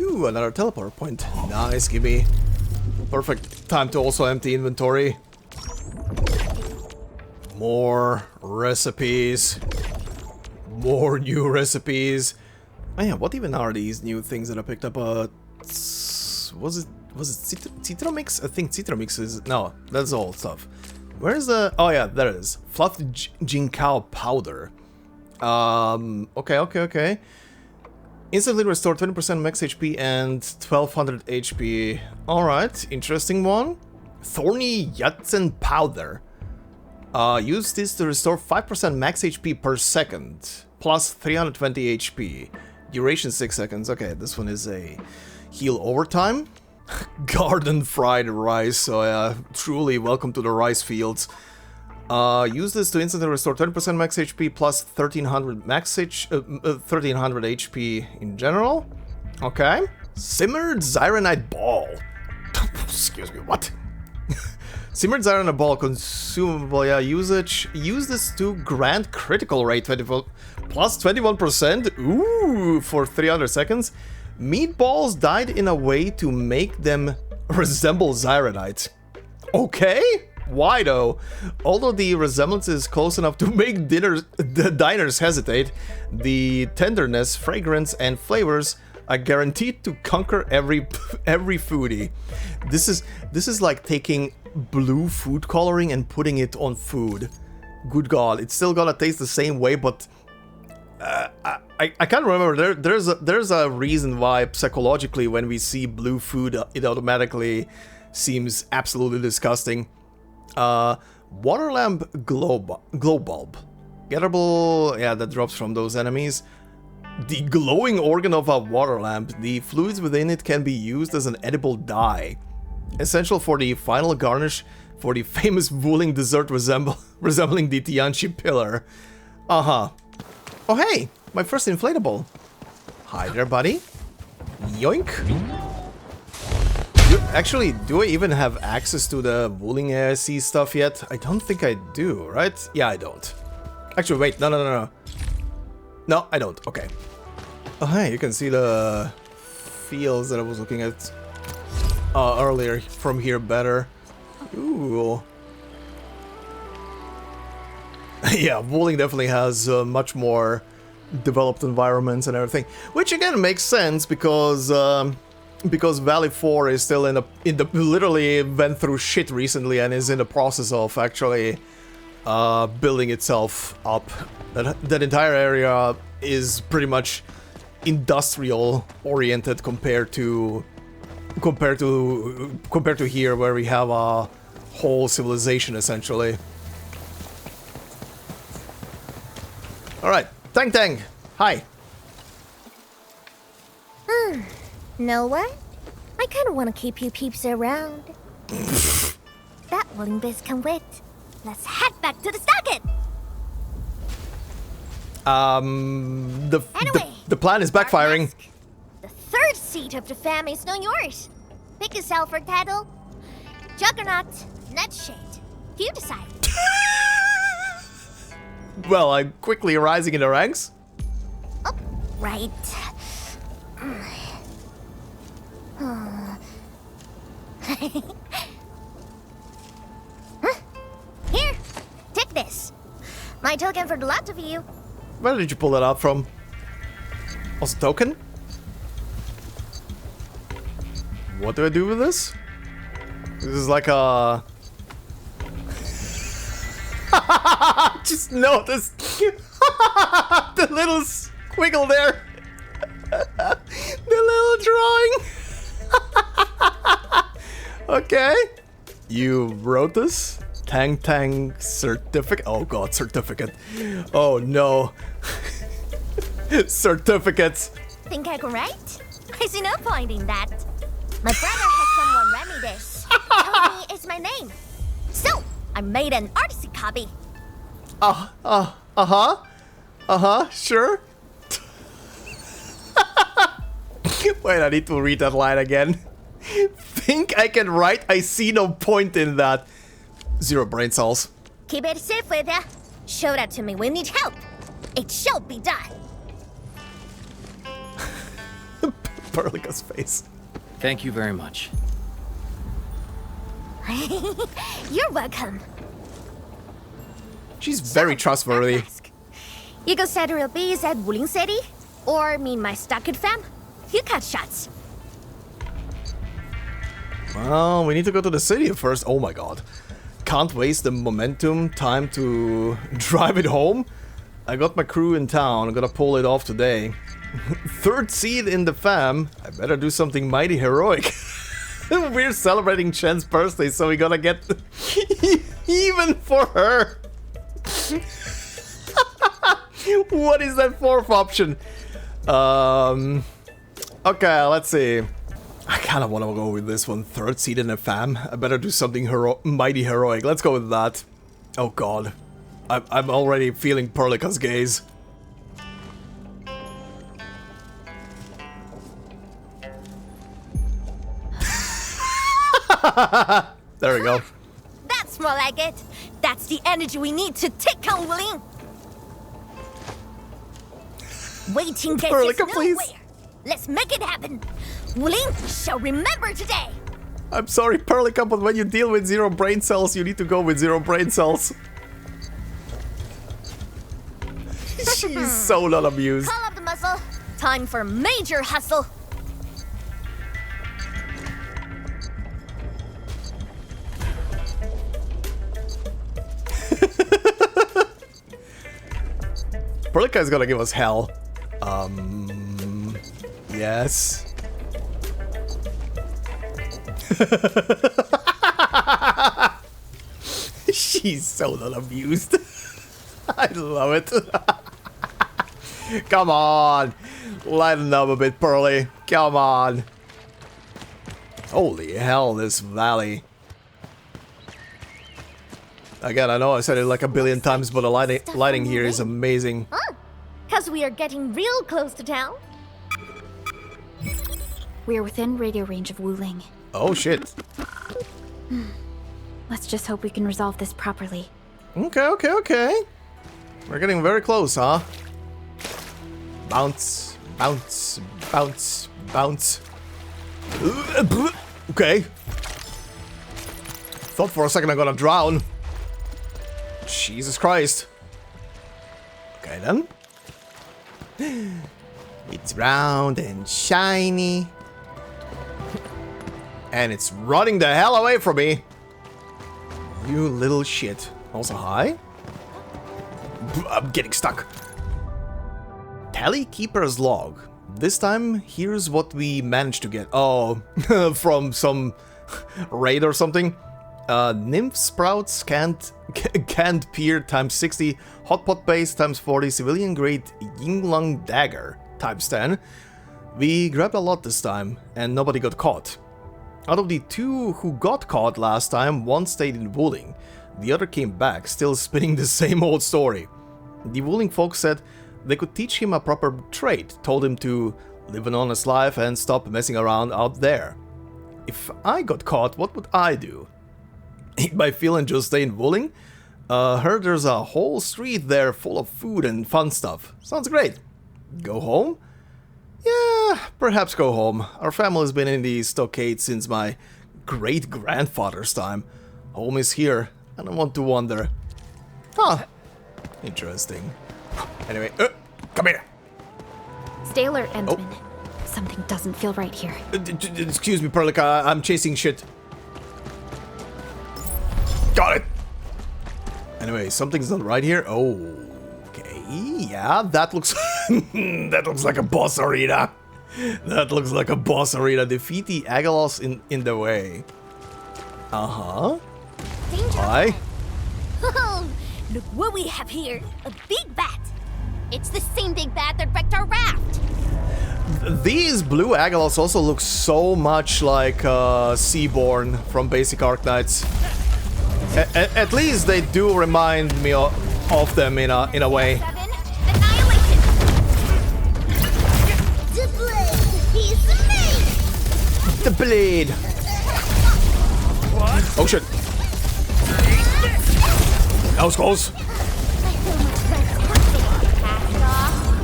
Ooh, another teleport point. Nice, gimme. Perfect time to also empty inventory. More recipes. More new recipes. Oh yeah, what even are these new things that I picked up? Was it Citromix? I think Citromix is... No, that's old stuff. Where's the... Oh yeah, there it is. Fluffed Jinkao powder. Okay. Instantly restore 20% max HP and 1200 HP. Alright, interesting one. Thorny Yatsen powder. Use this to restore 5% max HP per second. Plus 320 HP. Duration 6 seconds. Okay, this one is a heal overtime. Garden fried rice. So yeah, truly welcome to the rice fields. Use this to instantly restore 20% max HP plus 1300 1300 HP in general. Okay. Simmered Zyronite ball. Excuse me, what? Simmered Zyronite ball consumable, yeah, usage. Use this to grant critical rate 24 plus 21%. Ooh, for 300 seconds. Meatballs dyed in a way to make them resemble Zyronite. Okay? Why though? Although the resemblance is close enough to make the diners hesitate, the tenderness, fragrance, and flavors are guaranteed to conquer every foodie. This is like taking blue food coloring and putting it on food. Good God, it's still gonna taste the same way, but I can't remember. There's a reason why psychologically when we see blue food, it automatically seems absolutely disgusting. Water lamp glow bulb. Gettable, yeah, that drops from those enemies. The glowing organ of a water lamp. The fluids within it can be used as an edible dye. Essential for the final garnish for the famous Wuling dessert resembling the Tianchi pillar. Uh-huh. Oh hey, my first inflatable. Hi there, buddy. Yoink. Actually, do I even have access to the Wuling AIC stuff yet? I don't think I do, right? Yeah, I don't. Actually, wait, no. No, I don't, okay. Oh, hey, you can see the fields that I was looking at. earlier from here better. Ooh. Yeah, Wuling definitely has much more developed environments and everything, which again makes sense because Valley 4 is still in the literally went through shit recently and is in the process of actually building itself up. That entire area is pretty much industrial oriented compared to here, where we have a whole civilization essentially. All right, TANGTANG, hi. Know what? I kind of want to keep you peeps around. That Wuling biz can wait. Let's head back to the Stockade. The plan is backfiring. The third seat of the fam is not yours. Pick yourself for title. Juggernaut, Nightshade. You decide. Well, I'm quickly rising in the ranks. Oh, right. Here, take this. My token for the lot of you. Where did you pull that out from? Also token? What do I do with this? This is like a... Just noticed the little squiggle there. The little drawing. Okay. You wrote this? TANGTANG certificate? Oh god, certificate. Oh no. Certificates. Think I can write? I see no point in that. My brother had someone read me this. Told me it's my name. So, I made an artistic copy. Sure. Wait, I need to read that line again. Think I can write? I see no point in that. 0 brain cells. Keep it safe with ya. Show that to me when you need help. It shall be done. Perlica's face. Thank you very much. You're welcome. She's very trustworthy. You go set real bees at Wuling City? Or meet my Stockade fam? You cut shots. Well, we need to go to the city first. Oh my god. Can't waste the momentum time to drive it home. I got my crew in town. I'm gonna pull it off today. 3rd seed in the fam. I better do something mighty heroic. We're celebrating Chen's birthday, so we gotta get even for her. What is that 4th option? Okay, let's see. I kind of want to go with this one. 3rd seed in the fam. I better do something mighty heroic. Let's go with that. Oh god. I'm already feeling Perlica's gaze. There we go. That's more like it. That's the energy we need to take on Wuling. Waiting gets us nowhere. Please. Let's make it happen. Wuling shall remember today. I'm sorry, Perlica, but when you deal with 0 brain cells, you need to go with 0 brain cells. She's so not amused. Call up the muscle. Time for major hustle. Perlica is gonna give us hell. Yes. She's so not amused. I love it. Come on. Lighten up a bit, Pearly. Come on. Holy hell, this valley. Again, I know I said it like a billion times, but the lighting here is amazing. Huh? Cause we are getting real close to town. We are within radio range of Wuling. Oh shit. Let's just hope we can resolve this properly. Okay. We're getting very close, huh? Bounce, bounce, bounce, bounce. Okay. Thought for a second I'm gonna drown. Jesus Christ. Okay then. It's round and shiny. And it's running the hell away from me. You little shit. Also, hi. I'm getting stuck. Tally Keeper's log. This time, here's what we managed to get. Oh, from some raid or something. Nymph Sprouts canned Pier times 60, Hotpot Base times 40, Civilian Grade Yinglong Dagger times 10. We grabbed a lot this time, and nobody got caught. Out of the 2 who got caught last time, one stayed in Wuling. The other came back, still spinning the same old story. The Wuling folks said they could teach him a proper trade, told him to live an honest life and stop messing around out there. If I got caught, what would I do? Eat my fill and just stay in Wuling? Heard there's a whole street there full of food and fun stuff. Sounds great. Go home? Yeah, perhaps go home. Our family's been in the Stockade since my great-grandfather's time. Home is here. I don't want to wander. Huh. Interesting. Anyway, come here. Stay alert, Endman. Something doesn't feel right here. Excuse me, Perlica. I'm chasing shit. Got it. Anyway, something's not right here. Oh. Okay, yeah, that looks that looks like a boss arena. That looks like a boss arena. Defeat the Agalos in the way. Uh-huh. Hi. Oh, look what we have here. A big bat. It's the same big bat that wrecked our raft. These blue Agalos also look so much like Seaborn from basic Arknights. At least they do remind me of them in a way. The blade is made. The blade. What? Oh shit. That was close.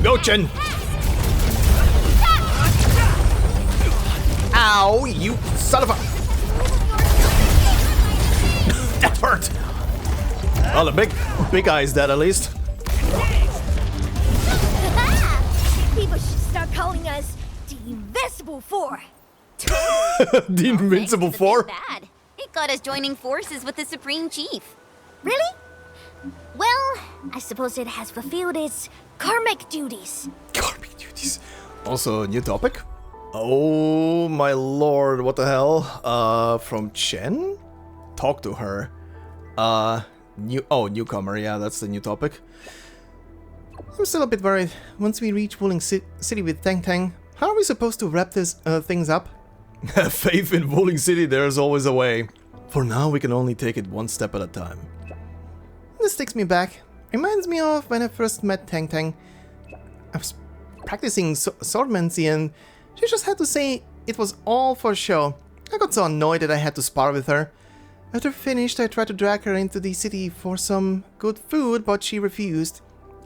Go, Chen. Ow, you son of a... That hurt. Well, the big guy is dead at least. People should start calling us the Invincible Four. The Invincible Four? Bad. It got us joining forces with the Supreme Chief. Really? Well, I suppose it has fulfilled its karmic duties. Karmic duties. Also, a new topic. Oh my lord, what the hell? From Chen? Talk to her. Newcomer, yeah, that's the new topic. I'm still a bit worried. Once we reach Wuling City with TANGTANG, how are we supposed to wrap this things up? Have faith in Wuling City, there's always a way. For now, we can only take it one step at a time. This takes me back. Reminds me of when I first met TANGTANG. I was practicing swordmancy and she just had to say it was all for show. I got so annoyed that I had to spar with her. After finished, I tried to drag her into the city for some good food, but she refused.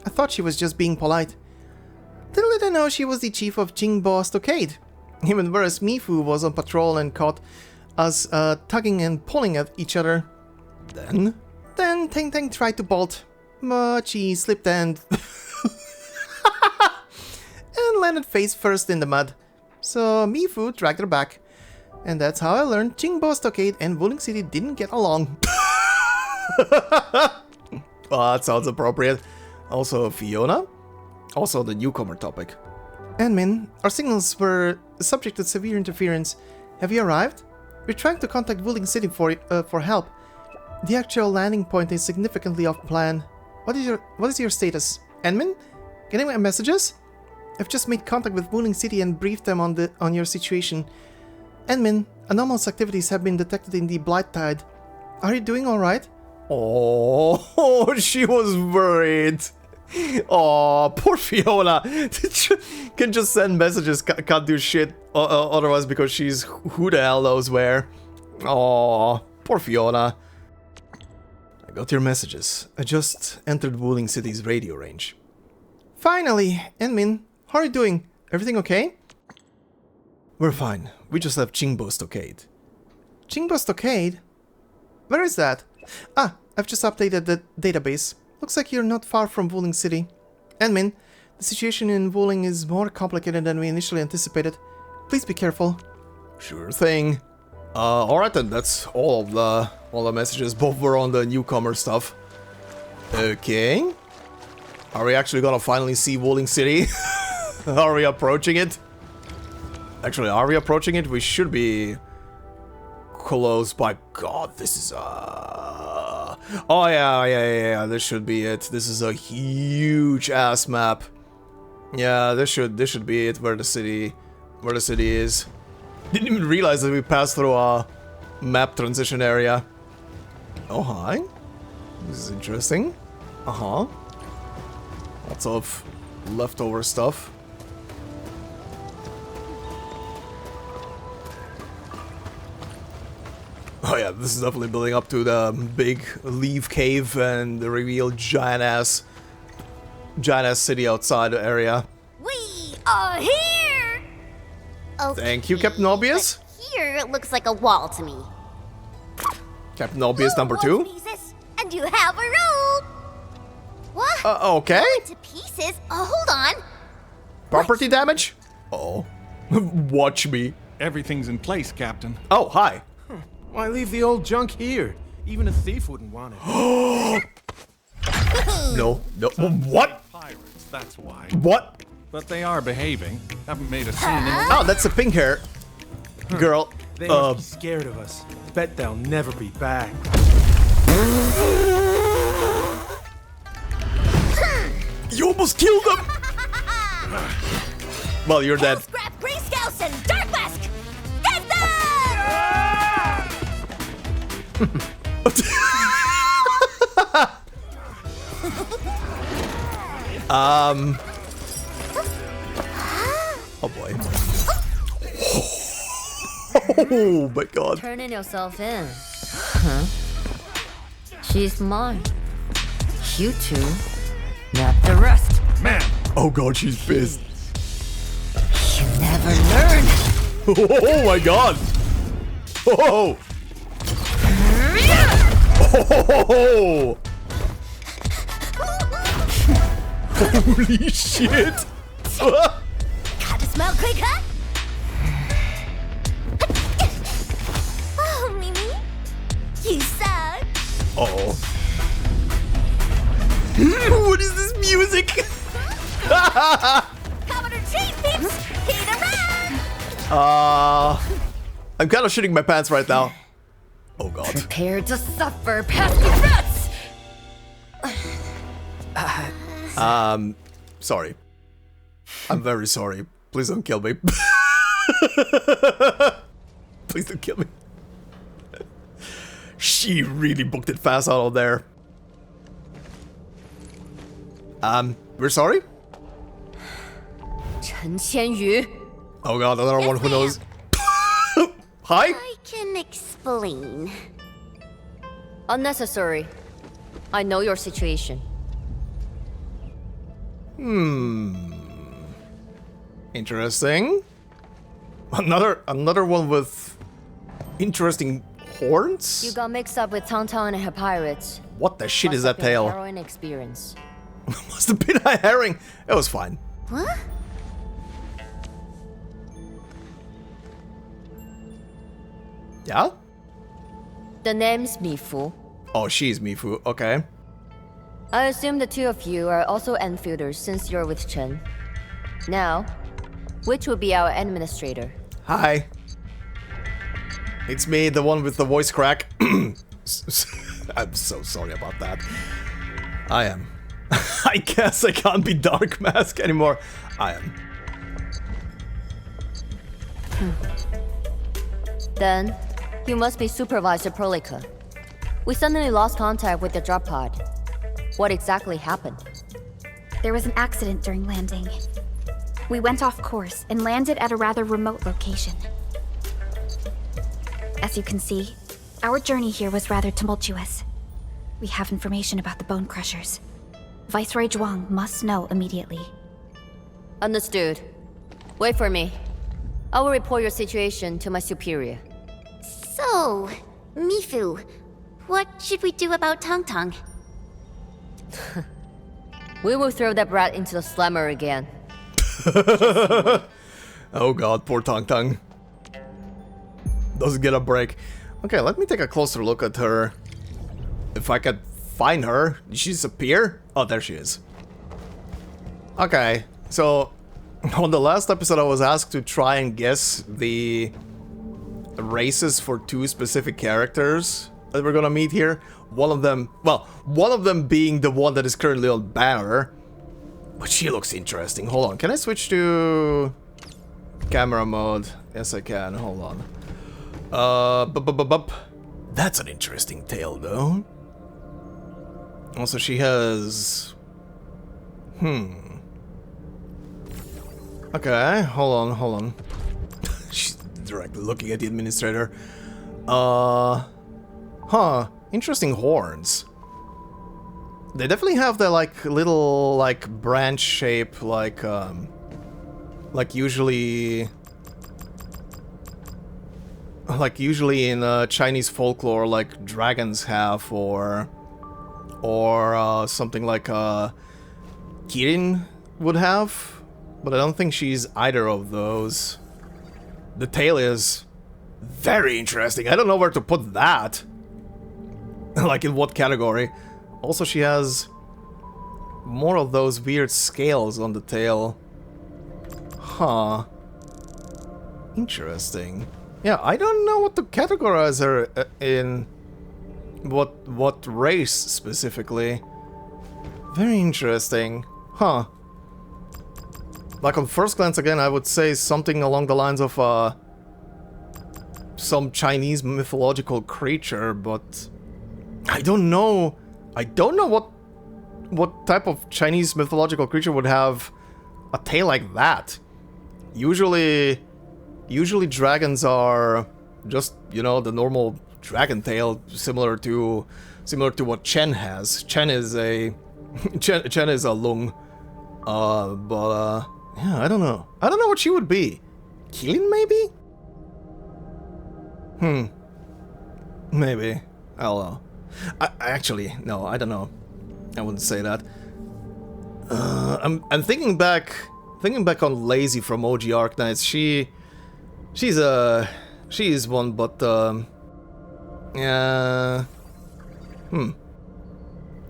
I thought she was just being polite. Little did I know she was the chief of Qingbo Stockade. Even worse, Mifu was on patrol and caught us tugging and pulling at each other. Then TANGTANG tried to bolt, but she slipped and and landed face first in the mud. So Mifu dragged her back. And that's how I learned Qingbo Stockade and Wuling City didn't get along. Well, that sounds appropriate. Also Fiona. Also the newcomer topic. Admin, our signals were subject to severe interference. Have you arrived? We're trying to contact Wuling City for help. The actual landing point is significantly off plan. What is your status? Admin? Getting my messages? I've just made contact with Wuling City and briefed them on your situation. Admin, anomalous activities have been detected in the Blight Tide. Are you doing alright? Oh, she was worried. Oh, poor Fiona. Can just send messages, can't do shit otherwise because she's who the hell knows where. Oh, poor Fiona. I got your messages. I just entered Wuling City's radio range. Finally, Admin, how are you doing? Everything okay? We're fine. We just left Qingbo Stockade. Qingbo Stockade? Where is that? Ah, I've just updated the database. Looks like you're not far from Wuling City. Admin, the situation in Wuling is more complicated than we initially anticipated. Please be careful. Sure thing. Alright then, that's all the messages. Both were on the newcomer stuff. Okay. Are we actually gonna finally see Wuling City? Are we approaching it? Actually, are we approaching it? We should be close by. God, this is oh yeah, this should be it. This is a huge ass map. Yeah, this should be it where the city is. Didn't even realize that we passed through a map transition area. Oh hi. This is interesting. Uh-huh. Lots of leftover stuff. Oh yeah, this is definitely building up to the big leaf cave and the revealed giant ass city outside the area. We are here! Okay, Thank you, Captain Obvious. but here it looks like a wall to me. Captain Obvious number 2. Pieces, and you have a rope! What? Okay. To pieces? Hold on. Property damage? Oh. Watch me. Everything's in place, Captain. Oh, hi. Why leave the old junk here? Even a thief wouldn't want it. No. What? Pirates, that's why. What? But they are behaving. Haven't made a scene in Oh, that's a pink hair girl. They must be scared of us. Bet they'll never be back. You almost killed them. Well, you're dead. Scrap, Grey Scouts, and Dark Mask! Get them! Oh boy. Oh my god. Turning yourself in. Huh? She's mine. You two. Not the rest. Man! Oh god, she's pissed. You never learn. Oh my god. Oh. Oh. Holy shit. Gotta smell quick, huh? Oh, Mimi. You suck. Oh. What is this music? Commodore Chief, peeps! Hit around! I'm kind of shitting my pants right now. Oh god. Prepare to suffer, pesky rats! Sorry. I'm very sorry. Please don't kill me. Please don't kill me. She really booked it fast out of there. We're sorry? Chen Qianyu. Oh god, another one who knows. Hi? I can explain. Unnecessary. I know your situation. Interesting. Another one with interesting horns? You got mixed up with TANGTANG and her pirates. What the shit is Must have that been a tail? harrowing experience. Must have been a herring. It was fine. What? Yeah? The name's Mifu. Oh, she's Mifu. Okay. I assume the two of you are also Enfielders since you're with Chen. Now, which will be our administrator? Hi. It's me, the one with the voice crack. I'm so sorry about that. I am. I guess I can't be Dark Mask anymore. I am. Then, you must be Supervisor Prolica. We suddenly lost contact with the drop pod. What exactly happened? There was an accident during landing. We went off course and landed at a rather remote location. As you can see, our journey here was rather tumultuous. We have information about the Bone Crushers. Viceroy Zhuang must know immediately. Understood. Wait for me. I will report your situation to my superior. So, So, Mifu, what should we do about TANGTANG? We will throw that brat into the slammer again. Oh god, poor TANGTANG. Doesn't get a break. Okay, let me take a closer look at her. If I could find her. Did she disappear? Oh, there she is. Okay, so on the last episode I was asked to try and guess the races for 2 specific characters that we're gonna meet here. One of them being the one that is currently on banner. But she looks interesting. Hold on, can I switch to camera mode? Yes, I can. Hold on. That's an interesting tale, though. Also, she has... Okay, hold on. She's directly looking at the administrator. Interesting horns. They definitely have the, like, little, like, branch shape, like usually in Chinese folklore, like dragons have, or something like Kirin would have, but I don't think she's either of those. The tail is very interesting. I don't know where to put that. Like, in what category? Also, she has more of those weird scales on the tail. Huh. Interesting. Yeah, I don't know what to categorize her in. What race specifically. Very interesting. Huh. Like, on first glance again, I would say something along the lines of some Chinese mythological creature, but I don't know what type of Chinese mythological creature would have a tail like that. Usually dragons are just, you know, the normal dragon tail, similar to what Chen has. Chen is a lung. Yeah, I don't know. I don't know what she would be. Kilin, maybe? Maybe. I don't know. Actually, no, I don't know. I wouldn't say that. I'm thinking back on Lazy from OG Arknights. She is one, but yeah.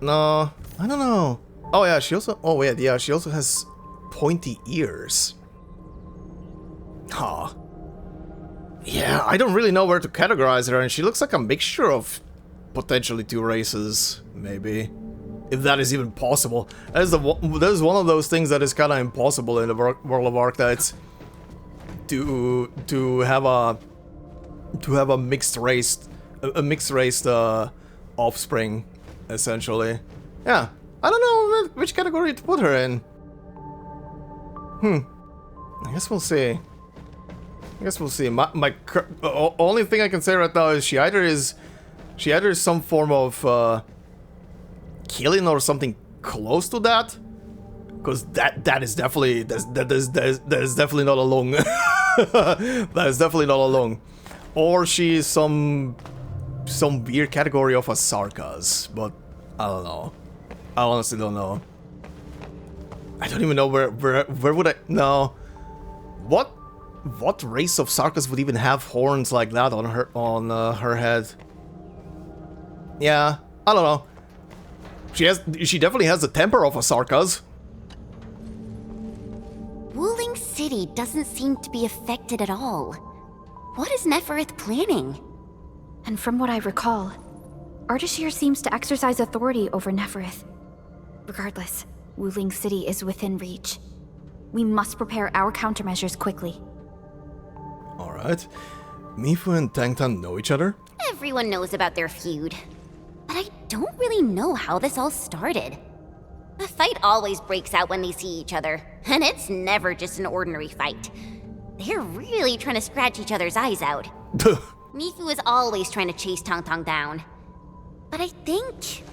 No, I don't know. Oh yeah, she also. Oh wait, yeah, she also has pointy ears. Huh. Yeah, I don't really know where to categorize her, and she looks like a mixture of potentially 2 races, maybe. If that is even possible. That is one of those things that is kind of impossible in the world of Arknights. To have a mixed race offspring, essentially. Yeah, I don't know which category to put her in. I guess we'll see. My only thing I can say right now is she either is some form of killing or something close to that, because that is definitely not a lung. That is definitely not a lung. Or she is some weird category of a Sarkas, but I don't know. I honestly don't know. I don't even know where would I... No. What race of Sarkas would even have horns like that on her head? Yeah, I don't know. She definitely has the temper of a Sarkas. Wuling City doesn't seem to be affected at all. What is Nefereth planning? And from what I recall, Ardashir seems to exercise authority over Nefereth. Regardless, Wuling City is within reach. We must prepare our countermeasures quickly. Alright. Mifu and TANGTANG know each other? Everyone knows about their feud. But I don't really know how this all started. A fight always breaks out when they see each other, and it's never just an ordinary fight. They're really trying to scratch each other's eyes out. Mifu is always trying to chase TANGTANG down. But I think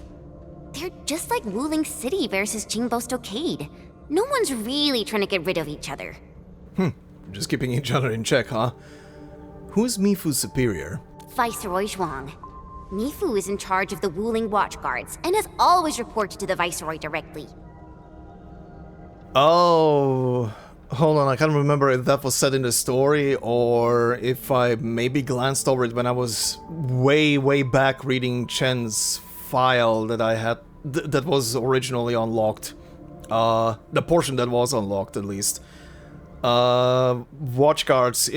they're just like Wuling City versus Qingbo Stockade. No one's really trying to get rid of each other. Just keeping each other in check, huh? Who's Mifu's superior? Viceroy Zhuang. Mifu is in charge of the Wuling watchguards and has always reported to the Viceroy directly. Oh, hold on, I can't remember if that was said in the story or if I maybe glanced over it when I was way back reading Chen's file that I had, that was originally unlocked. The portion that was unlocked, at least. Watchguards.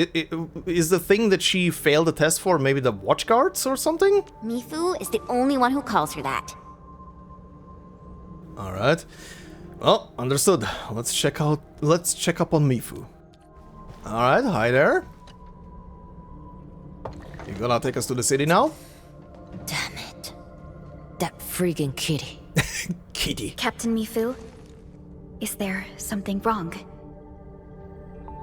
Is the thing that she failed the test for maybe the watchguards or something? Mifu is the only one who calls her that. Alright. Well, understood. Let's check up on Mifu. Alright, hi there. You gonna take us to the city now? Damn it. That freaking kitty. Kitty. Captain Mifu, is there something wrong?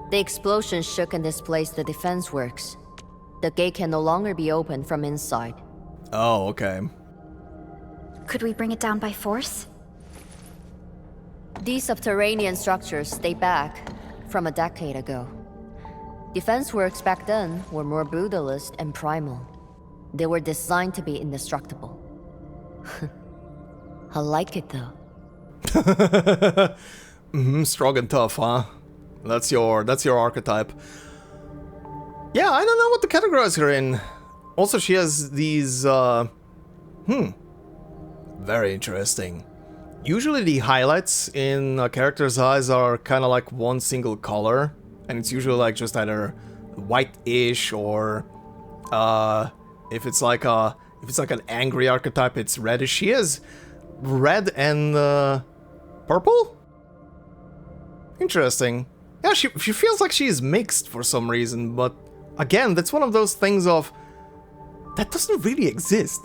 The explosion shook and displaced the defense works. The gate can no longer be opened from inside. Oh, okay. Could we bring it down by force? These subterranean structures date back from a decade ago. Defense works back then were more brutalist and primal. They were designed to be indestructible. I like it though. Strong and tough, huh? That's your archetype. Yeah, I don't know what to categorize her in. Also, she has these, very interesting. Usually the highlights in a character's eyes are kind of like one single color, and it's usually like just either white-ish or, if it's like an angry archetype, it's reddish. She has red and purple. Interesting. Yeah, she feels like she's mixed for some reason, but again, that's one of those things of that doesn't really exist.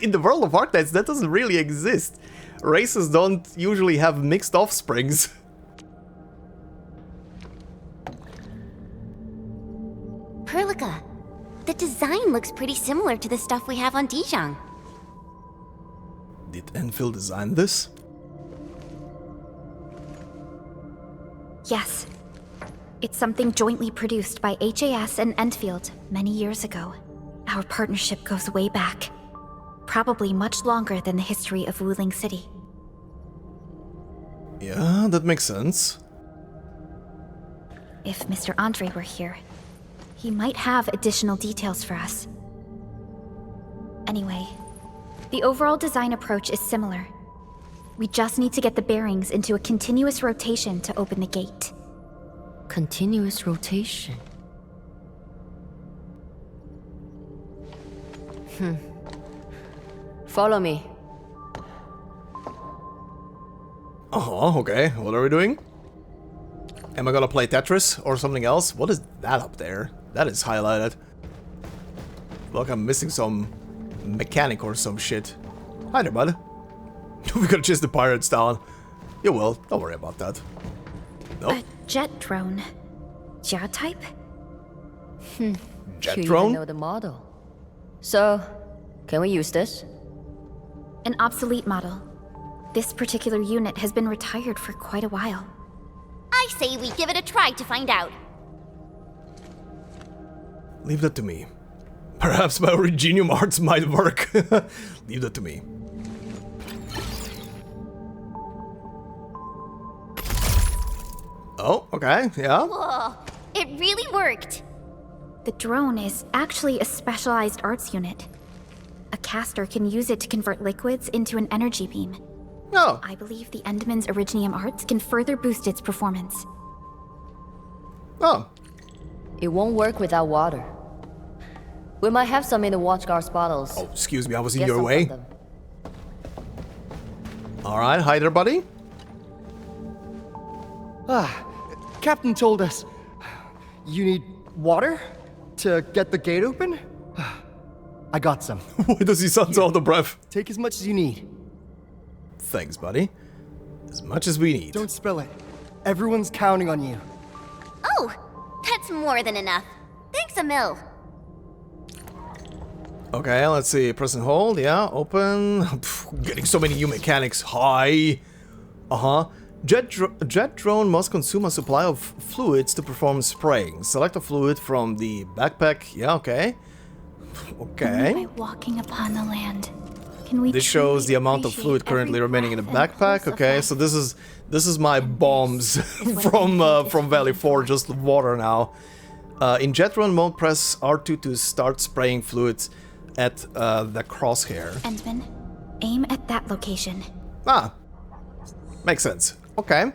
In the world of Arknights, that doesn't really exist. Races don't usually have mixed offsprings. Perlica, the design looks pretty similar to the stuff we have on Zhuang. Did Enfield design this? Yes. It's something jointly produced by HAS and Endfield many years ago. Our partnership goes way back. Probably much longer than the history of Wuling City. Yeah, that makes sense. If Mr. Andre were here, he might have additional details for us. Anyway, the overall design approach is similar. We just need to get the bearings into a continuous rotation to open the gate. Continuous rotation? Follow me. Okay. What are we doing? Am I gonna play Tetris or something else? What is that up there? That is highlighted. Look, I'm missing some mechanic or some shit. Hi there, bud. We gotta chase the pirates down. You will. Don't worry about that. Nope. A jet drone. Jia type? Jet You drone? even know the model. So, can we use this? An obsolete model. This particular unit has been retired for quite a while. I say we give it a try to find out. Leave that to me. Perhaps my Regenium arts might work. Leave that to me. Oh, okay, yeah. Whoa, it really worked. The drone is actually a specialized arts unit. A caster can use it to convert liquids into an energy beam. Oh. I believe the Endman's Originium arts can further boost its performance. Oh. It won't work without water. We might have some in the watchguard's bottles. Oh, excuse me, I was in Get your some way. from them. Alright, hi there, buddy. Captain told us you need water to get the gate open? I got some. Why does he sound so out of breath? Take as much as you need. Thanks, buddy. As much as we need. Don't spill it. Everyone's counting on you. Oh, that's more than enough. Thanks a mil. Okay, let's see. Press and hold, yeah, open. Pff, getting so many new mechanics. Hi. Jet drone must consume a supply of fluids to perform spraying. Select a fluid from the backpack, yeah, okay. Okay. By walking upon the land, can we This shows the amount of fluid currently remaining in the backpack. Okay, so this is my bombs from Valley 4, just water now. In jet run mode, press R2 to start spraying fluids at the crosshair. Endman, aim at that location. Ah, makes sense. Okay.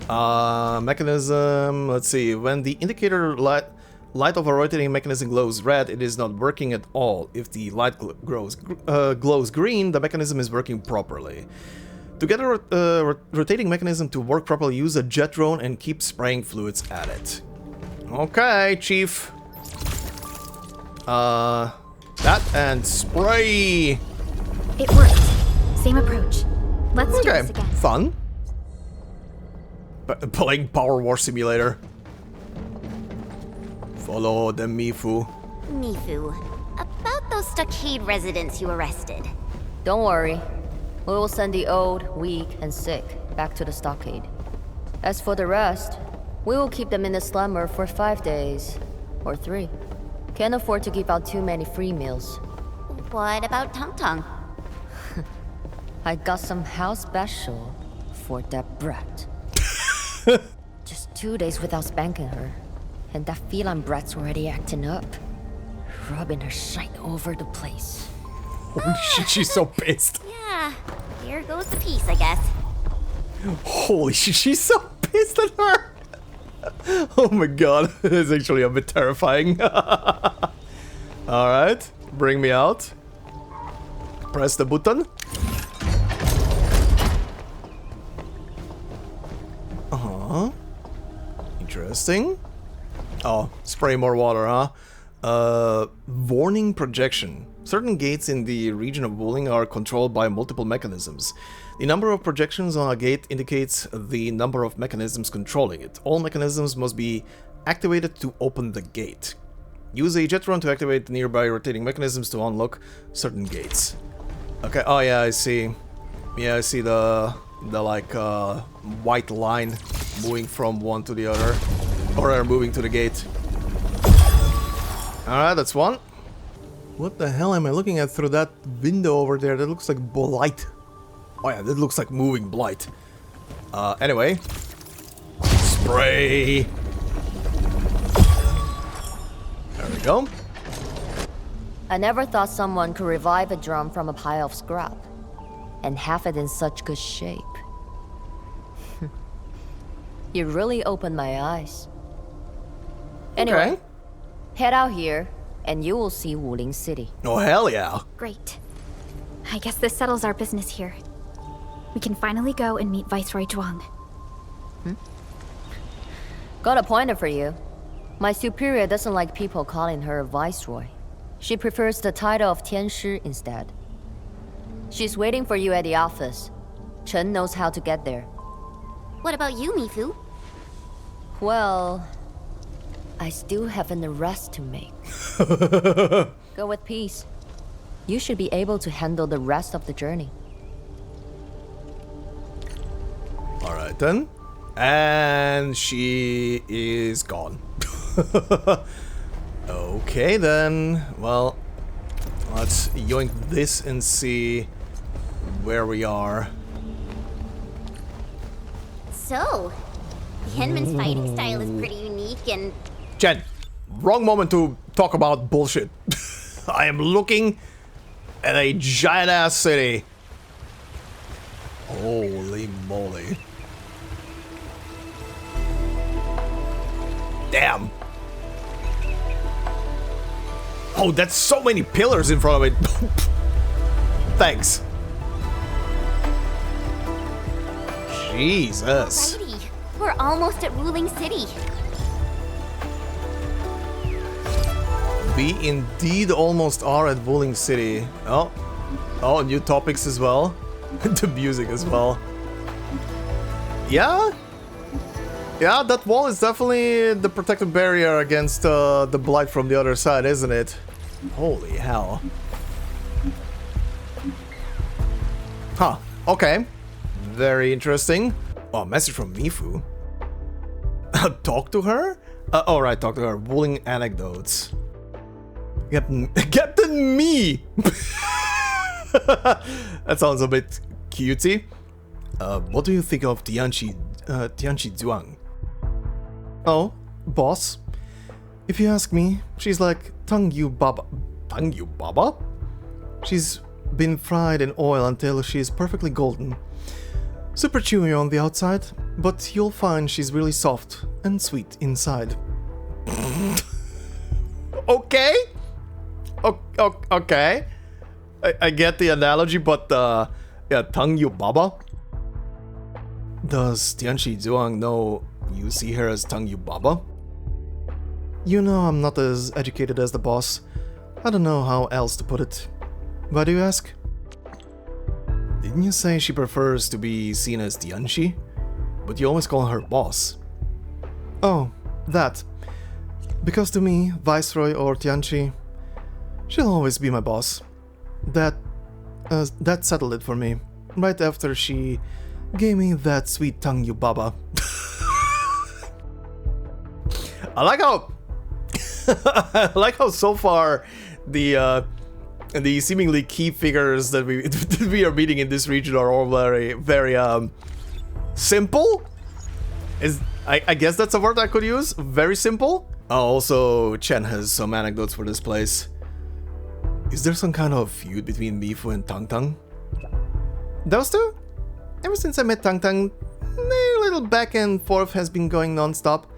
Mechanism. Let's see. When the indicator light of a rotating mechanism glows red, it is not working at all. If the light glows green, the mechanism is working properly. To get a rotating mechanism to work properly, use a jet drone and keep spraying fluids at it. Okay, Chief. That and spray. It worked. Same approach. Let's do this again. Fun. Playing Power War Simulator. Follow the Mifu. Mifu, about those Stockade residents you arrested. Don't worry. We will send the old, weak, and sick back to the Stockade. As for the rest, we will keep them in the slumber for 5 days. Or 3. Can't afford to give out too many free meals. What about TANGTANG? I got some house special for that brat. Just 2 days without spanking her, and that feline brat's already acting up, rubbing her shite over the place. Holy shit, she's so pissed. Yeah, here goes the piece, I guess. Holy shit, she's so pissed at her. Oh my god, it's actually a bit terrifying. Alright, bring me out. Press the button. Interesting. Oh, spray more water, huh? Warning projection. Certain gates in the region of Wuling are controlled by multiple mechanisms. The number of projections on a gate indicates the number of mechanisms controlling it. All mechanisms must be activated to open the gate. Use a jet run to activate the nearby rotating mechanisms to unlock certain gates. Okay, oh yeah, I see. Yeah, I see the like white line moving from one to the other, or moving to the gate. Alright, that's one. What the hell am I looking at through that window over there? That looks like blight. Oh yeah, that looks like moving blight. Anyway. Spray! There we go. I never thought someone could revive a drum from a pile of scrap. And have it in such good shape. You really opened my eyes. Anyway, okay. Head out here, and you will see Wuling City. Oh, hell yeah. Great. I guess this settles our business here. We can finally go and meet Viceroy Zhuang. Got a pointer for you. My superior doesn't like people calling her Viceroy. She prefers the title of Tianshi instead. She's waiting for you at the office. Chen knows how to get there. What about you, Mifu? Well, I still have an arrest to make. Go with peace. You should be able to handle the rest of the journey. Alright then. And she is gone. Okay then. Well, let's yoink this and see where we are. So, Hinman's fighting style is pretty unique and... Chen, wrong moment to talk about bullshit. I am looking at a giant-ass city. Holy moly. Damn. Oh, that's so many pillars in front of it. Thanks. Jesus. Alrighty, we're almost at Wuling City. We indeed almost are at Wuling City. Oh, new topics as well. The music as well. Yeah? Yeah, that wall is definitely the protective barrier against the blight from the other side, isn't it? Holy hell. Huh, okay. Very interesting. Oh, message from Mifu. Talk to her? Alright, talk to her. Wuling anecdotes. Captain Me! That sounds a bit cutesy. What do you think of Tianchi Zhuang? Oh, boss? If you ask me, she's like Tangyu Baba. Tangyu Baba? She's been fried in oil until she's perfectly golden. Super chewy on the outside, but you'll find she's really soft and sweet inside. Okay? Okay. I get the analogy, but yeah, Tangyu Baba? Does Tianchi Zhuang know you see her as Tangyu Baba? You know I'm not as educated as the boss. I don't know how else to put it. Why do you ask? Didn't you say she prefers to be seen as Tianchi? But you always call her boss. Oh, that. Because to me, Viceroy or Tianchi, she'll always be my boss. That settled it for me, right after she gave me that sweet Tangyu Baba. I like how so far the seemingly key figures that we are meeting in this region are all very simple. I guess that's a word I could use. Very simple. Also, Chen has some anecdotes for this place. Is there some kind of feud between Mifu and TANGTANG? Those two? Ever since I met TANGTANG, their little back and forth has been going non-stop.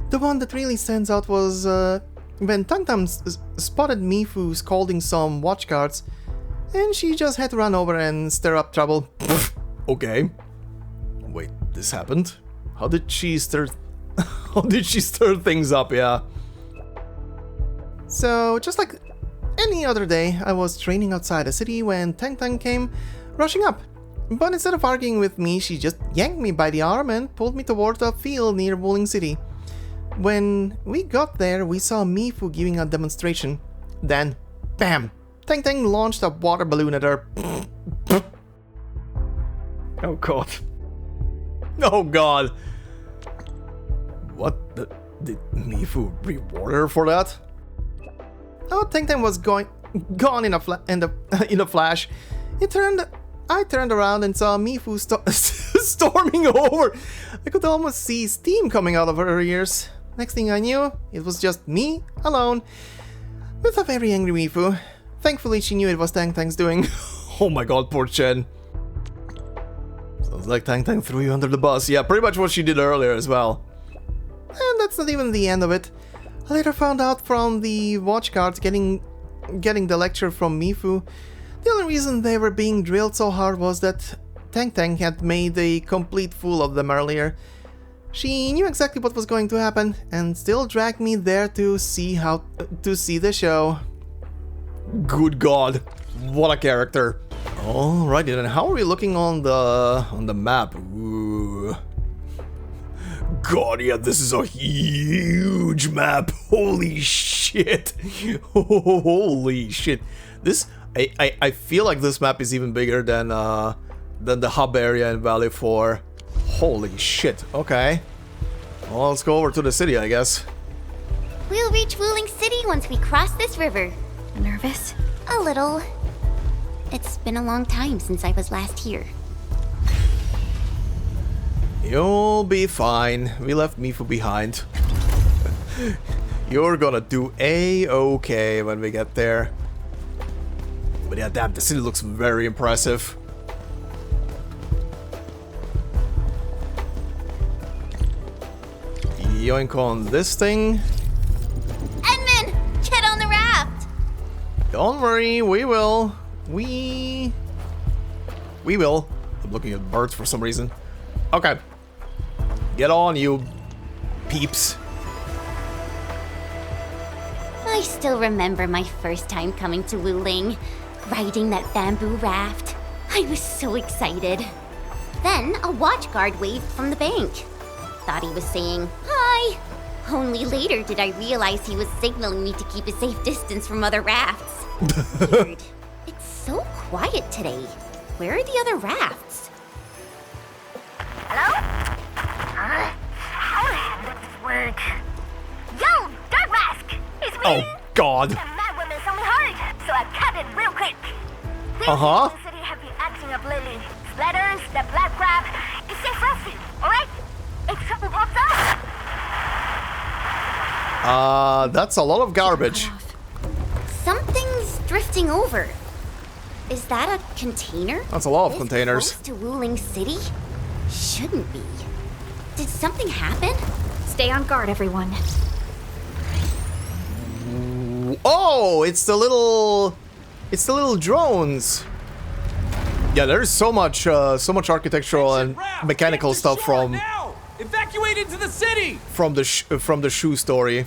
The one that really stands out was when TANGTANG spotted Mifu scolding some watchguards, and she just had to run over and stir up trouble. Okay. Wait, this happened? How did she stir things up, yeah? So, just like any other day, I was training outside the city when TANGTANG came rushing up. But instead of arguing with me, she just yanked me by the arm and pulled me toward a field near Wuling City. When we got there, we saw Mifu giving a demonstration. Then, bam! TANGTANG launched a water balloon at her. Oh god. Oh god. What? Did Mifu reward her for that? Oh, TANGTANG was gone in a flash. I turned around and saw Mifu storming over. I could almost see steam coming out of her ears. Next thing I knew, it was just me, alone, with a very angry Mifu. Thankfully, she knew it was TANGTANG's doing. Oh my god, poor Chen. Sounds like TANGTANG threw you under the bus. Yeah, pretty much what she did earlier as well. And that's not even the end of it. I later found out from the watchguards getting the lecture from Mifu. The only reason they were being drilled so hard was that TANGTANG had made a complete fool of them earlier. She knew exactly what was going to happen and still dragged me there to see the show. Good god, what a character. Alrighty then, how are we looking on the map? Ooh. God, yeah, this is a huge map. Holy shit. Holy shit. This I feel like this map is even bigger than the hub area in Valley 4. Holy shit. Okay. Well, let's go over to the city, I guess. We'll reach Wuling City once we cross this river. Nervous? A little. It's been a long time since I was last here. You'll be fine. We left Mifu behind. You're gonna do A-okay when we get there. But yeah, damn, the city looks very impressive. Yoink on this thing. Edmund! Get on the raft! Don't worry, we will. We will. I'm looking at birds for some reason. Okay. Get on, you peeps. I still remember my first time coming to Wuling, riding that bamboo raft. I was so excited. Then a watchguard waved from the bank. Thought he was saying, "Hi!" Only later did I realize he was signaling me to keep a safe distance from other rafts. Weird. It's so quiet today. Where are the other rafts? Hello? How does this work? Yo, Dark Mask! It's me! Oh, God. The man with Uh-huh. Wuling City have been acting up lately. Splatters, the black crab. It's safe resting, alright? If trouble pops up. That's a lot of garbage. Something's drifting over. Is that a container? That's a lot of This containers. Close to Wuling City? Shouldn't be. Did something happen? Stay on guard, everyone. Oh, it's the little drones. Yeah, there's so much architectural and mechanical stuff from Evacuate into the city. from the shoe story.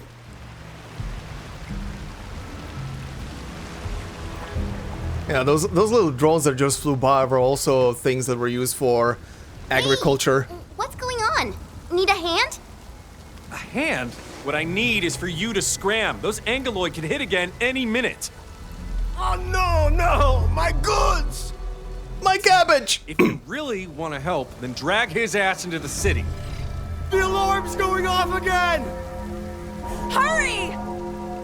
Yeah, those little drones that just flew by were also things that were used for agriculture. Hey, what's going on? Need a hand? A hand? What I need is for you to scram. Those Angeloid can hit again any minute. Oh no, my goods! My cabbage! If you really want to help, then drag his ass into the city. The alarm's going off again! Hurry!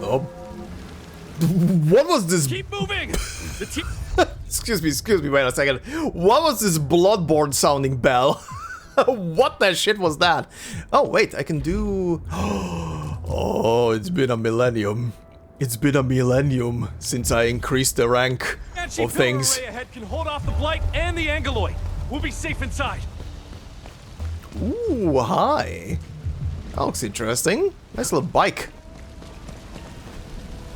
Oh. What was this? Keep moving! The team. Excuse me, wait a second. What was this Bloodborne sounding bell? What the shit was that? Oh, wait, I can do... Oh, it's been a millennium. It's been a millennium since I increased the rank of things. Array ahead can hold off the Blight and the Angeloid. We'll be safe inside. Ooh, hi. That looks interesting. Nice little bike.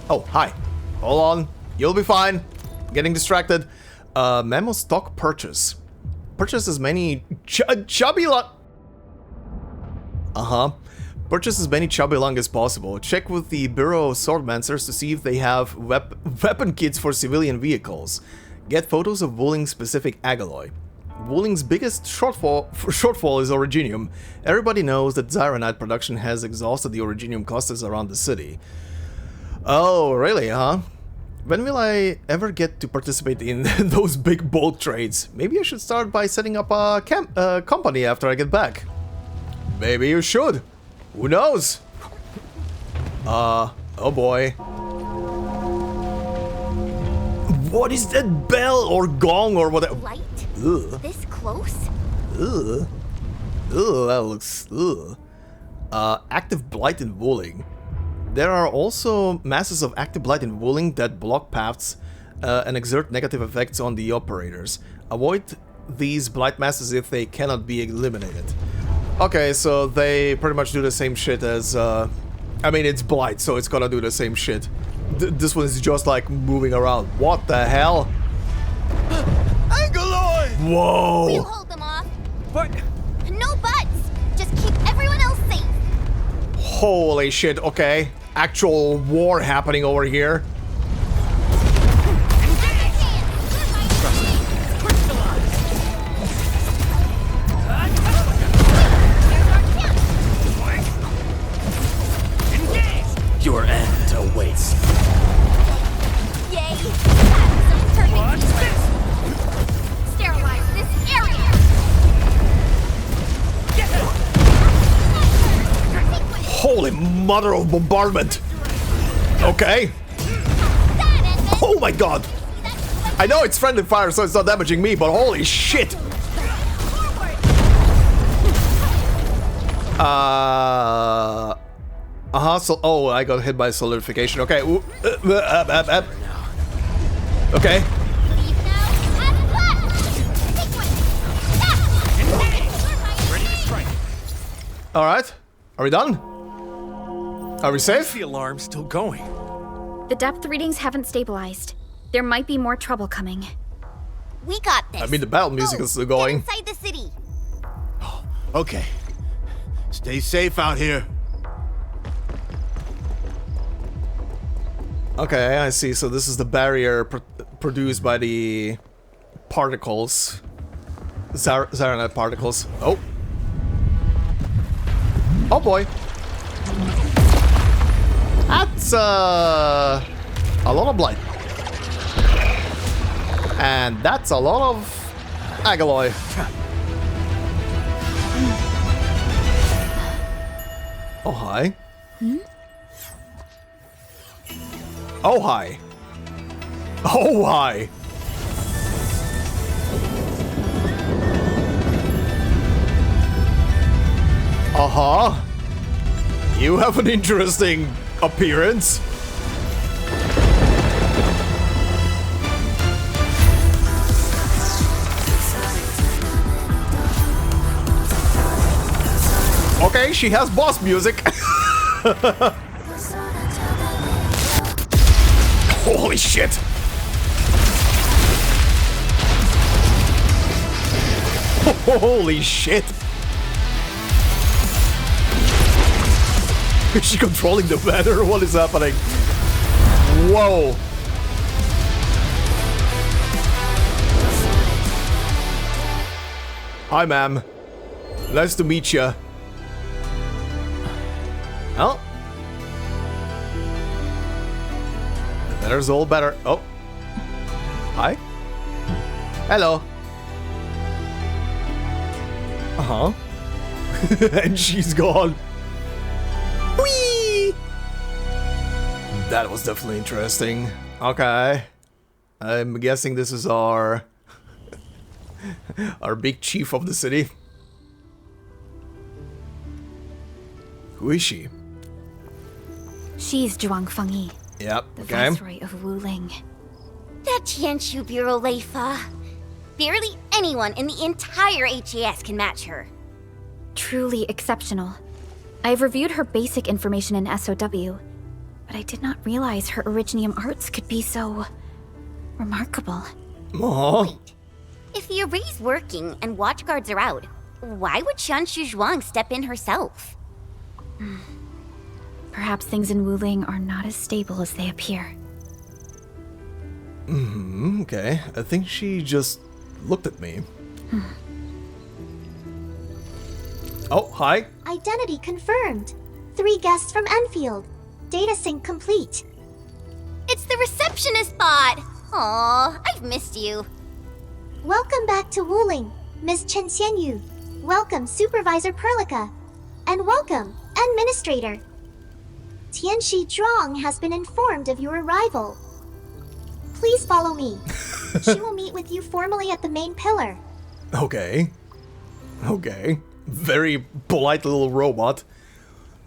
Oh, hi. Hold on. You'll be fine. Getting distracted. Memo stock purchase. Purchase as many chubby Purchase as many chubby lung as possible. Check with the Bureau of Swordmancers to see if they have weapon kits for civilian vehicles. Get photos of Wuling's specific alloy. Wuling's biggest shortfall is Originium. Everybody knows that Zyronite production has exhausted the Originium clusters around the city. Oh, really, huh? When will I ever get to participate in those big bulk trades? Maybe I should start by setting up a company after I get back. Maybe you should. Who knows? Oh boy. What is that bell or gong or whatever? Light? Ugh. This close? Ugh. Ugh, that looks... Ugh. Active blight in Wuling. There are also masses of active blight in Wuling that block paths and exert negative effects on the operators. Avoid these blight masses if they cannot be eliminated. Okay, so they pretty much do the same shit as... I mean, it's blight, so it's gonna do the same shit. This one is just like moving around. What the hell? Angeloid! Whoa! We'll hold them off. But... No buts! Just keep everyone else safe. Holy shit, okay. Actual war happening over here. Your end awaits. Yay! Perfect. Sterilize this area. Holy mother of bombardment. Okay. Oh my god. I know it's friendly fire, so it's not damaging me, but holy shit. So, oh, I got hit by solidification. Okay. Okay. All right. Are we done? Are we safe? The alarm's still going. The depth readings haven't stabilized. There might be more trouble coming. We got this. I mean, the battle music is still going. Get inside the city. Okay. Stay safe out here. Okay, I see. So this is the barrier produced by the particles. Zyronite particles. Oh. Oh boy. That's a lot of blight. And that's a lot of alloy. Oh hi. Oh hi. Oh hi. Uh-huh. You have an interesting appearance. Okay, she has boss music. Holy shit. Holy shit. Is she controlling the weather? What is happening? Whoa. Hi, ma'am. Nice to meet ya. Oh. The better's all better. Oh. Hi. Hello. Uh-huh. And she's gone. Whee! That was definitely interesting. Okay. I'm guessing this is our big chief of the city. Who is she? She's Zhuang Fangyi. Yep, the okay. Viceroy of Wuling. That Tianshu Bureau Leifa. Barely anyone in the entire HAS can match her. Truly exceptional. I've reviewed her basic information in SOW, but I did not realize her originium arts could be so remarkable. Aww. Wait. If the array's working and watchguards are out, why would Tianshu Zhuang step in herself? Perhaps things in Wuling are not as stable as they appear. Okay. I think she just looked at me. Oh, hi. Identity confirmed. 3 guests from Enfield. Data sync complete. It's the receptionist bot! Aw, I've missed you. Welcome back to Wuling, Ms. Chen Xianyu. Welcome, Supervisor Perlica. And welcome, Endministrator. Tianxi Zhuang has been informed of your arrival. Please follow me. She will meet with you formally at the main pillar. Okay. Okay. Very polite little robot.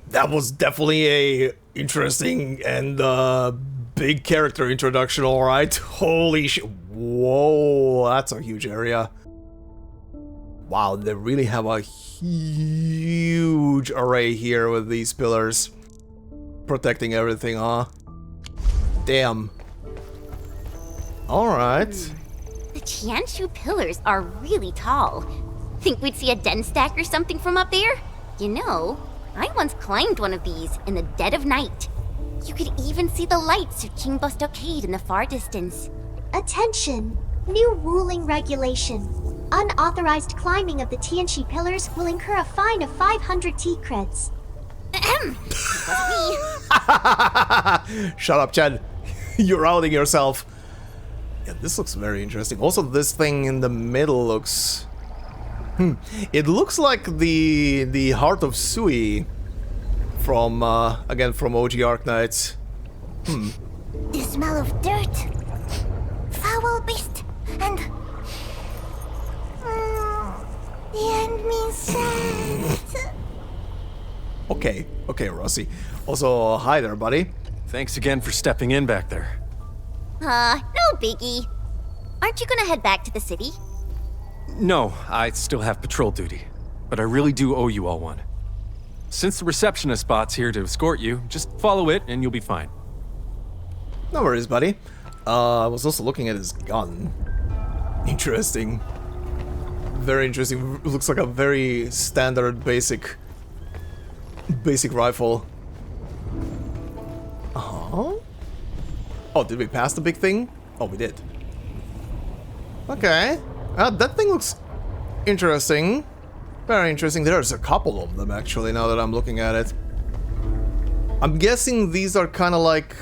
That was definitely a interesting and big character introduction, alright. Holy shit. Whoa, that's a huge area. Wow, they really have a huge array here with these pillars. Protecting everything, huh? Damn. Alright. The Tianshu pillars are really tall. Think we'd see a den stack or something from up there? You know, I once climbed one of these in the dead of night. You could even see the lights of Qingbo Stockade in the far distance. Attention! New Wuling regulation. Unauthorized climbing of the Tianxi pillars will incur a fine of 500 T-creds. Ahem. Shut up, Chen. You're outing yourself. Yeah, this looks very interesting. Also, this thing in the middle looks... It looks like the Heart of Sui from, again, from OG Arknights. The smell of dirt, foul beast, and... the end means sad. Okay, Rossi. Also, hi there, buddy. Thanks again for stepping in back there. No biggie. Aren't you gonna head back to the city? No, I still have patrol duty, but I really do owe you all one. Since the receptionist spot's here to escort you, just follow it and you'll be fine. No worries, buddy. I was also looking at his gun. Interesting. Very interesting. Looks like a very standard basic rifle. Uh-huh. Oh, did we pass the big thing? Oh, we did. Okay. That thing looks interesting. Very interesting. There's a couple of them, actually, now that I'm looking at it. I'm guessing these are kind of like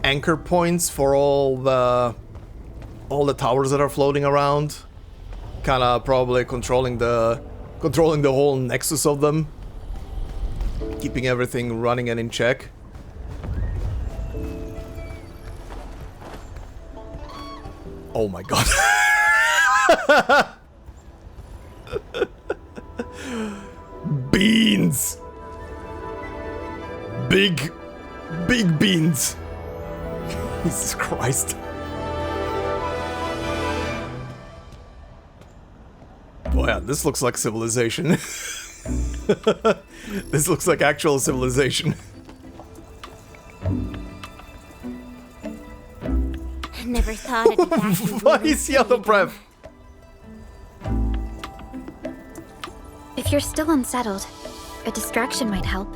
anchor points for all the towers that are floating around. Kind of probably controlling the whole nexus of them. Keeping everything running and in check. Oh my god. Beans! Big beans. Jesus Christ. Oh yeah, this looks like civilization. This looks like actual civilization. I never thought I'd be back in What Wuling is City yellow again. breath? If you're still unsettled, a distraction might help.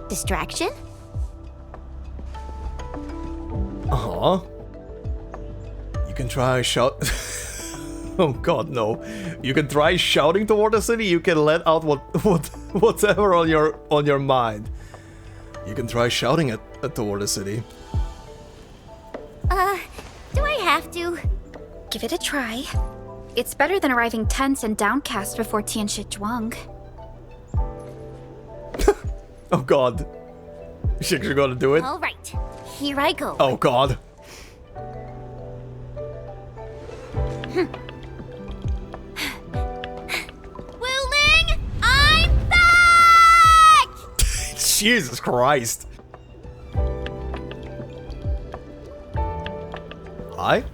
Distraction? Uh-huh. You can try shout... Oh god, no. You can try shouting toward the city, you can let out whatever on your mind. You can try shouting at toward the city. Do I have to? Give it a try. It's better than arriving tense and downcast before Zhuang. Oh god. You think you're gonna do it? Alright, here I go. Oh god. Wuling, I'm back! Jesus Christ. Hi?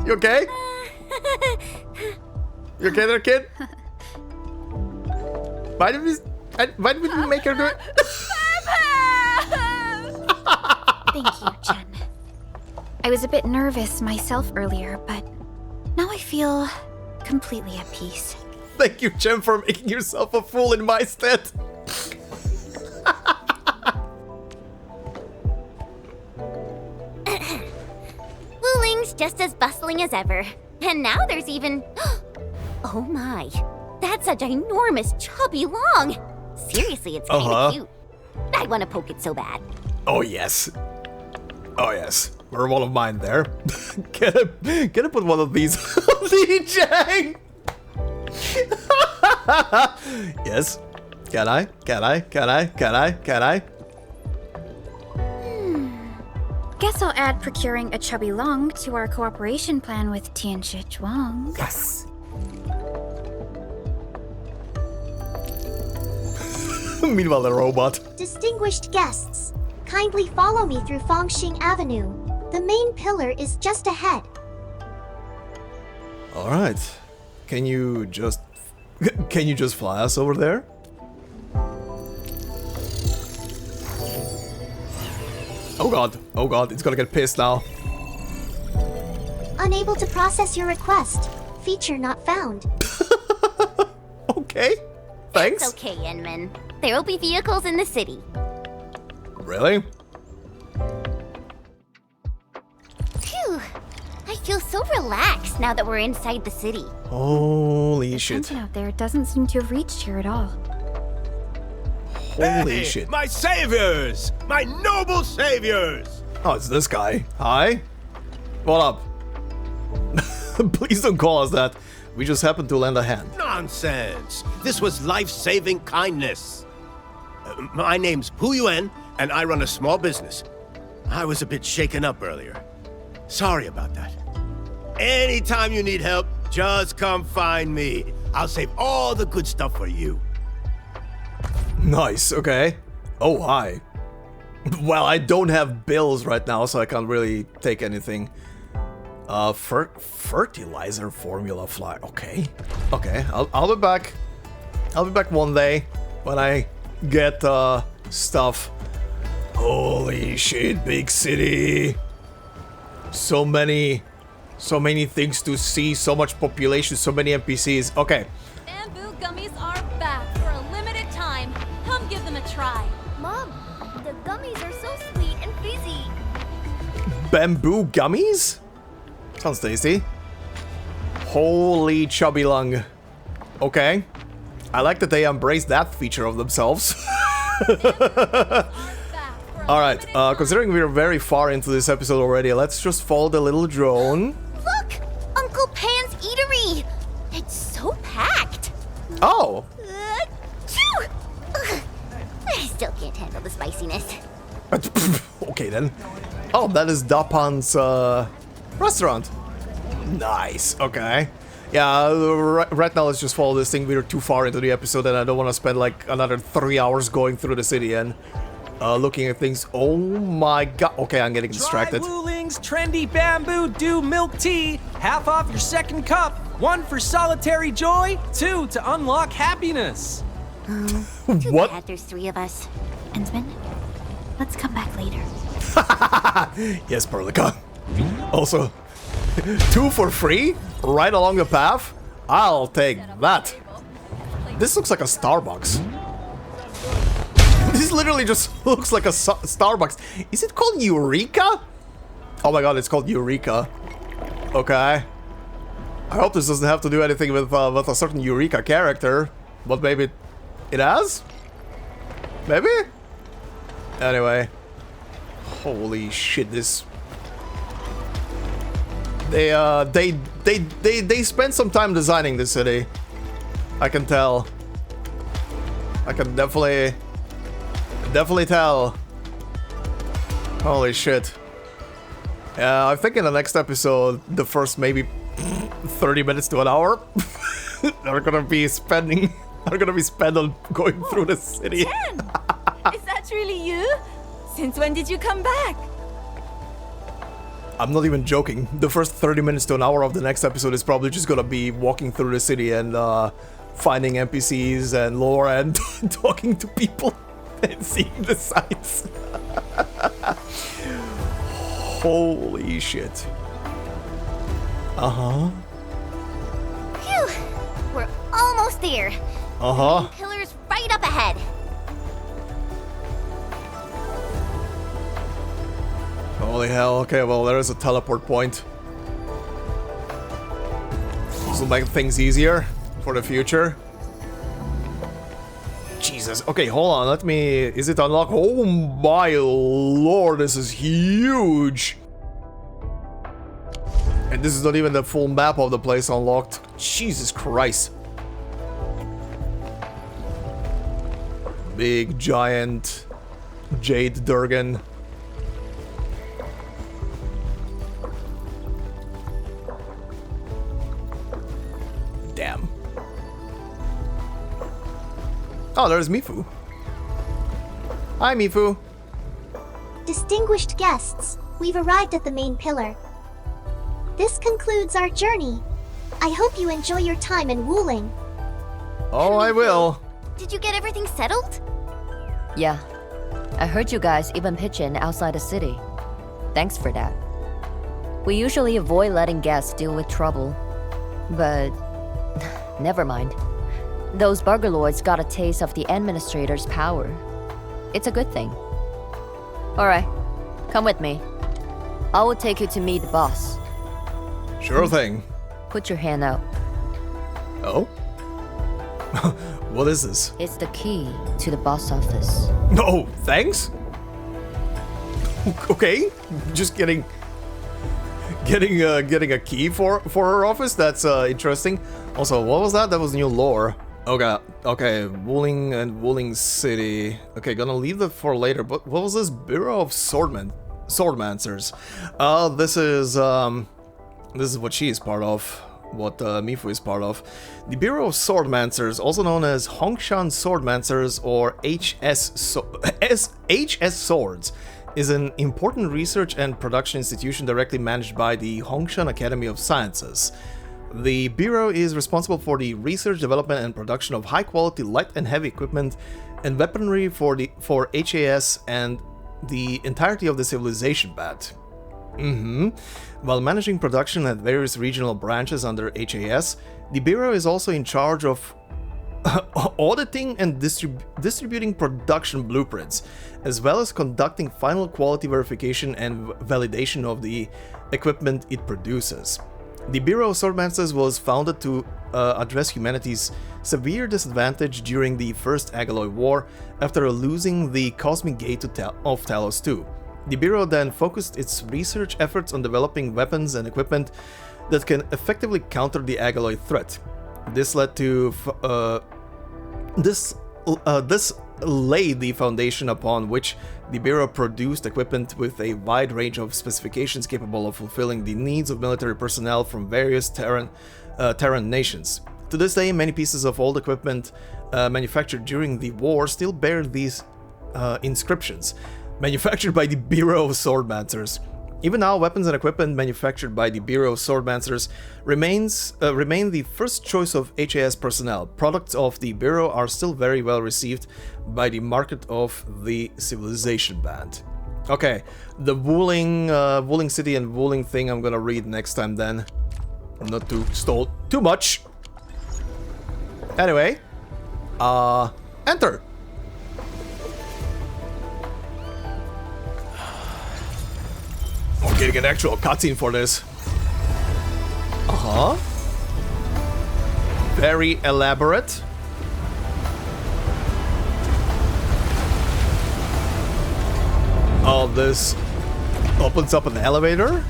You okay? You okay there, kid? Why did we make her do it? Thank you, Chen. I was a bit nervous myself earlier, but now I feel completely at peace. Thank you, Chen, for making yourself a fool in my stead. Wuling's just as bustling as ever. And now there's even... Oh my. That's a ginormous chubby long. Seriously, it's kind of cute. I want to poke it so bad. Oh yes. Oh yes. We're one of mine there. Can I put one of these on the Zhang? Yes. Can I? Guess I'll add procuring a chubby long to our cooperation plan with Zhuang. Yes. Meanwhile, the robot. Distinguished guests, kindly follow me through Fangxing Avenue. The main pillar is just ahead. All right. Can you just fly us over there? Oh god, it's gonna get pissed now. Unable to process your request. Feature not found. Okay. Thanks. It's okay, Inman. There will be vehicles in the city. Really? Phew. I feel so relaxed now that we're inside the city. Holy shit. Something out there doesn't seem to have reached here at all. Holy shit. My saviors! My noble saviors! Oh, it's this guy. Hi. What up? Please don't call us that. We just happened to lend a hand. Nonsense! This was life-saving kindness. My name's Pu Yuan, and I run a small business. I was a bit shaken up earlier. Sorry about that. Anytime you need help, just come find me. I'll save all the good stuff for you. Nice, okay. Oh, hi. Well, I don't have bills right now, so I can't really take anything. Fertilizer formula fly. Okay. Okay, I'll be back. I'll be back one day when I get, stuff. Holy shit, big city. So many things to see, so much population, so many NPCs. Okay. Bamboo gummies are back for a limited time. Come give them a try. Mom, the gummies are so sweet and fizzy. Bamboo gummies? Sounds tasty. Holy chubby lung. Okay. I like that they embrace that feature of themselves. Alright, considering we're very far into this episode already, let's just follow the little drone. Look! Uncle Pan's eatery! It's so packed! Oh! Achoo! Ugh. I still can't handle the spiciness. Okay then. Oh, that is Dapan's restaurant. Nice, okay. Yeah, right now let's just follow this thing. We're too far into the episode and I don't want to spend like another 3 hours going through the city and looking at things. Oh my god. Okay, I'm getting distracted. Try Wuling's trendy bamboo dew milk tea. Half off your second cup. 1 for solitary joy, 2 to unlock happiness. Too What? bad there's 3 of us. Endman, let's come back later. Yes, Perlica. Also, 2 for free? Right along the path? I'll take that. This looks like a Starbucks. This literally just looks like a Starbucks. Is it called Eureka? Oh my god, it's called Eureka. Okay. I hope this doesn't have to do anything with a certain Eureka character. But maybe it has? Maybe? Anyway. Holy shit, this... They spent some time designing this city. I can tell. I can definitely tell. Holy shit. Yeah, I think in the next episode, the first maybe 30 minutes to an hour are gonna be spent on going through the city. Chen! Is that really you? Since when did you come back? I'm not even joking. The first 30 minutes to an hour of the next episode is probably just gonna be walking through the city and finding NPCs and lore and talking to people and seeing the sights. Holy shit. Uh-huh. Phew! We're almost there. Uh-huh. Pillar's right up ahead. Holy hell, okay, well there is a teleport point. This will make things easier for the future. Jesus, okay, hold on, let me... Is it unlocked? Oh my lord, this is huge! And this is not even the full map of the place unlocked. Jesus Christ. Big, giant Jade Durgan. Damn. Oh, there's Mifu. Hi, Mifu. Distinguished guests, we've arrived at the main pillar. This concludes our journey. I hope you enjoy your time in Wuling. Oh, I will. Did you get everything settled? Yeah. I heard you guys even pitch in outside the city. Thanks for that. We usually avoid letting guests deal with trouble. But... never mind. Those Burgerlords got a taste of the Endministrator's power. It's a good thing. Alright, come with me. I will take you to meet the boss. Sure thing. Put your hand out. Oh? What is this? It's the key to the boss office. No, thanks? Okay, just getting a key for her office? That's interesting. Also, what was that? That was new lore. Okay, Wuling and Wuling City. Okay, gonna leave that for later, but what was this? Bureau of Swordmancers. This is what she is part of, what Mifu is part of. The Bureau of Swordmancers, also known as Hongshan Swordmancers or HS Swords, is an important research and production institution directly managed by the Hongshan Academy of Sciences. The Bureau is responsible for the research, development, and production of high-quality light and heavy equipment and weaponry for HAS and the entirety of the civilization bat. While managing production at various regional branches under HAS, the Bureau is also in charge of auditing and distributing production blueprints, as well as conducting final quality verification and validation of the equipment it produces. The Bureau of Swordmancers was founded to address humanity's severe disadvantage during the First Agaloy War after losing the Cosmic Gate of Talos-II. The Bureau then focused its research efforts on developing weapons and equipment that can effectively counter the Agaloy threat. This led to laid the foundation upon which the Bureau produced equipment with a wide range of specifications capable of fulfilling the needs of military personnel from various Terran nations. To this day, many pieces of old equipment manufactured during the war still bear these inscriptions, manufactured by the Bureau of Swordmancers. Even now, weapons and equipment manufactured by the Bureau of Swordmancers remain the first choice of HAS personnel. Products of the Bureau are still very well received by the market of the Civilization Band. Okay, the Wuling City and Wuling thing I'm gonna read next time then. Not to stall too much. Anyway, enter. I'm getting an actual cutscene for this. Uh-huh. Very elaborate. Oh, this opens up an elevator?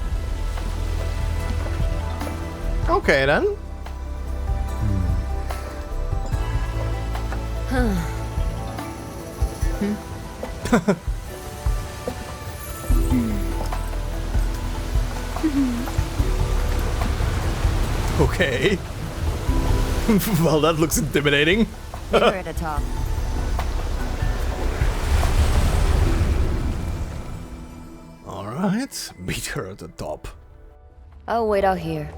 Okay, then. Okay. Well, that looks intimidating. Meet her at the top. Alright, meet her at the top. I'll wait out here.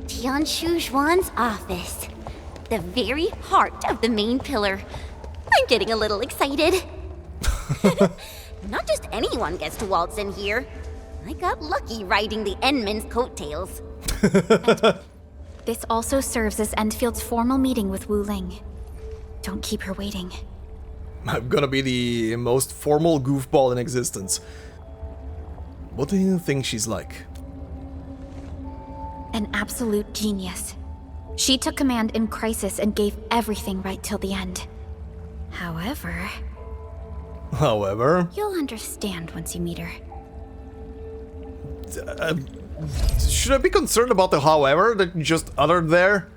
Tianshu Zhuang's office. The very heart of the main pillar. I'm getting a little excited. Not just anyone gets to waltz in here. I got lucky riding the Endman's coattails. This also serves as Endfield's formal meeting with Wuling. Don't keep her waiting. I'm gonna be the most formal goofball in existence. What do you think she's like? An absolute genius. She took command in crisis and gave everything right till the end. However... You'll understand once you meet her. Should I be concerned about the however that you just uttered there?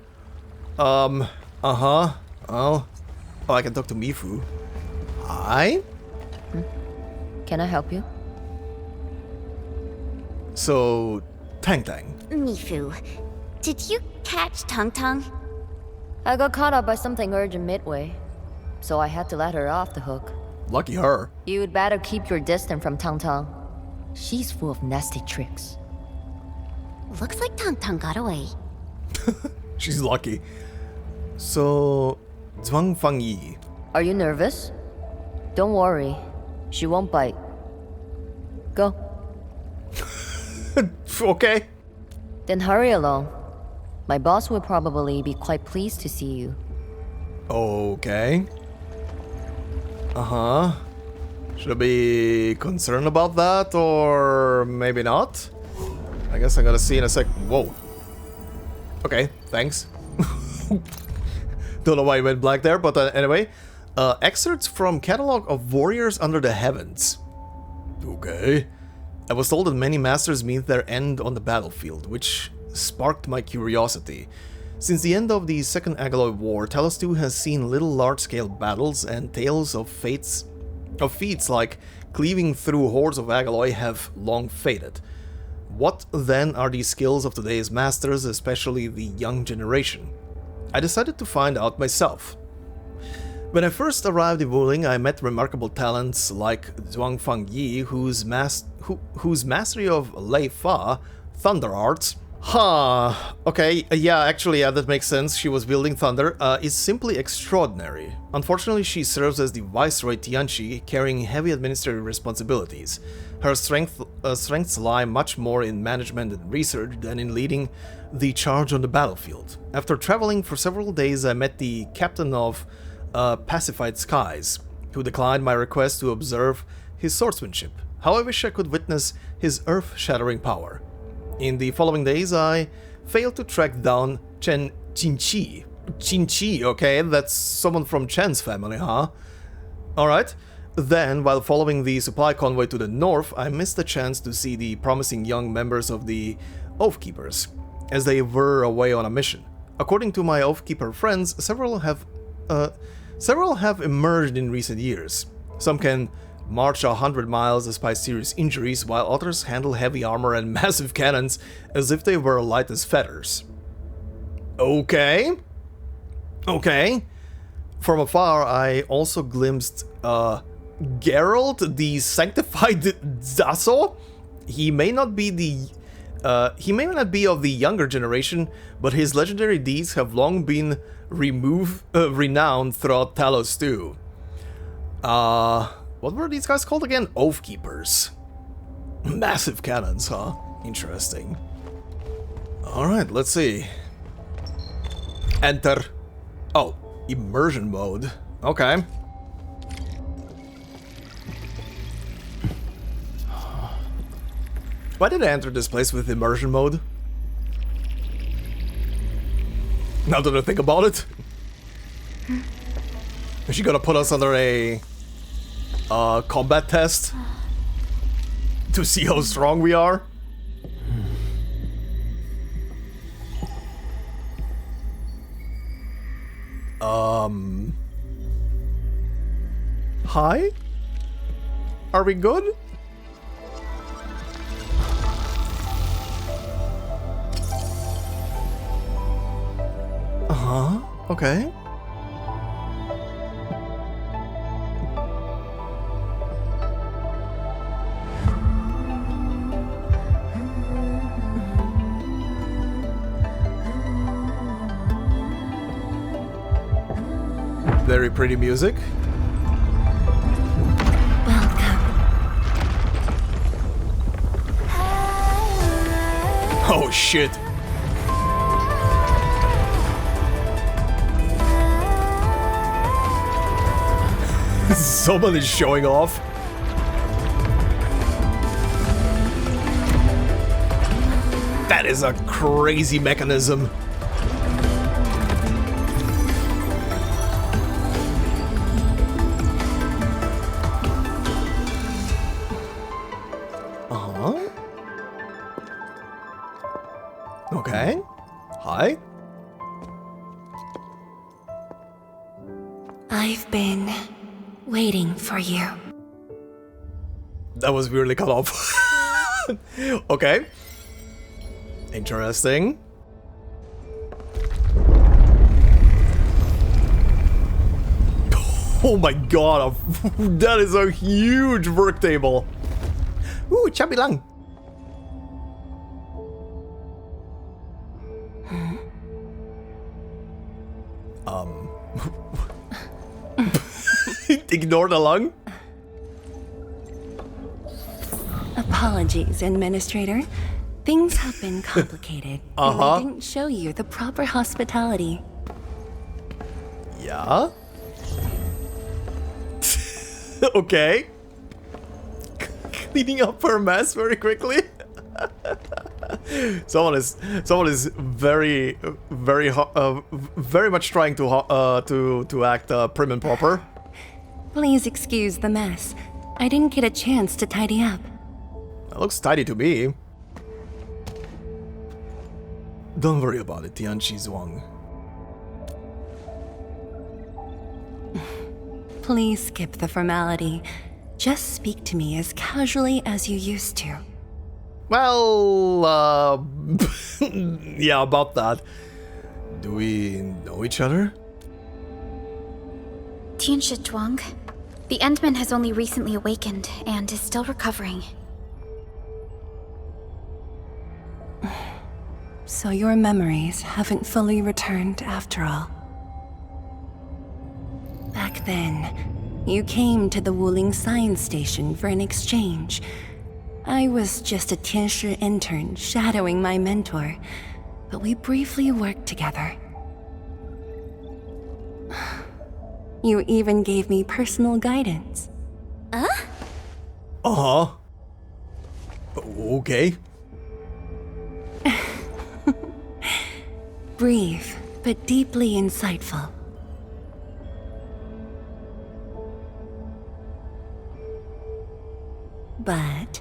Uh-huh. Oh, I can talk to Mifu. Hi? Can I help you? So, TANGTANG. Mifu, did you catch TANGTANG? I got caught up by something urgent midway, so I had to let her off the hook. Lucky her. You'd better keep your distance from TANGTANG. She's full of nasty tricks. Looks like TANGTANG got away. She's lucky. So, Zhuang Fangyi. Are you nervous? Don't worry. She won't bite. Go. Okay. Then hurry along. My boss will probably be quite pleased to see you. Okay. Uh-huh. Should I be concerned about that, or maybe not? I guess I gotta see in a sec. Whoa. Okay, thanks. Don't know why it went black there, but anyway. Excerpts from Catalog of Warriors Under the Heavens. Okay. I was told that many masters meet their end on the battlefield, which sparked my curiosity. Since the end of the Second Agaloy War, Talos-II has seen little large-scale battles, and tales of feats like cleaving through hordes of Agaloy have long faded. What then are the skills of today's masters, especially the young generation? I decided to find out myself. When I first arrived in Wuling, I met remarkable talents like Zhuang Fangyi, whose mastery of Lei Fa, Thunder Arts, okay, that makes sense, she was wielding thunder, is simply extraordinary. Unfortunately, she serves as the Viceroy Tianchi, carrying heavy administrative responsibilities. Her strengths lie much more in management and research than in leading the charge on the battlefield. After traveling for several days, I met the captain of Pacified Skies, who declined my request to observe his swordsmanship. How I wish I could witness his earth-shattering power. In the following days, I failed to track down Chen Qinchi. Qinchi, okay, that's someone from Chen's family, huh? Alright. Then, while following the supply convoy to the north, I missed the chance to see the promising young members of the Oathkeepers, as they were away on a mission. According to my Oathkeeper friends, several have emerged in recent years. Some can march 100 miles despite serious injuries, while others handle heavy armor and massive cannons as if they were light as feathers. Okay. Okay. From afar, I also glimpsed Geralt, the sanctified Zaso. He may not be of the younger generation, but his legendary deeds have long been renowned throughout Talos-II. What were these guys called again? Oathkeepers. Massive cannons, huh? Interesting. Alright, let's see. Enter. Oh, immersion mode. Okay. Why did I enter this place with immersion mode? Now that I think about it. Is she gonna put us under a combat test? To see how strong we are? Hi? Are we good? Uh-huh, okay. Very pretty music. Oh shit. Someone is showing off. That is a crazy mechanism. Okay. Hi. I've been waiting for you. That was weirdly cut off. Okay. Interesting. Oh my god, that is a huge work table. Ooh, chubby lang. Ignore the lung? Apologies, Administrator. Things have been complicated, and I didn't show you the proper hospitality. Yeah? Okay. Cleaning up her mess very quickly. Someone is very much trying to act prim and proper. Please excuse the mess. I didn't get a chance to tidy up. It looks tidy to me. Don't worry about it, Zhuang. Please skip the formality. Just speak to me as casually as you used to. Well, yeah, about that. Do we know each other? Zhuang. The Endman has only recently awakened and is still recovering. So your memories haven't fully returned after all. Back then, you came to the Wuling science station for an exchange. I was just a Tianshi intern shadowing my mentor, but we briefly worked together. You even gave me personal guidance. Uh-huh. Okay. Brief, but deeply insightful. But...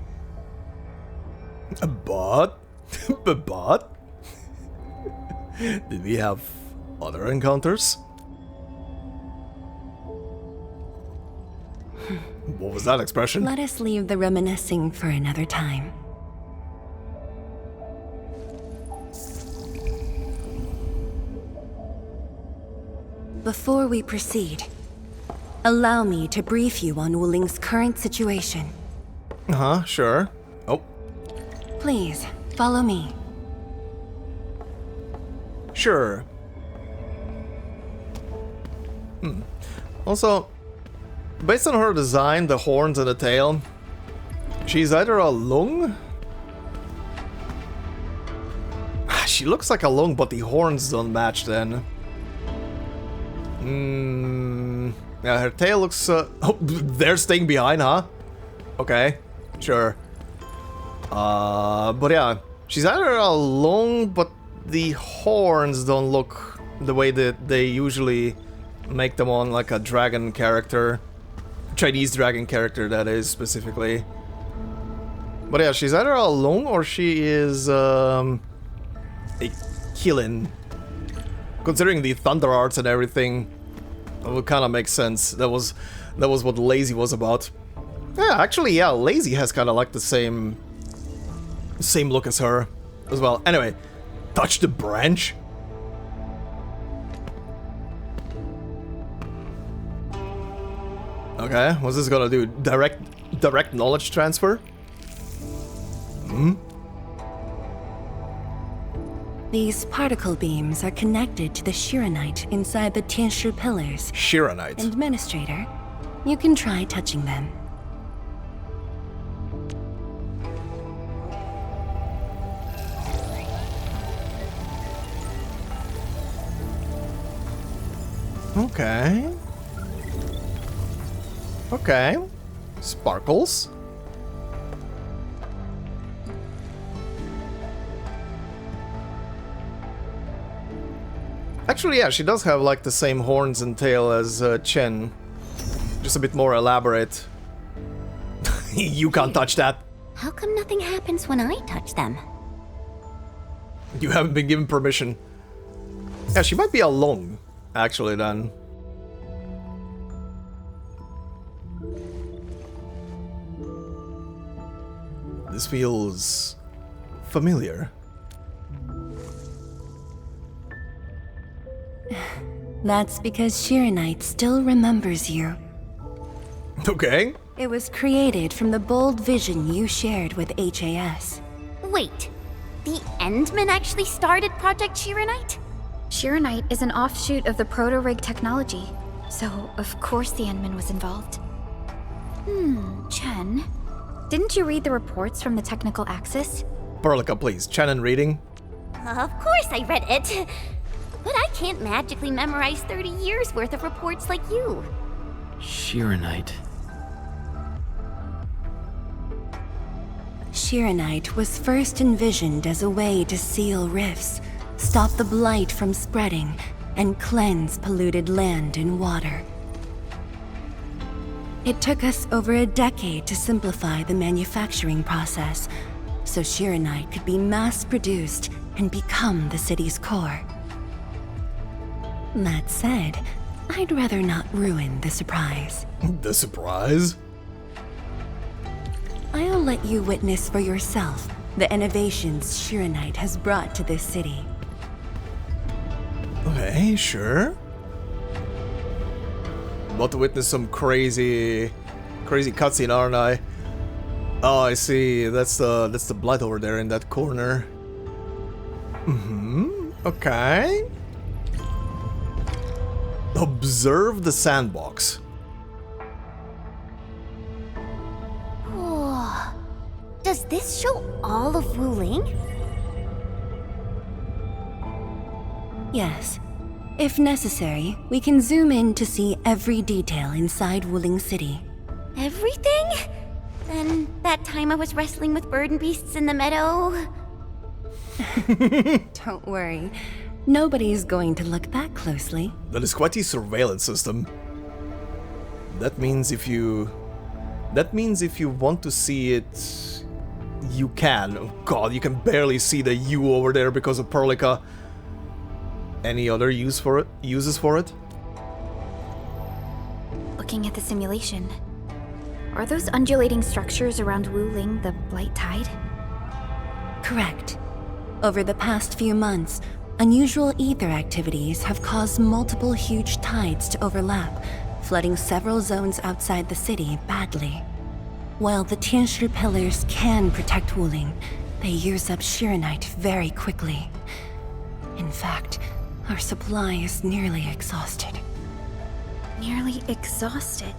Did we have other encounters? What was that expression? Let us leave the reminiscing for another time. Before we proceed, allow me to brief you on Wuling's current situation. Uh-huh, sure. Oh. Please, follow me. Sure. Also, based on her design, the horns and the tail, she's either a lung? She looks like a lung, but the horns don't match then. Yeah, her tail looks... oh, they're staying behind, huh? Okay, sure. But yeah, she's either a lung, but the horns don't look the way that they usually make them on like a dragon character. Chinese dragon character, that is, specifically. But yeah, she's either a lung or she is a Kilin. Considering the thunder arts and everything, it would kind of make sense. That was what Lazy was about. Yeah, actually, yeah, Lazy has kind of like the same look as her as well. Anyway, touch the branch. Okay, what's this gonna do? Direct knowledge transfer? These particle beams are connected to the Shiranite inside the Tianshi pillars. Shiranite. Endministrator, you can try touching them. Okay. Okay. Sparkles. Actually, yeah, she does have like the same horns and tail as Chen. Just a bit more elaborate. You can't touch that. How come nothing happens when I touch them? You haven't been given permission. Yeah, she might be a long, actually, then. This feels familiar. That's because Shiranite still remembers you. Okay. It was created from the bold vision you shared with HAS. Wait, the Endmen actually started Project Shiranite? Shiranite is an offshoot of the proto-rig technology, so of course the Endman was involved. Chen, didn't you read the reports from the technical axis? Perlica, please. Chen reading. Of course I read it. But I can't magically memorize 30 years worth of reports like you. Shiranite. Shiranite was first envisioned as a way to seal rifts, stop the blight from spreading, and cleanse polluted land and water. It took us over a decade to simplify the manufacturing process, so Shiranite could be mass-produced and become the city's core. That said, I'd rather not ruin the surprise. The surprise? I'll let you witness for yourself the innovations Shiranite has brought to this city. Okay, sure. About to witness some crazy cutscene, aren't I? Oh, I see. That's the blood over there in that corner. Okay. Observe the sandbox. Oh, does this show all of Wuling? Yes. If necessary, we can zoom in to see every detail inside Wuling City. Everything? Then that time I was wrestling with bird and beasts in the meadow? Don't worry. Nobody's going to look that closely. That is quite a surveillance system. That means if you want to see it, you can. Oh God, you can barely see the U over there because of Perlica. any other uses for it? Looking at the simulation, are those undulating structures around Wuling the Blight Tide? Correct. Over the past few months, unusual ether activities have caused multiple huge tides to overlap, flooding several zones outside the city badly. While the Tianshi pillars can protect Wuling, they use up Shiranite very quickly. In fact, our supply is nearly exhausted. Nearly exhausted?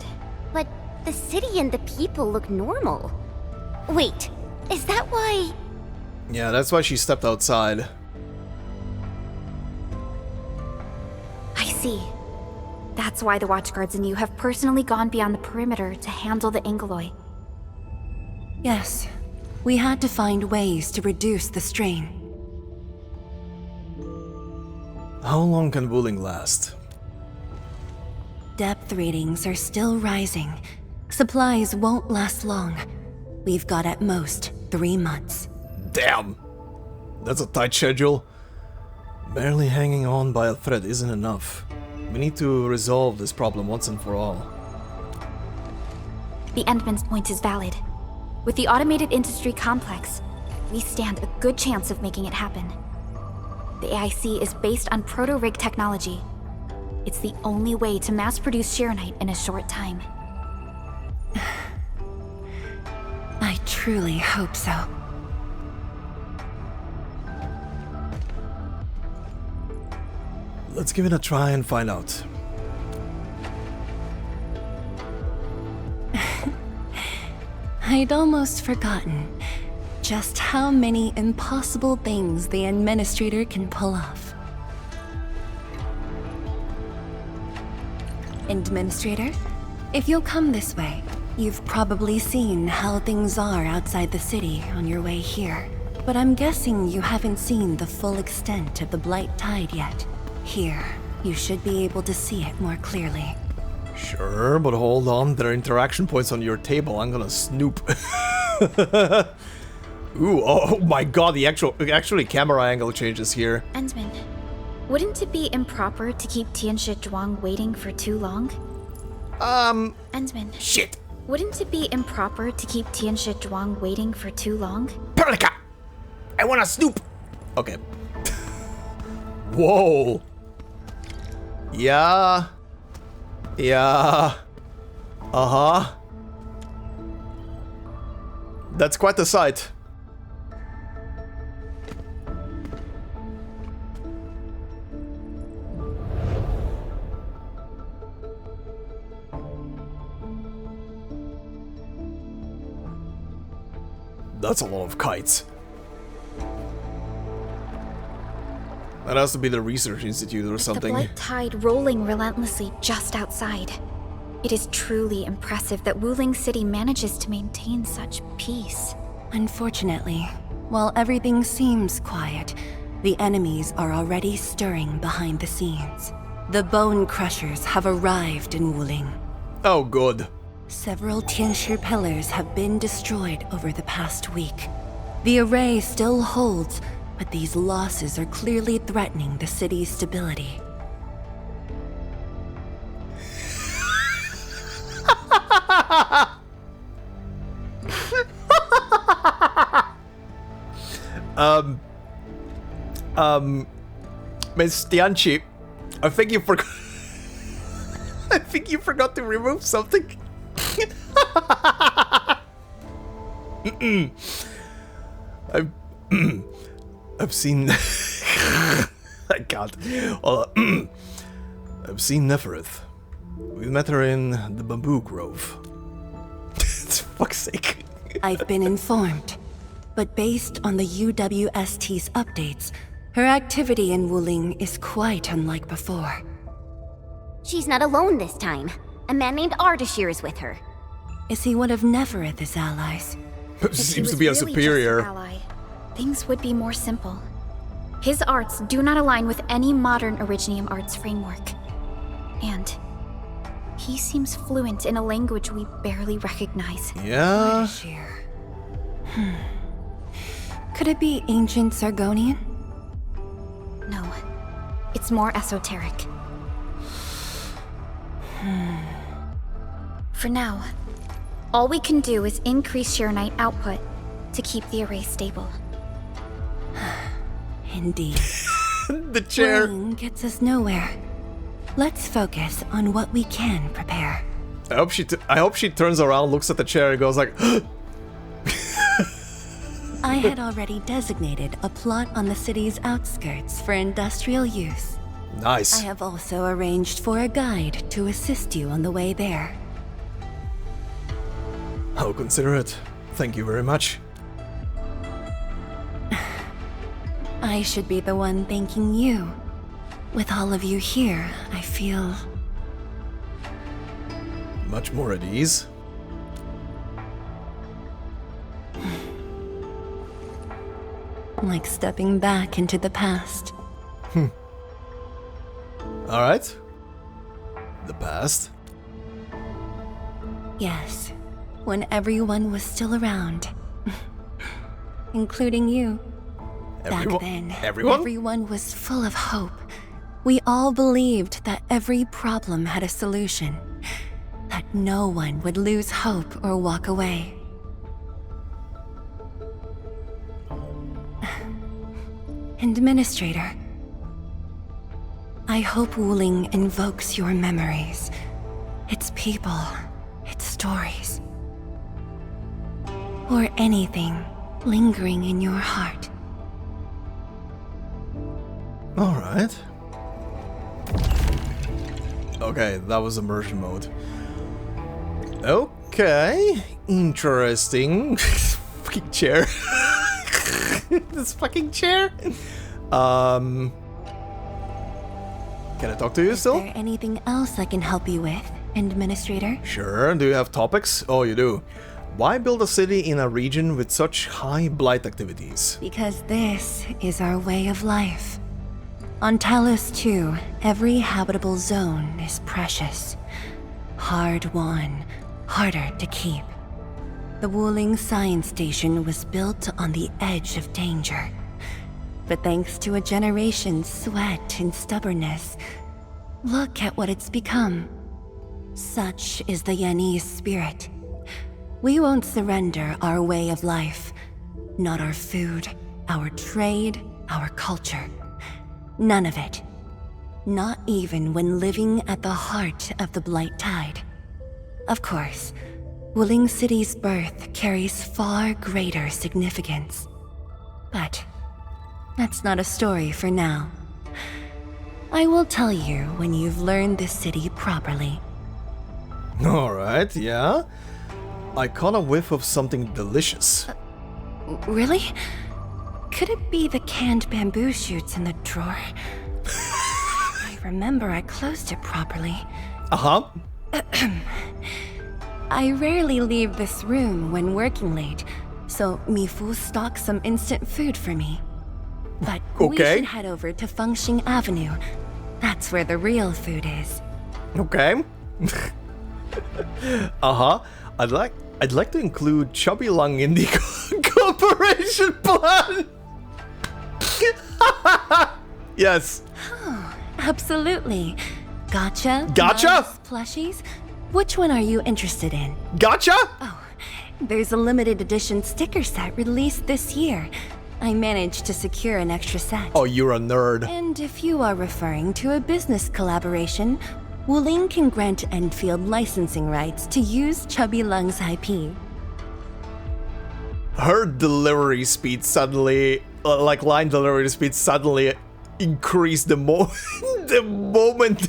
But the city and the people look normal. Wait, is that why... Yeah, that's why she stepped outside. I see. That's why the Watchguards and you have personally gone beyond the perimeter to handle the Angeloi. Yes, we had to find ways to reduce the strain. How long can Wuling last? Depth readings are still rising. Supplies won't last long. We've got at most 3 months. Damn! That's a tight schedule. Barely hanging on by a thread isn't enough. We need to resolve this problem once and for all. The Endman's point is valid. With the automated industry complex, we stand a good chance of making it happen. The AIC is based on proto-rig technology. It's the only way to mass-produce Shiranite in a short time. I truly hope so. Let's give it a try and find out. I'd almost forgotten just how many impossible things the Endministrator can pull off. Endministrator, if you'll come this way, you've probably seen how things are outside the city on your way here. But I'm guessing you haven't seen the full extent of the Blight Tide yet. Here, you should be able to see it more clearly. Sure, but hold on, there are interaction points on your table. I'm gonna snoop. Ooh, oh my god, the actually camera angle changes here. Endman, wouldn't it be improper to keep Tianshi Zhuang waiting for too long? Endman. Shit. Wouldn't it be improper to keep Tianshi Zhuang waiting for too long? Perlica! I wanna snoop! Okay. Whoa. Yeah. Yeah. Uh-huh. That's quite the sight. That's a lot of kites. That has to be the research institute or something. The Blight Tide rolling relentlessly just outside. It is truly impressive that Wuling City manages to maintain such peace. Unfortunately, while everything seems quiet, the enemies are already stirring behind the scenes. The Bone Crushers have arrived in Wuling. Oh, good. Several Tianshi pillars have been destroyed over the past week. The array still holds, but these losses are clearly threatening the city's stability. Miss Tianchi, I think you forgot. I think you forgot to remove something. I've seen. I can't. I've seen Neferith. We met her in the bamboo grove. For fuck's sake. I've been informed, but based on the UWST's updates, her activity in Wuling is quite unlike before. She's not alone this time. A man named Ardashir is with her. Is he one of Neferith's allies? Seems to be a superior. Just an ally, things would be more simple. His arts do not align with any modern Originium arts framework. And he seems fluent in a language we barely recognize. Yeah. Could it be ancient Sargonian? No. It's more esoteric. For now, all we can do is increase Sharonite output to keep the array stable. Indeed. The chair gets us nowhere. Let's focus on what we can prepare. I hope she turns around, looks at the chair, and goes like. I had already designated a plot on the city's outskirts for industrial use. Nice. I have also arranged for a guide to assist you on the way there. How considerate. Thank you very much. I should be the one thanking you. With all of you here, I feel... much more at ease. like stepping back into the past. Alright. The past? Yes, when everyone was still around. Including you. Back then, everyone was full of hope. We all believed that every problem had a solution. That no one would lose hope or walk away. Endministrator, I hope Wuling invokes your memories, its people, its stories, or anything lingering in your heart. Alright. Okay, that was immersion mode. Okay, interesting. Fucking chair. This fucking chair. Can I talk to you still? Is there anything else I can help you with, Endministrator? Sure. Do you have topics? Oh, you do. Why build a city in a region with such high blight activities? Because this is our way of life. On Talos-II, every habitable zone is precious. Hard-won, harder to keep. The Wuling Science Station was built on the edge of danger. But thanks to a generation's sweat and stubbornness, look at what it's become. Such is the Yanese spirit. We won't surrender our way of life. Not our food, our trade, our culture. None of it. Not even when living at the heart of the Blight Tide. Of course, Wuling City's birth carries far greater significance. But that's not a story for now. I will tell you when you've learned this city properly. Alright, yeah. I caught a whiff of something delicious. Really? Could it be the canned bamboo shoots in the drawer? I remember I closed it properly. Uh-huh. I rarely leave this room when working late, so Mifu stocks some instant food for me. But we should head over to Fangxing Avenue. That's where the real food is. Okay. Uh-huh. I'd like to include Chubby Lung in the cooperation plan. Yes. Oh, absolutely. Gatcha? Gatcha? Mugs, plushies? Which one are you interested in? Gatcha? Oh, there's a limited edition sticker set released this year. I managed to secure an extra set. Oh, you're a nerd. And if you are referring to a business collaboration, Wuling can grant Endfield licensing rights to use Chubby Lung's IP. Her delivery speed suddenly, like line delivery speed suddenly increased the moment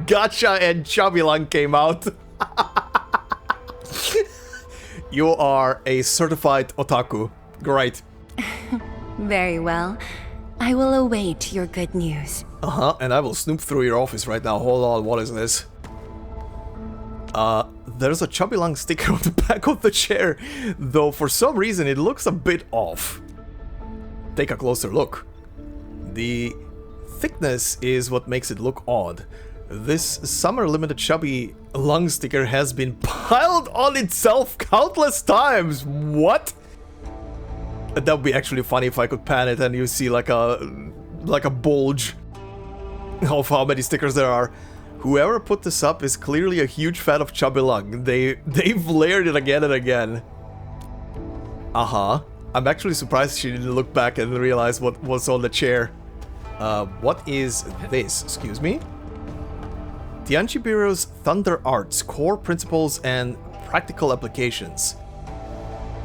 Gatcha and Chubby Lung came out. You are a certified otaku. Great. Very well. I will await your good news. Uh-huh, and I will snoop through your office right now. Hold on, what is this? There's a Chubby Lung sticker on the back of the chair, though for some reason it looks a bit off. Take a closer look. The thickness is what makes it look odd. This summer limited Chubby Lung sticker has been piled on itself countless times. What? That would be actually funny if I could pan it and you see like a bulge. of how many stickers there are. Whoever put this up is clearly a huge fan of Chubby Lung. They've layered it again and again. I'm actually surprised she didn't look back and realize what was on the chair. What is this? Excuse me? Tianqi Bureau's Thunder Arts, Core Principles and Practical Applications.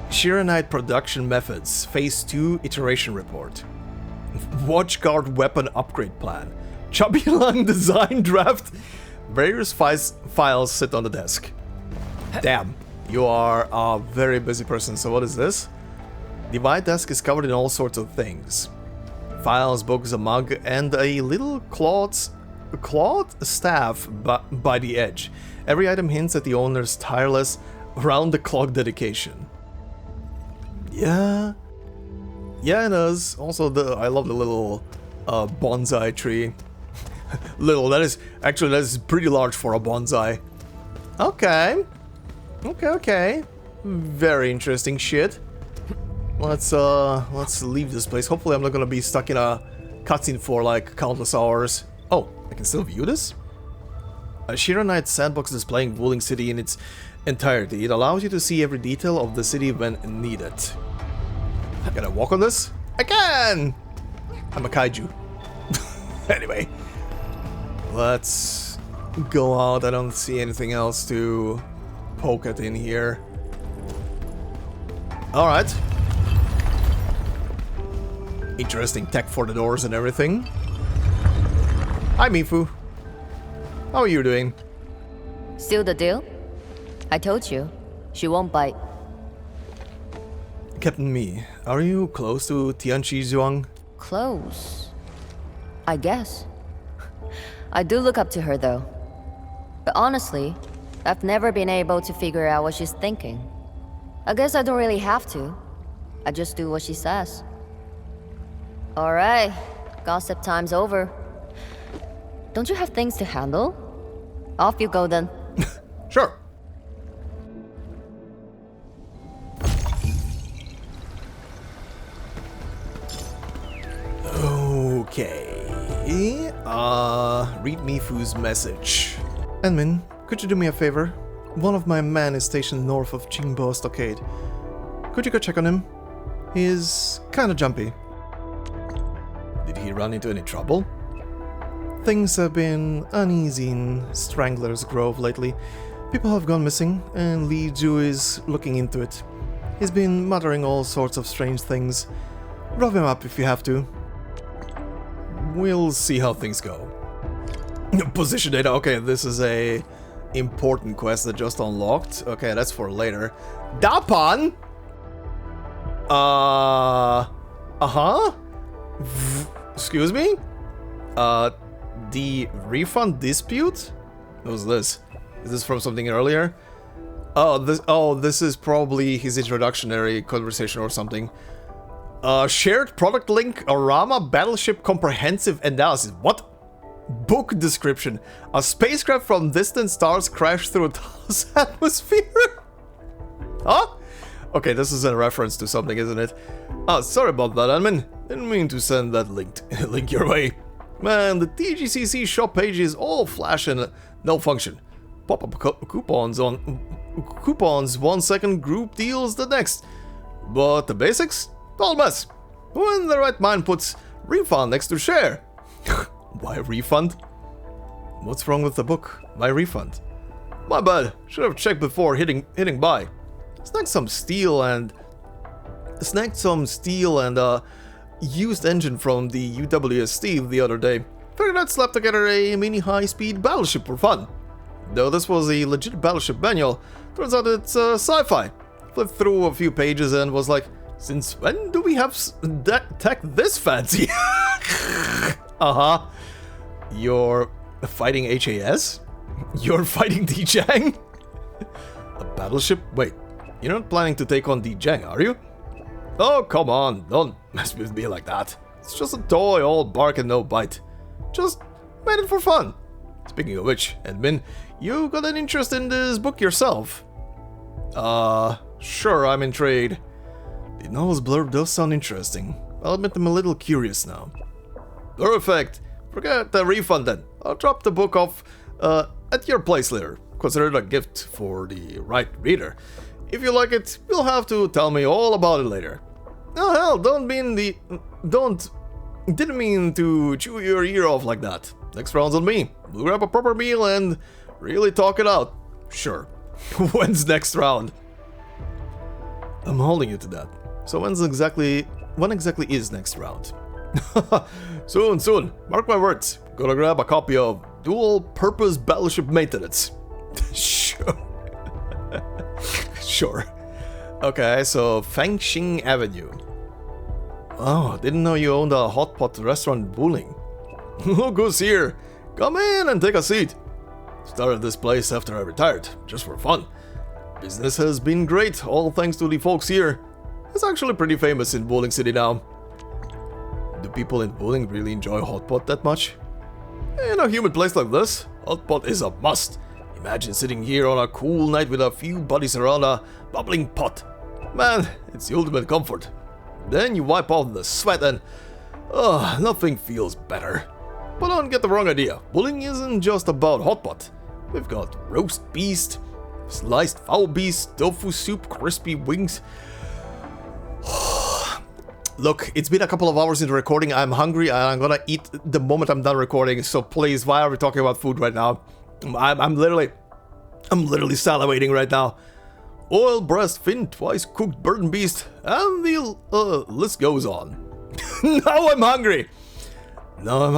Shiranite Production Methods, Phase 2 Iteration Report. Watchguard Weapon Upgrade Plan. Chubby Lung Design Draft. Various files sit on the desk. Damn, you are a very busy person, so what is this? The wide desk is covered in all sorts of things. Files, books, a mug, and a little clawed staff by the edge. Every item hints at the owner's tireless, round-the-clock dedication. Yeah, it does. Also, I love the little bonsai tree. That is pretty large for a bonsai. Okay. Very interesting shit. Let's leave this place. Hopefully I'm not gonna be stuck in a cutscene for like countless hours. Oh, I can still view this? A Shiranite sandbox displaying Wuling City in its entirety. It allows you to see every detail of the city when needed. Can I walk on this? I can! I'm a kaiju. Anyway. Let's go out. I don't see anything else to poke at in here. Alright. Interesting tech for the doors and everything. Hi, Mifu. How are you doing? Still the deal? I told you, she won't bite. Captain Mi, are you close to Tianqi Zhuang? Close? I guess. I do look up to her though. But honestly, I've never been able to figure out what she's thinking. I guess I don't really have to. I just do what she says. Alright, gossip time's over. Don't you have things to handle? Off you go then. Sure. Okay. Read Mifu's message. Enmin, could you do me a favor? One of my men is stationed north of Qingbo Stockade. Could you go check on him? He's kinda jumpy. Did he run into any trouble? Things have been uneasy in Strangler's Grove lately. People have gone missing, and Li Ju is looking into it. He's been muttering all sorts of strange things. Rub him up if you have to. We'll see how things go. Position data. Okay, this is a important quest that just unlocked. Okay, that's for later. Dapan? Excuse me? The refund dispute? What was this? Is this from something earlier? This is probably his introductory conversation or something. Shared product link, Arama Battleship Comprehensive Analysis. What? Book description. A spacecraft from distant stars crashed through Talos' atmosphere? Huh? Okay, this is a reference to something, isn't it? Sorry about that, admin. Didn't mean to send that link your way. Man, the TGCC shop page is all flash and no function. Pop-up coupons 1 second, group deals the next. But the basics? All mess. Who in the right mind puts refund next to share? Why refund? What's wrong with the book? My refund. My bad. Should have checked before hitting buy. Snagged some steel and used engine from the UWST the other day. Figured I'd slap together a mini high-speed battleship for fun. Though this was a legit battleship manual, turns out it's sci-fi. Flipped through a few pages and was like, since when do we have tech this fancy? You're fighting HAS? You're fighting Dijang? A battleship? Wait, you're not planning to take on Dijang, are you? Oh, come on, don't mess with me like that. It's just a toy, all bark and no bite. Just made it for fun. Speaking of which, Edmund, you got an interest in this book yourself? Sure, I'm intrigued. The novel's blurb does sound interesting. I'll admit I'm a little curious now. Perfect! Forget the refund then. I'll drop the book off at your place later. Consider it a gift for the right reader. If you like it, you'll have to tell me all about it later. Oh hell, didn't mean to chew your ear off like that. Next round's on me. We'll grab a proper meal and really talk it out. Sure. When's next round? I'm holding you to that. So when exactly is next round? Soon. Mark my words. Gonna grab a copy of Dual Purpose Battleship Maintenance. Sure. Sure. Okay, so Fangxing Avenue. Oh, didn't know you owned a hot pot restaurant in Wuling. Look who's here. Come in and take a seat. Started this place after I retired, just for fun. Business has been great, all thanks to the folks here. It's actually pretty famous in Wuling City now. Do people in Wuling really enjoy hot pot that much? In a humid place like this, hot pot is a must. Imagine sitting here on a cool night with a few buddies around a bubbling pot. Man, it's the ultimate comfort. Then you wipe off the sweat and... nothing feels better. But don't get the wrong idea. Wuling isn't just about hot pot. We've got roast beast, sliced fowl beast, tofu soup, crispy wings. Look, it's been a couple of hours into recording. I'm hungry and I'm gonna eat the moment I'm done recording. So please, why are we talking about food right now? I'm literally salivating right now. Oil breast fin, twice cooked bird and beast, and the list goes on. Now I'm hungry. Now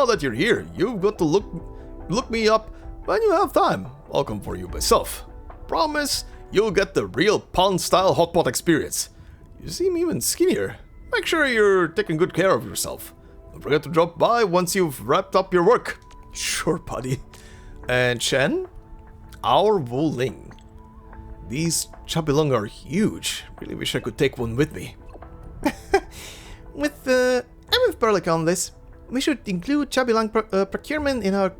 that you're here, you've got to look me up when you have time. I'll come for you myself. Promise you'll get the real pound-style hot pot experience. You seem even skinnier. Make sure you're taking good care of yourself. Don't forget to drop by once you've wrapped up your work. Sure, buddy. And Chen? Our Wuling. These chabilong are huge. Really wish I could take one with me. I'm with Perlica on this. We should include chabilong procurement in our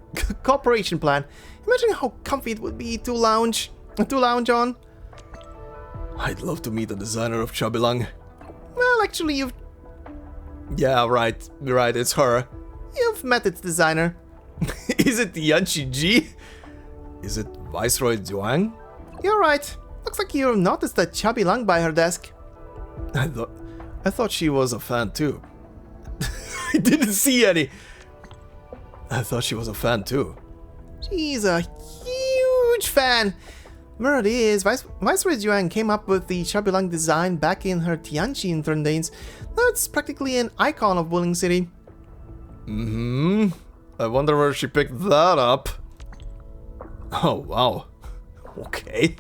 cooperation plan. Imagine how comfy it would be to lounge on. I'd love to meet the designer of chabilong. Well, actually, you've... Yeah, right, it's her. You've met its designer. Is it Yanchi Ji? Is it Viceroy Zhuang? You're right. Looks like you noticed that chabilong by her desk. I thought she was a fan too. I didn't see any. I thought she was a fan too. She's a huge fan. Word is, Viceroy Zhuang came up with the chabilong design back in her Tianqi intern days. Now it's practically an icon of Wuling City. I wonder where she picked that up. Oh, wow. Okay.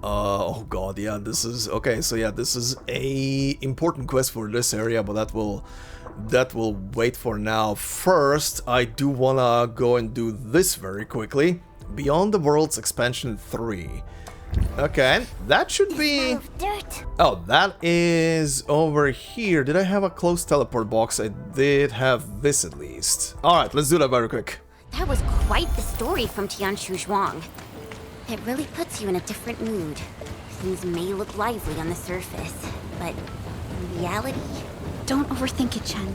Oh god, yeah, this is... Okay, so yeah, this is a important quest for this area, but that will wait for now. First, I do wanna go and do this very quickly. Beyond the World's Expansion 3. Okay, that should be... Oh, that is over here. Did I have a closed teleport box? I did have this at least. Alright, let's do that very quick. That was quite the story from Tianshu Zhuang. It really puts you in a different mood. Things may look lively on the surface, but in reality... Don't overthink it, Chen.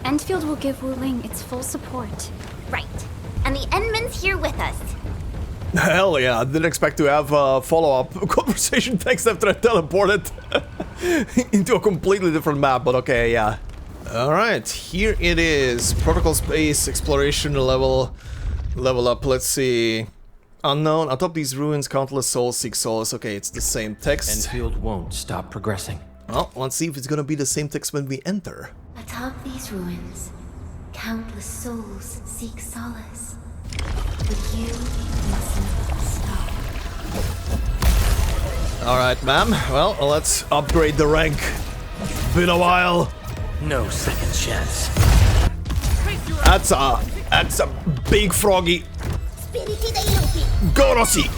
Endfield will give Wuling its full support. Right. And the Endman's here with us. Hell yeah, I didn't expect to have a follow-up conversation text after I teleported into a completely different map, but okay, yeah. Alright, here it is. Protocol space, exploration level up, let's see. Unknown, atop these ruins, countless souls seek solace. Okay, it's the same text. Endfield won't stop progressing. Well, let's see if it's gonna be the same text when we enter. Atop these ruins, countless souls seek solace. But you mustn't stop. Alright, ma'am. Well, let's upgrade the rank. Been a while. No second chance. That's a big froggy. Gorosi!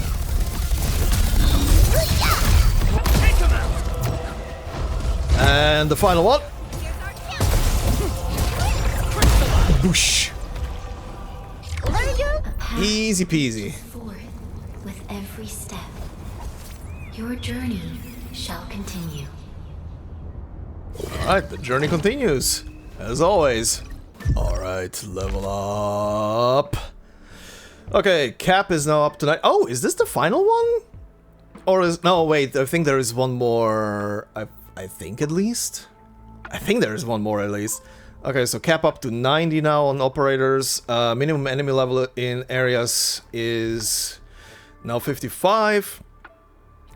And the final one. Boosh. Easy peasy. Forward with every step. Your journey shall continue. Alright, the journey continues. As always. Alright, level up. Okay, Cap is now up to 9. Oh, is this the final one? Or is... No, wait, I think there is one more... I think at least? I think there is one more at least. Okay, so Cap up to 90 now on operators. Minimum enemy level in areas is now 55.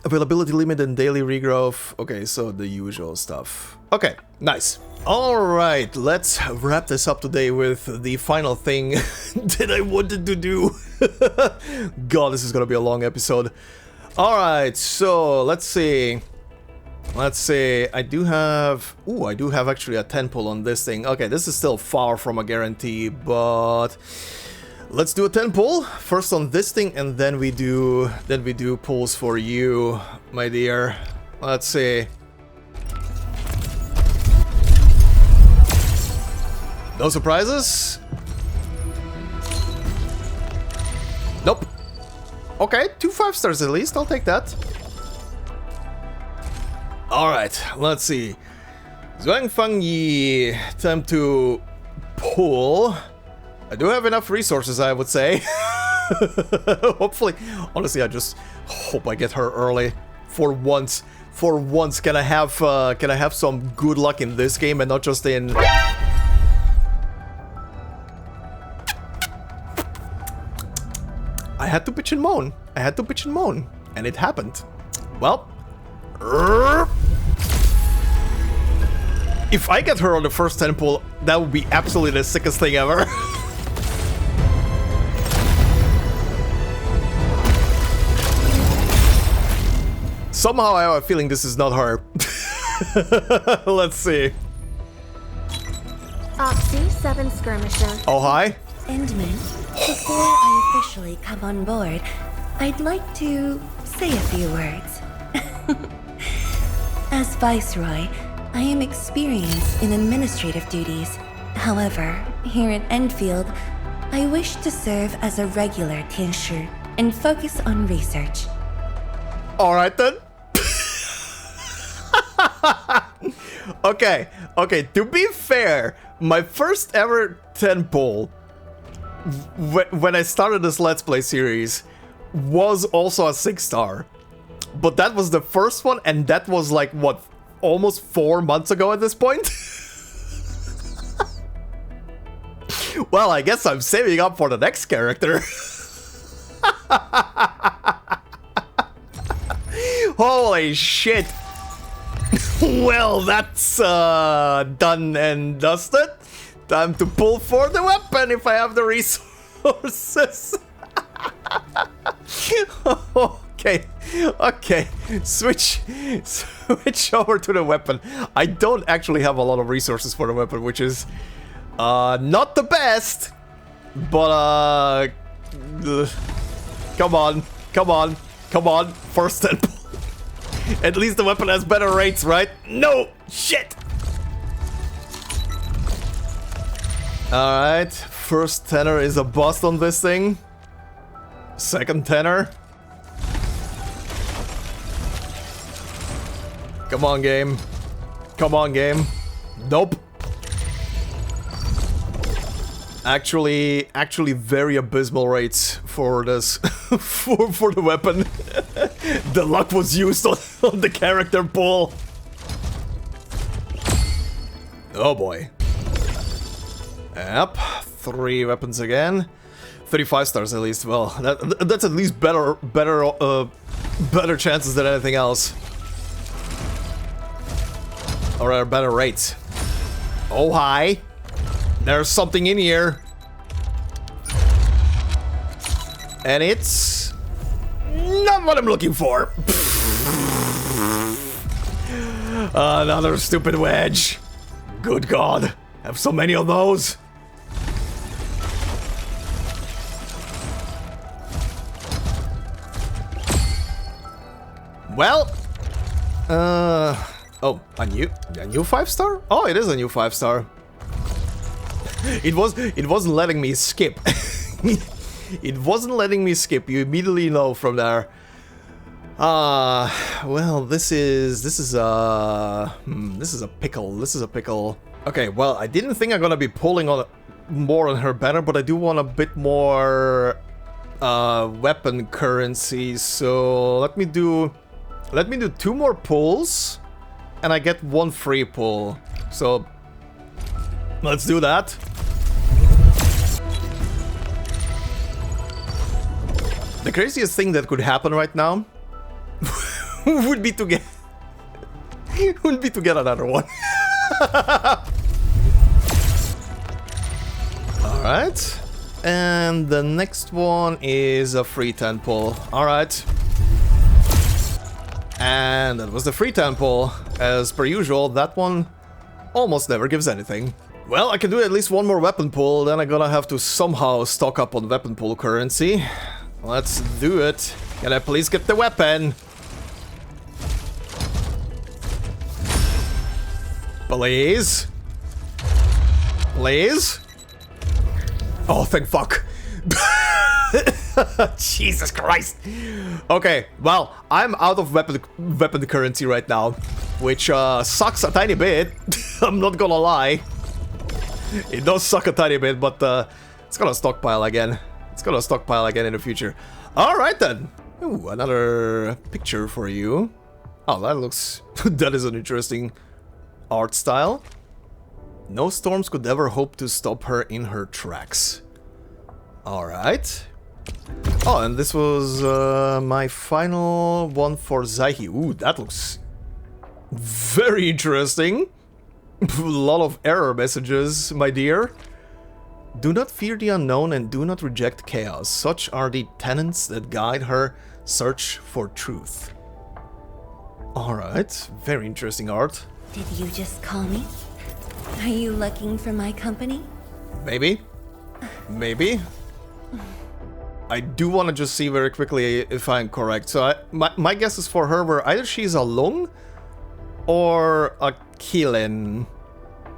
Availability limit and daily regrowth. Okay, so the usual stuff. Okay, nice. Alright, let's wrap this up today with the final thing that I wanted to do. God, this is gonna be a long episode. Alright, so let's see. Let's see, I do have... Ooh, I do have actually a 10 pull on this thing. Okay, this is still far from a guarantee, but... Let's do a 10 pull, first on this thing, and then we do pulls for you, my dear. Let's see. No surprises? Nope. Okay, 2 5-stars at least, I'll take that. Alright, let's see. Zhuang Fangyi, time to pull. I do have enough resources, I would say. Hopefully. Honestly, I just hope I get her early. For once. For once, can I have some good luck in this game and not just in... I had to bitch and moan. I had to bitch and moan. And it happened. Well. If I get her on the first 10 pull, that would be absolutely the sickest thing ever. Somehow I have a feeling this is not her. Let's see. Oxy, 7 skirmisher. Oh, hi. Endman, before I officially come on board, I'd like to say a few words. As Viceroy, I am experienced in administrative duties. However, here in Endfield, I wish to serve as a regular Tianshi and focus on research. Alright then. Okay, to be fair, my first ever 10 pull when I started this Let's Play series was also a 6-star. But that was the first one, and that was like, what, almost 4 months ago at this point? Well, I guess I'm saving up for the next character. Holy shit. Well, that's done and dusted. Time to pull for the weapon if I have the resources. Okay, switch over to the weapon. I don't actually have a lot of resources for the weapon, which is not the best, but come on, first 10 pull. At least the weapon has better rates, right? No, shit. Alright, first tenor is a bust on this thing. Second tenor. Come on, game. Come on, game. Nope. Actually very abysmal rates for this, for the weapon. The luck was used on the character pull. Oh boy. Yep, 3 weapons again. 35 stars at least. Well, that's at least better chances than anything else. Or better rates. Oh hi. There's something in here. And it's not what I'm looking for. Another stupid wedge. Good God. Have so many of those. Well, oh, a new 5-star? Oh, it is a new 5-star. It wasn't letting me skip. It wasn't letting me skip. You immediately know from there. Well, this is a pickle. This is a pickle. Okay, well, I didn't think I'm gonna be pulling on more on her banner, but I do want a bit more weapon currency. So let me do 2 more pulls, and I get 1 free pull. So let's do that. The craziest thing that could happen right now would be to get another one. Alright. And the next one is a free 10 pull. Alright. And that was the free 10 pull. As per usual, that one almost never gives anything. Well, I can do at least 1 more weapon pull, then I'm gonna have to somehow stock up on weapon pull currency. Let's do it. Can I please get the weapon? Please? Please? Oh, thank fuck. Jesus Christ. Okay, well, I'm out of weapon currency right now, which sucks a tiny bit. I'm not gonna lie. It does suck a tiny bit, but it's gonna stockpile again. It's gonna stockpile again in the future. Alright then. Ooh, another picture for you. Oh, that looks... that is an interesting art style. No storms could ever hope to stop her in her tracks. Alright. Oh, and this was my final one for Zaihi. Ooh, that looks very interesting. A lot of error messages, my dear. Do not fear the unknown and do not reject chaos. Such are the tenets that guide her search for truth. Alright, very interesting art. Did you just call me? Are you looking for my company? Maybe. Maybe. I do want to just see very quickly if I'm correct. So my guesses for her were either she's a Lung or a Kilin.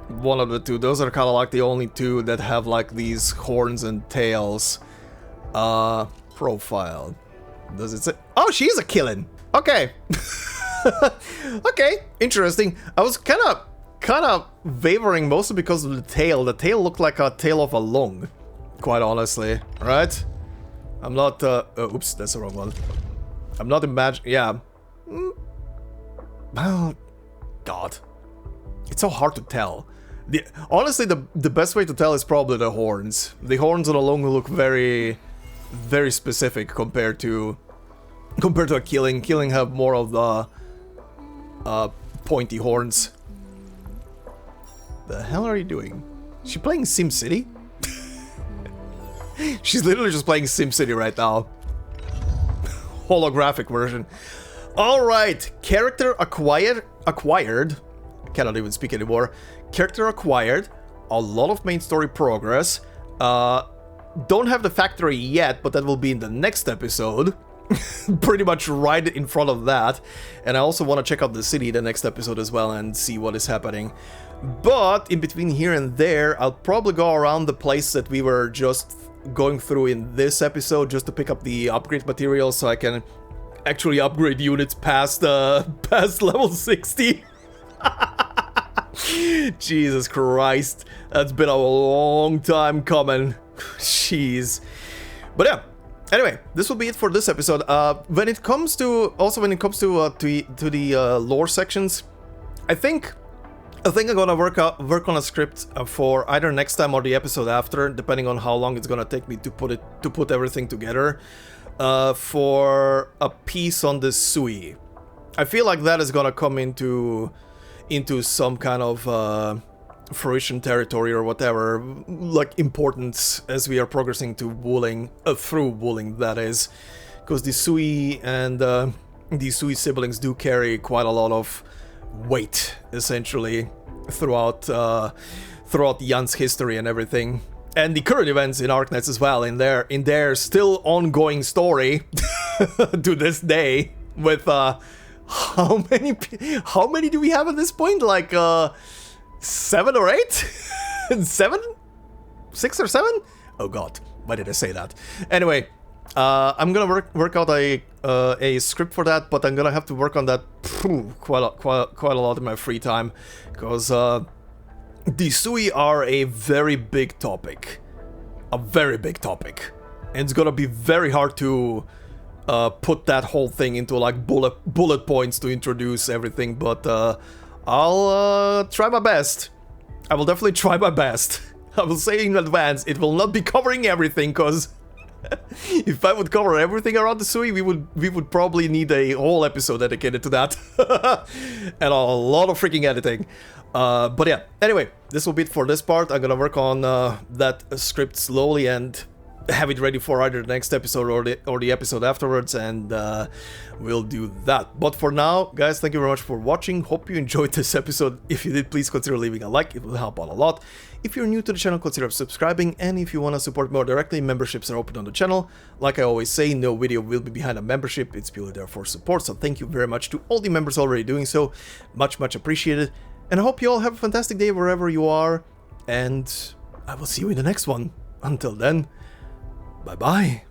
One of the two. Those are kind of like the only two that have like these horns and tails. Profile. Does it say? Oh, she's a Kilin. Okay. Okay, interesting. I was kind of wavering mostly because of the tail. The tail looked like a tail of a Lung, quite honestly. Right? I'm not. Oops, that's the wrong one. I'm not imagining. Yeah. Oh, God. It's so hard to tell. Honestly, the best way to tell is probably the horns. The horns on a Lung look very, very specific compared to a Killing. Killing have more of the pointy horns. The hell are you doing? Is she playing SimCity? She's literally just playing SimCity right now. Holographic version. Alright, character acquired. I cannot even speak anymore. Character acquired. A lot of main story progress. Don't have the factory yet, but that will be in the next episode. Pretty much right in front of that. And I also want to check out the city the next episode as well and see what is happening. But in between here and there, I'll probably go around the place that we were just going through in this episode just to pick up the upgrade materials so I can actually upgrade units past level 60. Jesus Christ, that's been a long time coming. Jeez. But yeah, anyway, this will be it for this episode. When it comes to the lore sections, I think I'm gonna work on a script for either next time or the episode after, depending on how long it's gonna take me to put everything together. For a piece on the Sui. I feel like that is gonna come into some kind of fruition territory or whatever, like importance as we are progressing to Wuling, through Wuling, that is, because the Sui and the Sui siblings do carry quite a lot of weight, essentially, throughout Yan's history and everything, and the current events in Arknights as well, in their still ongoing story to this day. With how many do we have at this point? Like 7 or 8? 7? 6 or 7? Oh God, why did I say that? Anyway, I'm gonna work out a script for that, but I'm gonna have to work on that quite a lot in my free time, because The Sui are a very big topic. A very big topic. And it's gonna be very hard to put that whole thing into like bullet points to introduce everything, but I'll try my best. I will definitely try my best. I will say in advance, it will not be covering everything, because if I would cover everything around the Sui, we would probably need a whole episode dedicated to that. And a lot of freaking editing. But yeah, anyway, this will be it for this part. I'm gonna work on that script slowly and have it ready for either the next episode or the episode afterwards, and we'll do that. But for now, guys, thank you very much for watching. Hope you enjoyed this episode. If you did, please consider leaving a like. It will help out a lot. If you're new to the channel, consider subscribing, and if you want to support more directly, memberships are open on the channel. Like I always say, no video will be behind a membership. It's purely there for support, so thank you very much to all the members already doing so. Much appreciated. And I hope you all have a fantastic day wherever you are, and I will see you in the next one. Until then, bye-bye.